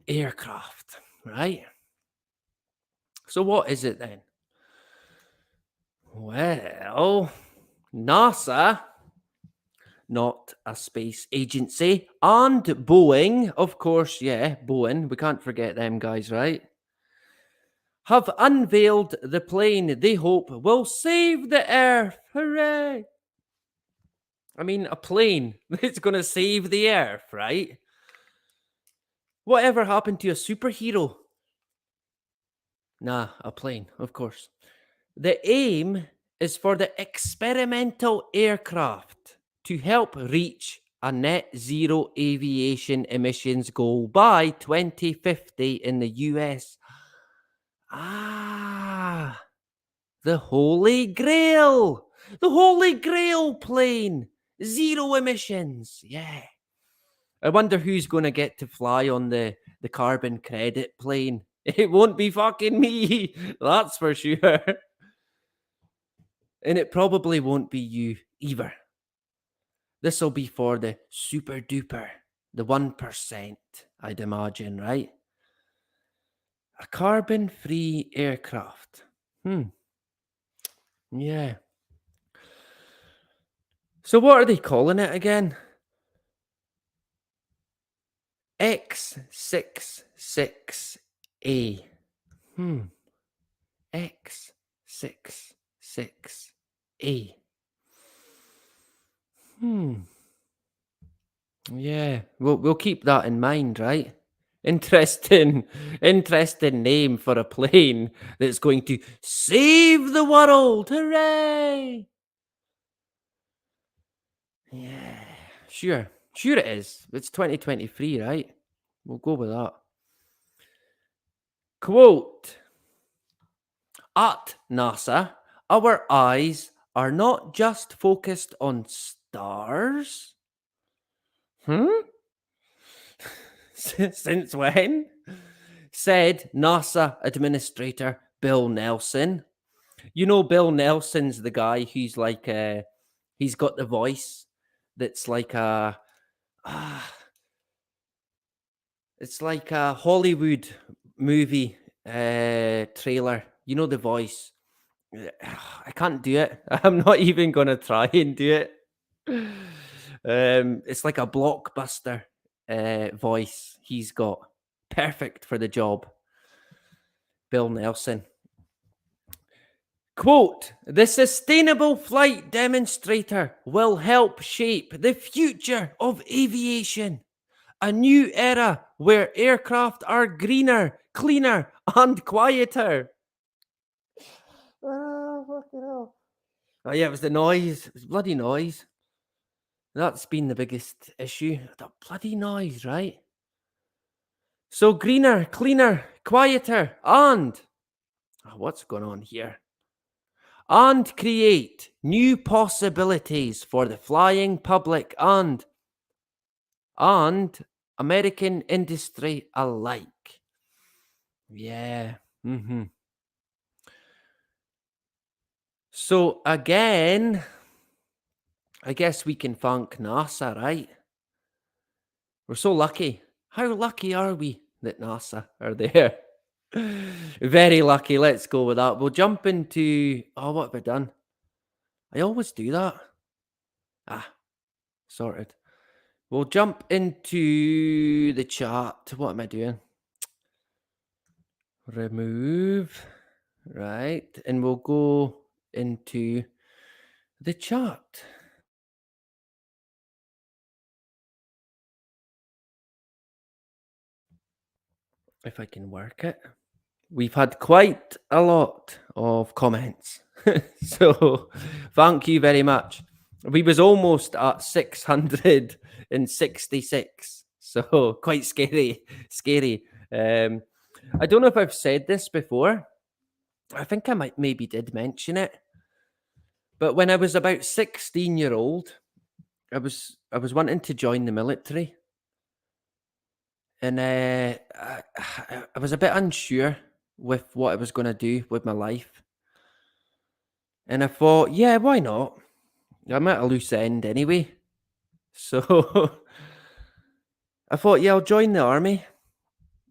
aircraft, right? So what is it then? Well, NASA, not a space agency, and Boeing, of course, yeah, Boeing, we can't forget them guys, right? Have unveiled the plane they hope will save the Earth. Hooray! I mean, a plane that's going to save the Earth, right? Whatever happened to a superhero? Nah, a plane, of course. The aim is for the experimental aircraft to help reach a net zero aviation emissions goal by 2050 in the US. Ah, the Holy Grail. The Holy Grail plane. Zero emissions. Yeah. I wonder who's going to get to fly on the carbon credit plane. It won't be fucking me. That's for sure. And it probably won't be you either. This will be for the super duper, the 1%, I'd imagine, right? A carbon free aircraft. Yeah. So what are they calling it again? X66A. X66A. Yeah, we'll keep that in mind, right? Interesting name for a plane that's going to save the world. Hooray! Yeah, sure it is. It's 2023, right? We'll go with that. Quote, at NASA, our eyes are not just focused on stars. Since when? Said NASA Administrator Bill Nelson. You know, Bill Nelson's the guy who's like, he's got the voice that's like it's like a Hollywood movie trailer. You know the voice. I can't do it. I'm not even going to try and do it. It's like a blockbuster voice he's got. Perfect for the job. Bill Nelson. Quote, the sustainable flight demonstrator will help shape the future of aviation. A new era where aircraft are greener, cleaner, and quieter. Oh, fucking hell. Oh, yeah, it was the noise. It was bloody noise. That's been the biggest issue. That bloody noise, right? So greener, cleaner, quieter, and what's going on here? And create new possibilities for the flying public and American industry alike. Yeah. So again, I guess we can thank NASA, right? We're so lucky. How lucky are we that NASA are there? Very lucky. Let's go with that. We'll jump into. Oh, what have I done? I always do that. Sorted. We'll jump into the chat. What am I doing? Remove. Right. And we'll go into the chat. If I can work it. We've had quite a lot of comments. So thank you very much. We was almost at 666. So quite scary. I don't know if I've said this before. I think I maybe did mention it. But when I was about 16-year-old, I was wanting to join the military. And I was a bit unsure with what I was going to do with my life. And I thought, yeah, why not? I'm at a loose end anyway. So I thought, yeah, I'll join the army.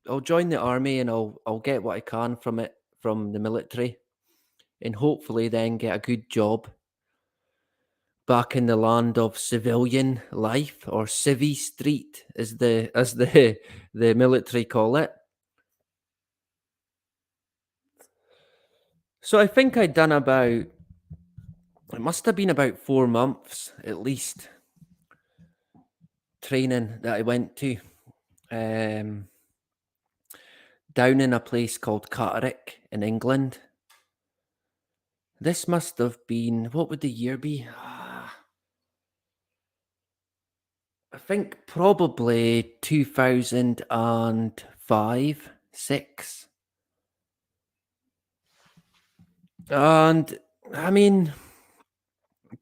I'll join the army and I'll get what I can from it, from the military, and hopefully then get a good job back in the land of civilian life, or civvy street as the military call it. So I think I'd done it must have been about 4 months at least, training that I went to down in a place called Catterick in England. This must have been, what would the year be? I think probably 2005, 6. And I mean,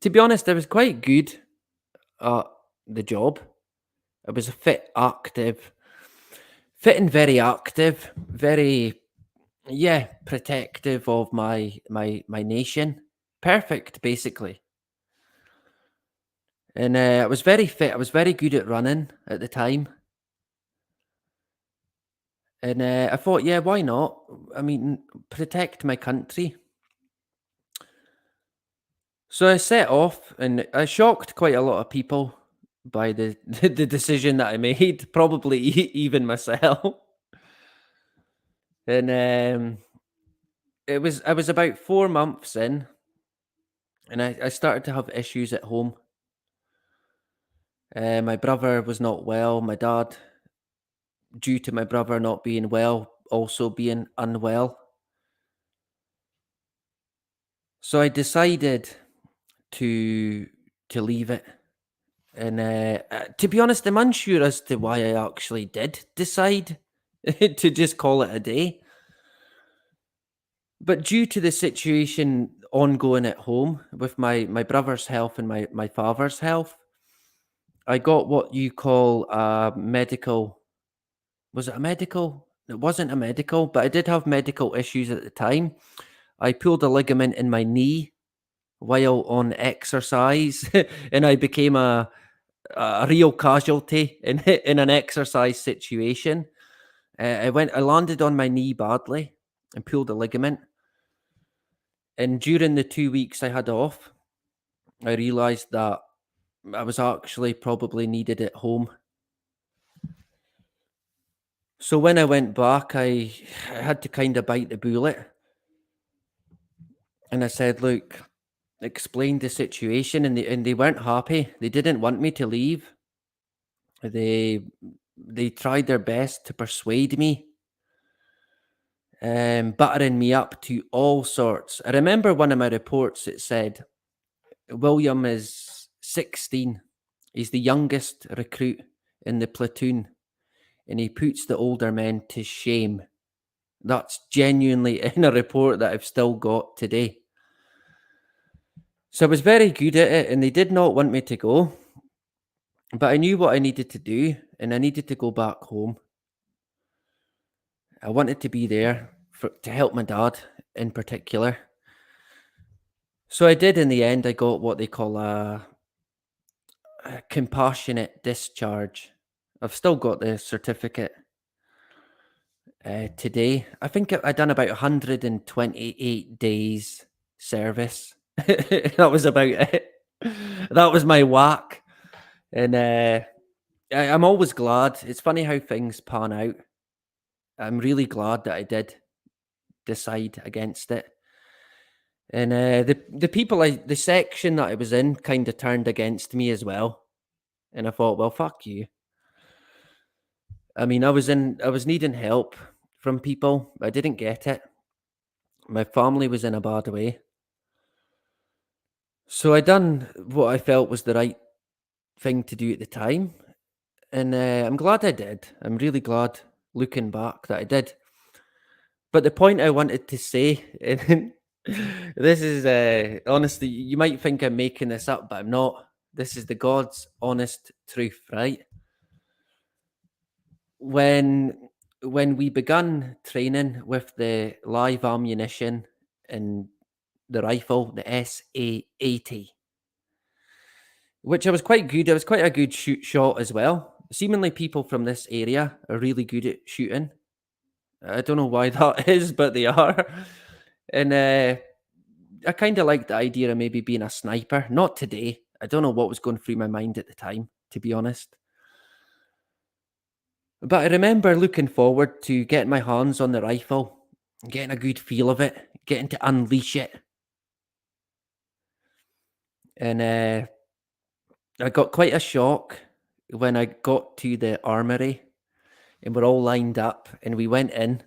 to be honest, I was quite good at the job. I was fit and very active, very, protective of my nation. Perfect, basically. And I was very fit. I was very good at running at the time. And I thought, yeah, why not? I mean, protect my country. So I set off, and I shocked quite a lot of people by the the decision that I made, probably even myself. And I was about 4 months in, and I started to have issues at home. My brother was not well. My dad, due to my brother not being well, also being unwell. So I decided to leave it. And to be honest, I'm unsure as to why I actually did decide to just call it a day. But due to the situation ongoing at home with my brother's health and my father's health, I got what you call a medical. Was it a medical? It wasn't a medical, but I did have medical issues at the time. I pulled a ligament in my knee while on exercise, and I became a real casualty in in an exercise situation. I landed on my knee badly and pulled a ligament. And during the 2 weeks I had off, I realized that I was actually probably needed at home. So when I went back, I had to kind of bite the bullet. And I said, look, explained the situation, and they weren't happy. They didn't want me to leave. They tried their best to persuade me, buttering me up to all sorts. I remember one of my reports, it said, William is 16 He's the youngest recruit in the platoon, and he puts the older men to shame. That's genuinely in a report that I've still got today. So I was very good at it, and they did not want me to go. But I knew what I needed to do, and I needed to go back home. I wanted to be there to help my dad in particular. So I did in the end. I got what they call a compassionate discharge. I've still got the certificate today. I think I done about 128 days service. That was about it. That was my whack. And I'm always glad. It's funny how things pan out. I'm really glad that I did decide against it. And the people, the section that I was in kind of turned against me as well. And I thought, well, fuck you. I mean, I was needing help from people. I didn't get it. My family was in a bad way. So I done what I felt was the right thing to do at the time. And I'm glad I did. I'm really glad, looking back, that I did. But the point I wanted to say, and this is honestly, you might think I'm making this up, but I'm not. This is the God's honest truth, right? When we began training with the live ammunition and the rifle, the SA-80, which I was quite good. I was quite a good shot as well. Seemingly people from this area are really good at shooting. I don't know why that is, but they are. And I kind of like the idea of maybe being a sniper. Not today. I don't know what was going through my mind at the time, to be honest. But I remember looking forward to getting my hands on the rifle, getting a good feel of it, getting to unleash it. And I got quite a shock when I got to the armory and we're all lined up and we went in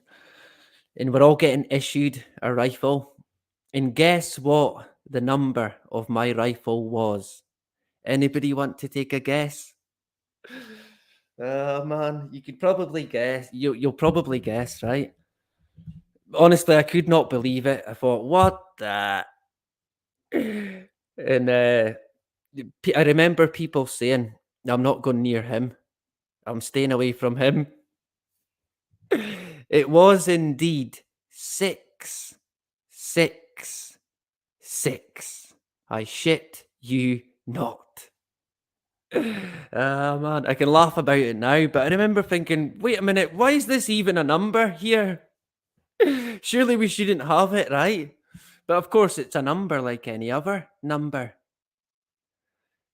and we're all getting issued a rifle. And guess what the number of my rifle was? Anybody want to take a guess? Oh man, you could probably guess. You'll probably guess, right? Honestly, I could not believe it. I thought, what the? And I remember people saying, I'm not going near him. I'm staying away from him. It was indeed 6, 6, 6. I shit you not. Man, I can laugh about it now, but I remember thinking, wait a minute, why is this even a number here? Surely we shouldn't have it, right? But of course, it's a number like any other number.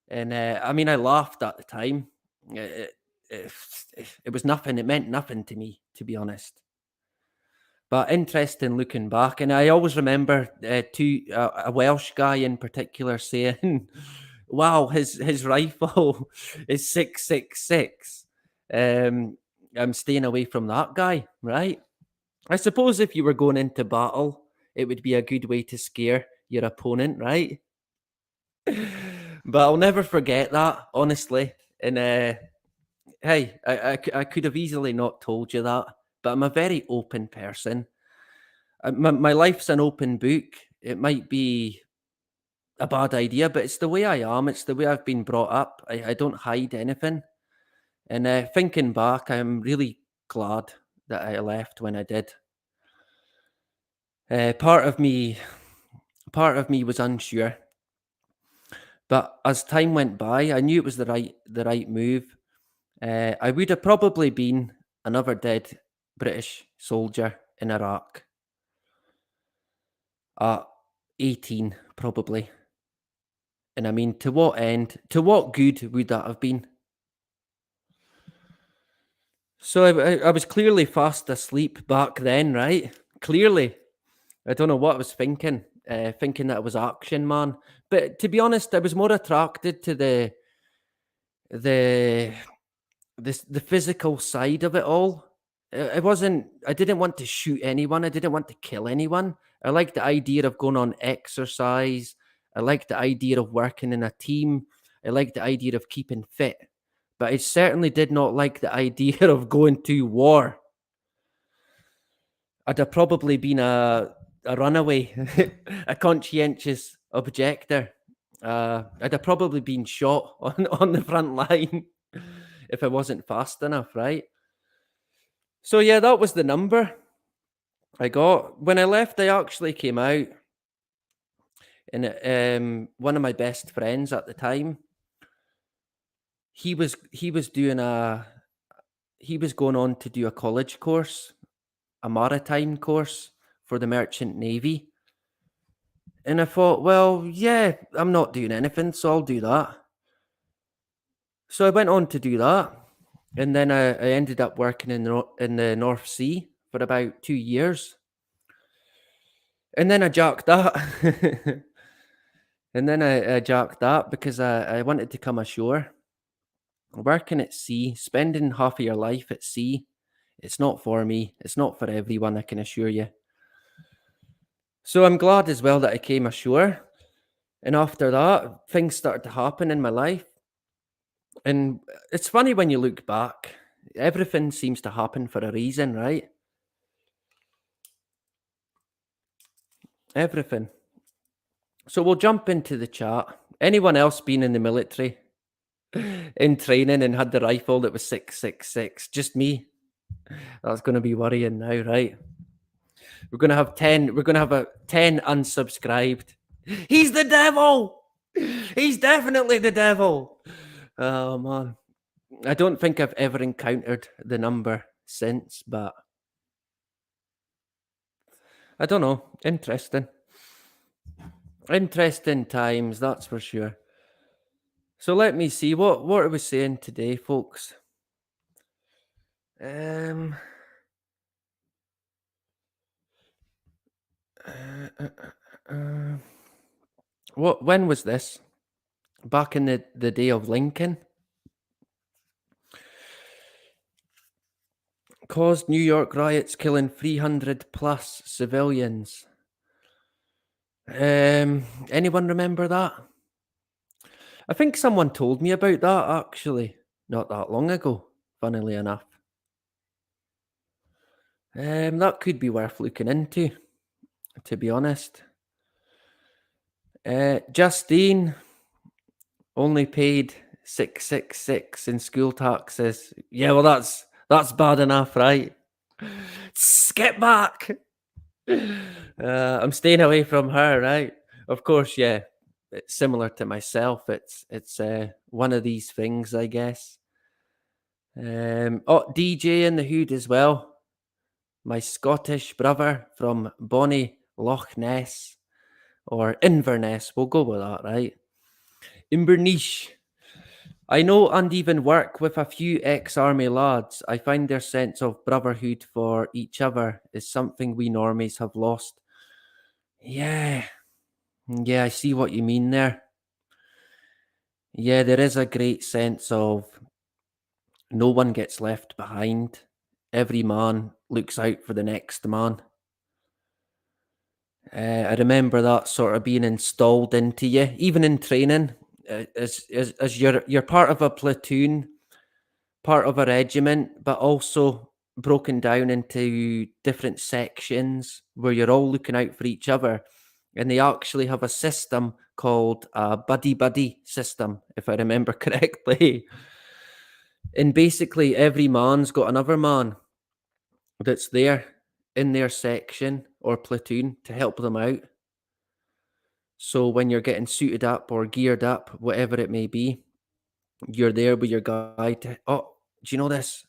And I mean, I laughed at the time. It was nothing. It meant nothing to me, to be honest. But interesting looking back. And I always remember a Welsh guy in particular saying, wow, his rifle is 6.66. I'm staying away from that guy, right? I suppose if you were going into battle, it would be a good way to scare your opponent, right? But I'll never forget that, honestly. And hey, I could have easily not told you that, but I'm a very open person. My life's an open book. It might be a bad idea, but it's the way I am. It's the way I've been brought up. I don't hide anything. And thinking back, I'm really glad that I left when I did. Part of me was unsure. But as time went by, I knew it was the right move. I would have probably been another dead British soldier in Iraq at 18, probably. And I mean, to what end? To what good would that have been? So I was clearly fast asleep back then, right? Clearly. I don't know what I was thinking. Thinking that I was Action Man. But to be honest, I was more attracted to the physical side of it all. I didn't want to shoot anyone. I didn't want to kill anyone. I liked the idea of going on exercise. I liked the idea of working in a team. I liked the idea of keeping fit, but I certainly did not like the idea of going to war. I'd have probably been a runaway, a conscientious objector. I'd have probably been shot on the front line if I wasn't fast enough, right? So yeah, that was the number I got. When I left, I actually came out, and one of my best friends at the time, he was doing he was going on to do a college course, a maritime course for the Merchant Navy. And I thought, well, yeah, I'm not doing anything, so I'll do that. So I went on to do that. And then I ended up working in the North Sea for about 2 years. And then I jacked that. And then I jacked that because I wanted to come ashore. Working at sea, spending half of your life at sea, it's not for me. It's not for everyone, I can assure you. So I'm glad as well that I came ashore. And after that, things started to happen in my life. And it's funny when you look back, everything seems to happen for a reason, right? Everything. So we'll jump into the chat. Anyone else been in the military, in training, and had the rifle that was 6.66? Just me. That's going to be worrying now, right? We're going to have 10. We're going to have a 10 unsubscribed. He's the devil. He's definitely the devil. Oh man, I don't think I've ever encountered the number since, but I don't know. Interesting. Interesting times, that's for sure. So let me see what are we saying today, folks. Um. What? When was this? Back in the day of Lincoln. Caused New York riots, killing 300 plus civilians. Anyone remember that? I think someone told me about that actually, not that long ago, funnily enough. That could be worth looking into, to be honest. Justine only paid 666 in school taxes. Yeah, well that's bad enough, right? Skip back. I'm staying away from her, right? Of course, yeah. It's similar to myself. It's one of these things, I guess. DJ in the Hood as well. My Scottish brother from Bonnie Loch Ness or Inverness. We'll go with that, right? Inverness. I know and even work with a few ex-army lads. I find their sense of brotherhood for each other is something we normies have lost. Yeah, I see what you mean there. Yeah, there is a great sense of no one gets left behind. Every man looks out for the next man. I remember that sort of being installed into you, even in training, as you're part of a platoon, part of a regiment, but also broken down into different sections where you're all looking out for each other. And they actually have a system called a buddy system, if I remember correctly. And basically, every man's got another man that's there in their section or platoon to help them out. So when you're getting suited up or geared up, whatever it may be, you're there with your guy to, oh, do you know this?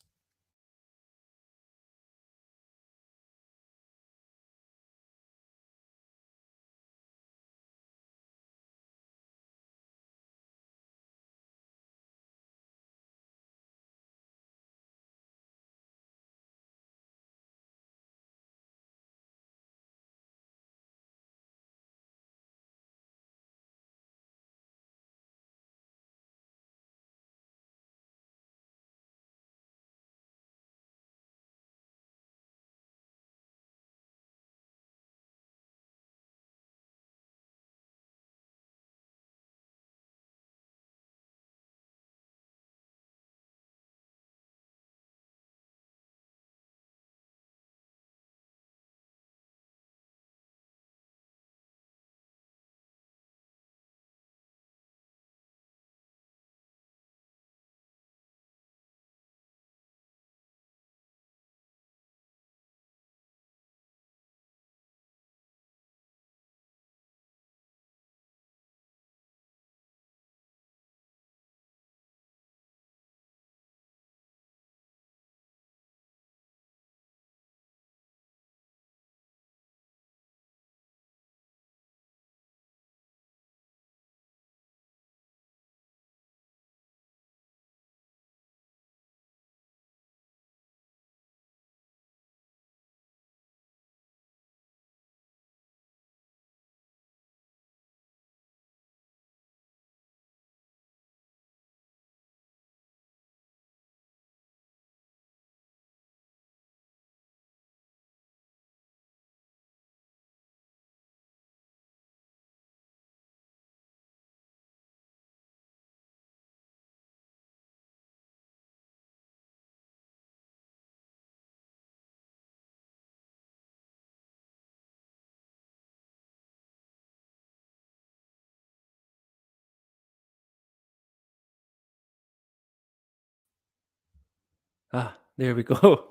Ah, there we go.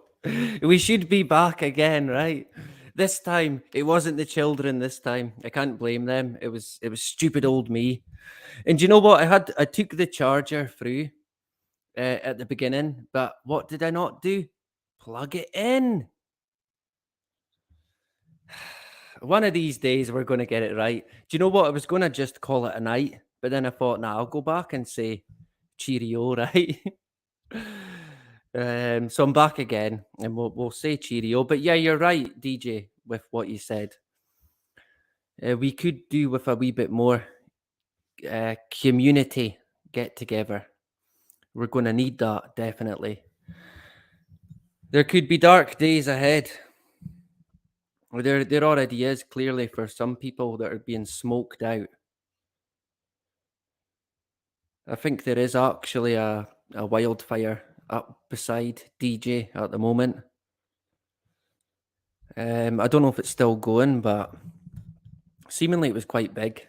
We should be back again, right? This time it wasn't the children. This time I can't blame them. It was stupid old me. And do you know what? I took the charger through at the beginning, but what did I not do? Plug it in. One of these days we're going to get it right. Do you know what? I was going to just call it a night, but then I thought, nah, I'll go back and say cheerio, right? So I'm back again, and we'll say cheerio. But yeah, you're right, DJ, with what you said. We could do with a wee bit more community get together. We're going to need that definitely. There could be dark days ahead. Or there already is clearly for some people that are being smoked out. I think there is actually a wildfire up beside DJ at the moment. I don't know if it's still going, but seemingly it was quite big.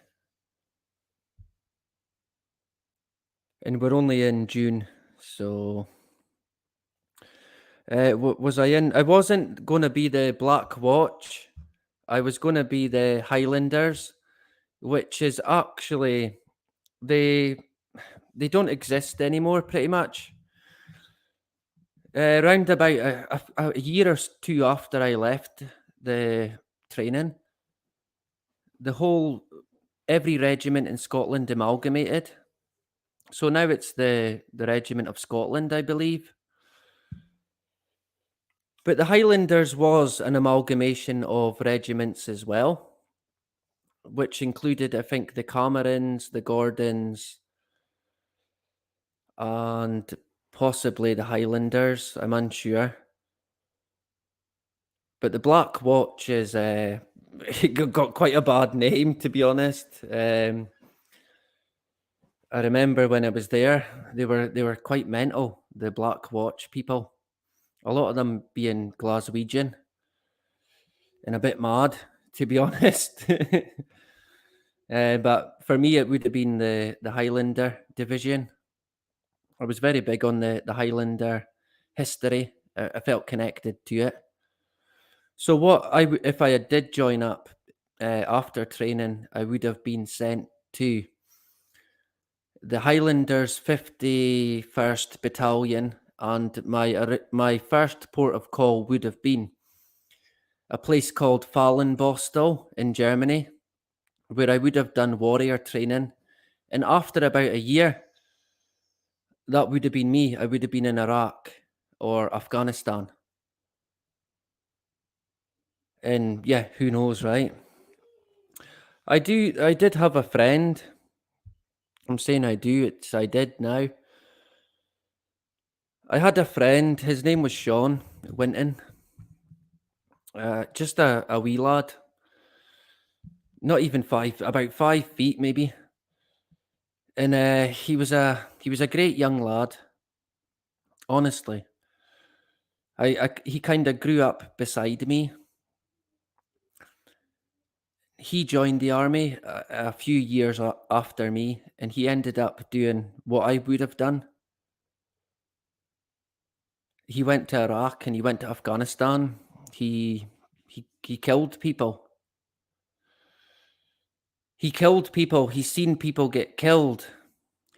And we're only in June, so was I in? I wasn't going to be the Black Watch. I was going to be the Highlanders, which is actually they don't exist anymore, pretty much. Around about a year or two after I left the training, every regiment in Scotland amalgamated. So now it's the Regiment of Scotland, I believe. But the Highlanders was an amalgamation of regiments as well, which included, I think, the Camerons, the Gordons, and possibly the Highlanders. I'm unsure. But the Black Watch is it got quite a bad name, to be honest. I remember when I was there, they were quite mental, the Black Watch people. A lot of them being Glaswegian and a bit mad, to be honest. But for me, it would have been the Highlander division. I was very big on the Highlander history. I felt connected to it. So if I did join up after training, I would have been sent to the Highlanders 51st Battalion, and my first port of call would have been a place called Fallenbostel in Germany, where I would have done warrior training. And after about a year, that would have been me. I would have been in Iraq or Afghanistan. And yeah, who knows, right? I did have a friend. I'm saying I did now. I had a friend, his name was Sean Winton. Just a wee lad. Not even about 5 feet maybe. And he was a great young lad. Honestly. He kind of grew up beside me. He joined the army a few years after me, and he ended up doing what I would have done. He went to Iraq and he went to Afghanistan. He killed people. He killed people. He's seen people get killed.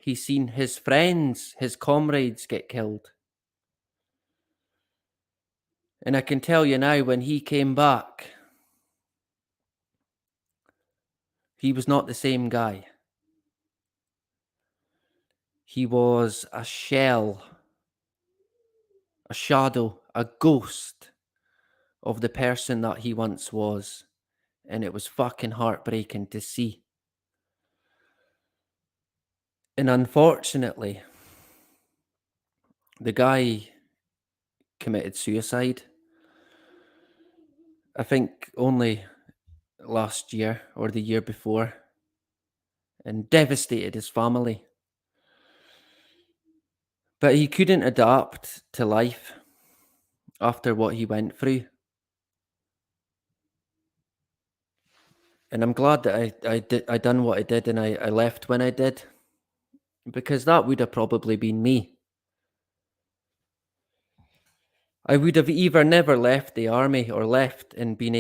He's seen his friends, his comrades get killed. And I can tell you now, when he came back, he was not the same guy. He was a shell, a shadow, a ghost of the person that he once was. And it was fucking heartbreaking to see. And unfortunately, the guy committed suicide. I think only last year or the year before, and devastated his family. But he couldn't adapt to life after what he went through. And I'm glad that I done what I did and I left when I did, because that would have probably been me. I would have either never left the army or left and been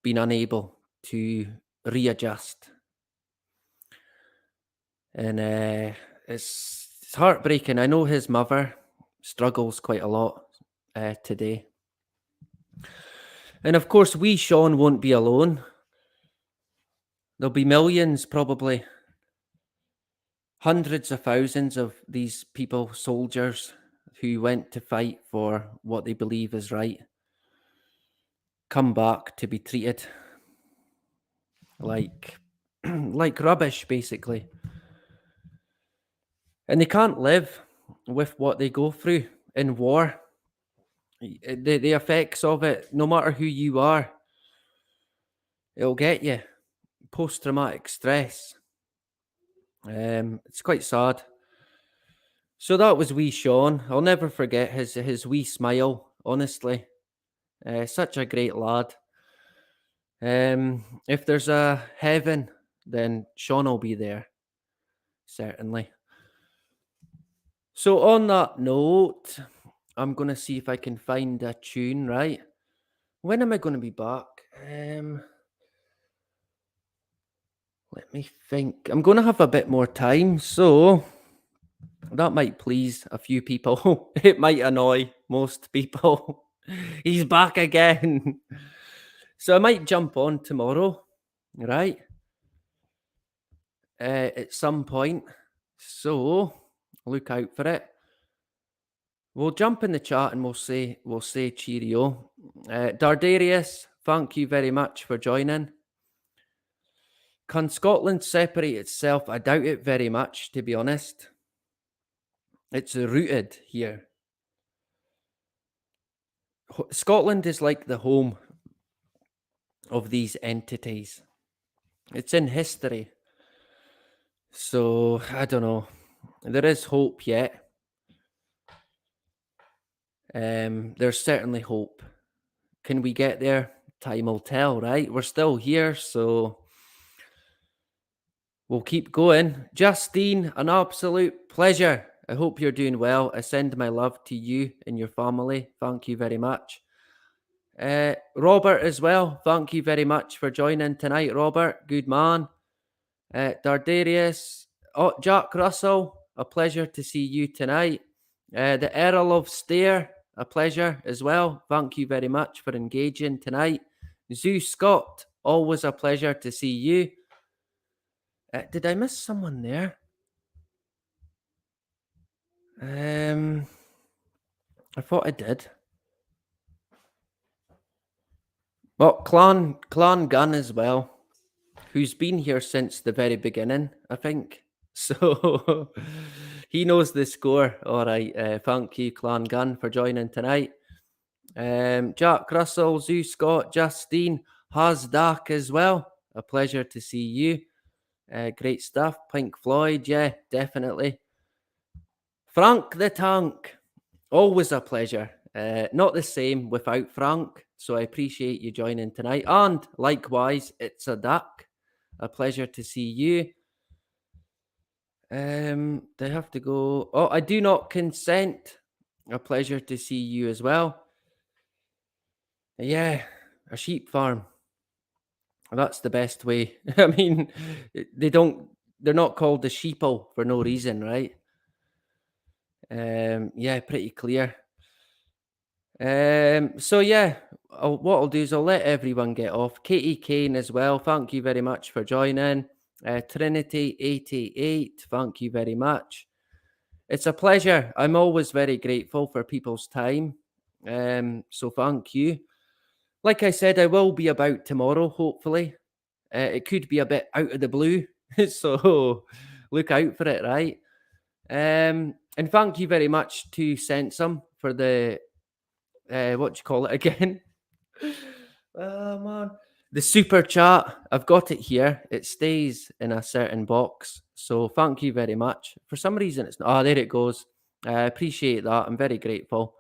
unable to readjust. And it's heartbreaking. I know his mother struggles quite a lot today. And of course, Sean won't be alone. There'll be millions, probably hundreds of thousands of these people, soldiers, who went to fight for what they believe is right, come back to be treated like like rubbish, basically. And they can't live with what they go through in war. The effects of it, no matter who you are, it'll get you. Post-traumatic stress. It's quite sad. So that was wee Sean. I'll never forget his wee smile, honestly. Such a great lad. If there's a heaven, then Sean will be there. Certainly. So on that note, I'm going to see if I can find a tune, right? When am I going to be back? Let me think. I'm going to have a bit more time, so that might please a few people. It might annoy most people. He's back again. So I might jump on tomorrow, right? At some point. So look out for it. We'll jump in the chat and we'll say cheerio. Dardarius, thank you very much for joining. Can Scotland separate itself? I doubt it very much, to be honest. It's rooted here. Scotland is like the home of these entities. It's in history. So, I don't know. There is hope yet. There's certainly hope. Can we get there? Time will tell, right? We're still here, so we'll keep going. Justine, an absolute pleasure. I hope you're doing well. I send my love to you and your family. Thank you very much. Robert as well. Thank you very much for joining tonight, Robert. Good man. Dardarius. Oh, Jack Russell. A pleasure to see you tonight. The Earl of Stair. A pleasure as well. Thank you very much for engaging tonight. Zeus Scott. Always a pleasure to see you. Did I miss someone there? I thought I did. Well, Clan Gun as well, who's been here since the very beginning, I think. So he knows the score. All right. Thank you, Clan Gun, for joining tonight. Jack Russell, Zeus Scott, Justine, Hazdak as well. A pleasure to see you. Great stuff. Pink Floyd, yeah, definitely. Frank the Tank, always a pleasure. Not the same without Frank, so I appreciate you joining tonight. And likewise, it's a duck. A pleasure to see you. Do I have to go? Oh, I do not consent. A pleasure to see you as well. Yeah, a sheep farm. That's the best way. I mean, they're not called the sheeple for no reason, right? Yeah, pretty clear. So yeah, what I'll do is I'll let everyone get off. Katie Kane as well. Thank you very much for joining. Trinity88, thank you very much. It's a pleasure. I'm always very grateful for people's time. So thank you. Like I said, I will be about tomorrow, hopefully. It could be a bit out of the blue. So look out for it, right? And thank you very much to Sensum for the what do you call it again? Oh man, the super chat. I've got it here. It stays in a certain box. So thank you very much. For some reason, it's not. Ah, there it goes. I appreciate that. I'm very grateful.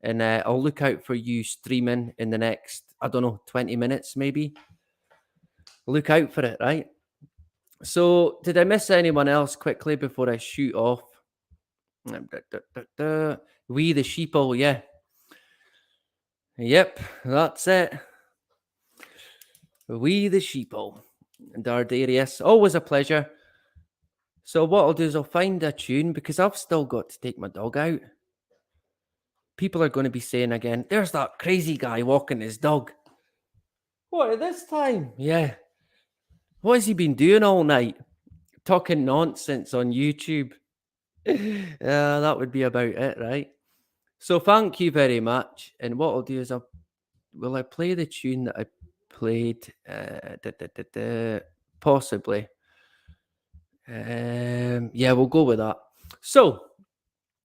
And I'll look out for you streaming in the next, I don't know, 20 minutes maybe. Look out for it, right? So, did I miss anyone else quickly before I shoot off? We the sheeple, yeah. Yep, that's it. We the sheeple. And Darius, always a pleasure. So what I'll do is I'll find a tune because I've still got to take my dog out. People are going to be saying again, there's that crazy guy walking his dog. What, at this time? Yeah. What has he been doing all night? Talking nonsense on YouTube. That would be about it, right? So thank you very much. And what I'll do is will I play the tune that I played? Possibly. Yeah, we'll go with that. So,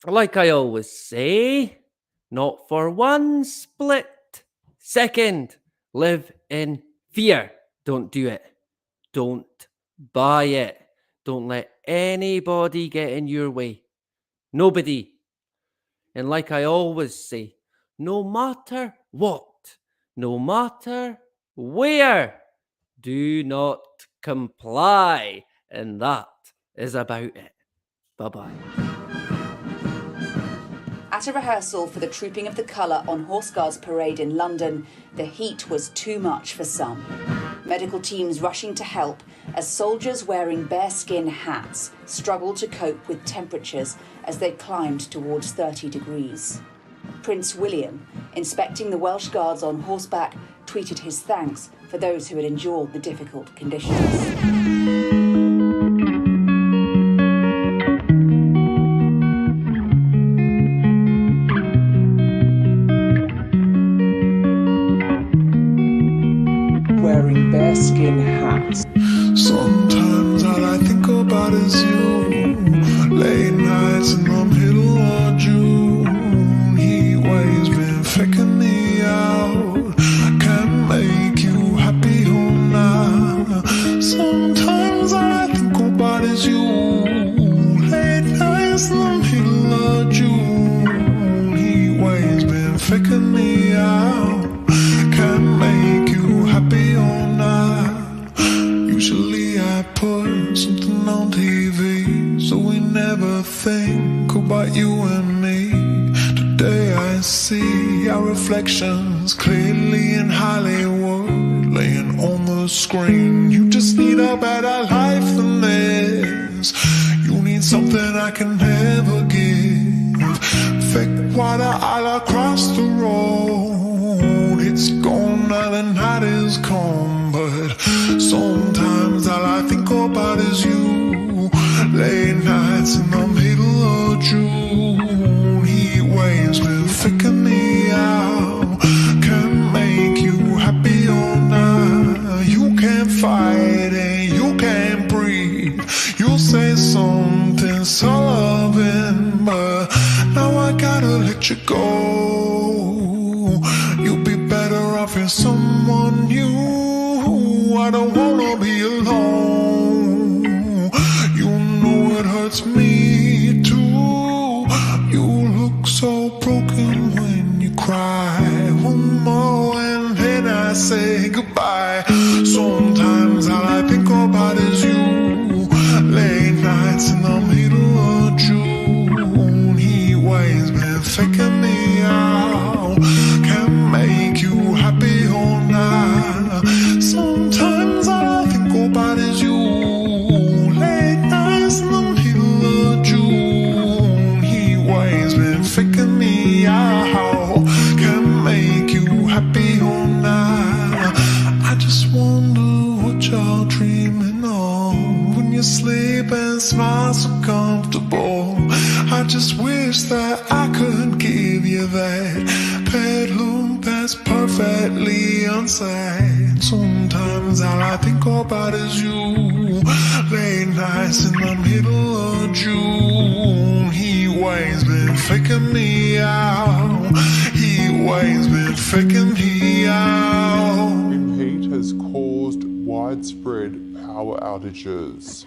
like I always say, not for 1 split second live in fear. Don't do it. Don't buy it. Don't let anybody get in your way. Nobody. And like I always say, no matter what, no matter where, do not comply. And that is about it. Bye-bye. At a rehearsal for the Trooping of the Colour on Horse Guards Parade in London, the heat was too much for some. Medical teams rushing to help as soldiers wearing bearskin hats struggled to cope with temperatures as they climbed towards 30 degrees. Prince William, inspecting the Welsh Guards on horseback, tweeted his thanks for those who had endured the difficult conditions. Wearing bearskin hats. Sometimes all I think about is you. Late nights in the middle of June. Heat waves been faking me out. Can't make you happy or not. Sometimes all I think about is you. Late nights in the middle of June. Heat waves been faking me out. Can't make you happy or not. Usually I put something on TV, so we never think about you and me. Today I see our reflections clearly in Hollywood, laying on the screen. You just need a better life than this. You need something I can never give. Fake water all across the road. It's gone now, the night is calm, but sometimes all I think about is you. Late nights in the middle of June. Heat waves been faking me out. Can't make you happy or not. You can't fight and you can't breathe. You say something so loving, but now I gotta let you go. You'll be better off in someone new. I don't wanna be alone. You know it hurts me too. You look so broken when you cry. One more and then I say goodbye. Sometimes all I think about is you. Late nights in the middle of June. Heat waves been faking me out. Can't make you happy or not. Sometimes all I think about is you. Late nights in the middle of June. Heat waves been faking me out. Can't make you happy or not. I just wonder what you're dreaming of when you sleep and smile so comfortable. I just wish that I could give you that bedroom that's perfectly unsaid. Sometimes all I think about is you. Late nights in the middle of June. Heat waves been faking me out. Heat waves been faking me out. Extreme heat has caused widespread power outages.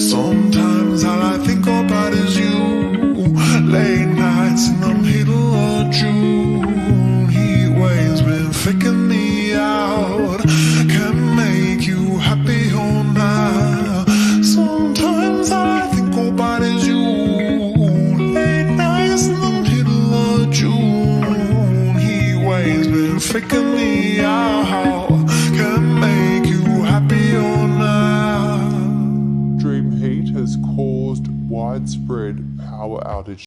Sometimes all I think about is you. Late nights in the middle of June. Heat waves been faking me out. Can't make you happy or not. Sometimes all I think about is you. Late nights in the middle of June. Heat waves been faking me out. Can make you happier now. Extreme heat has caused widespread power outages.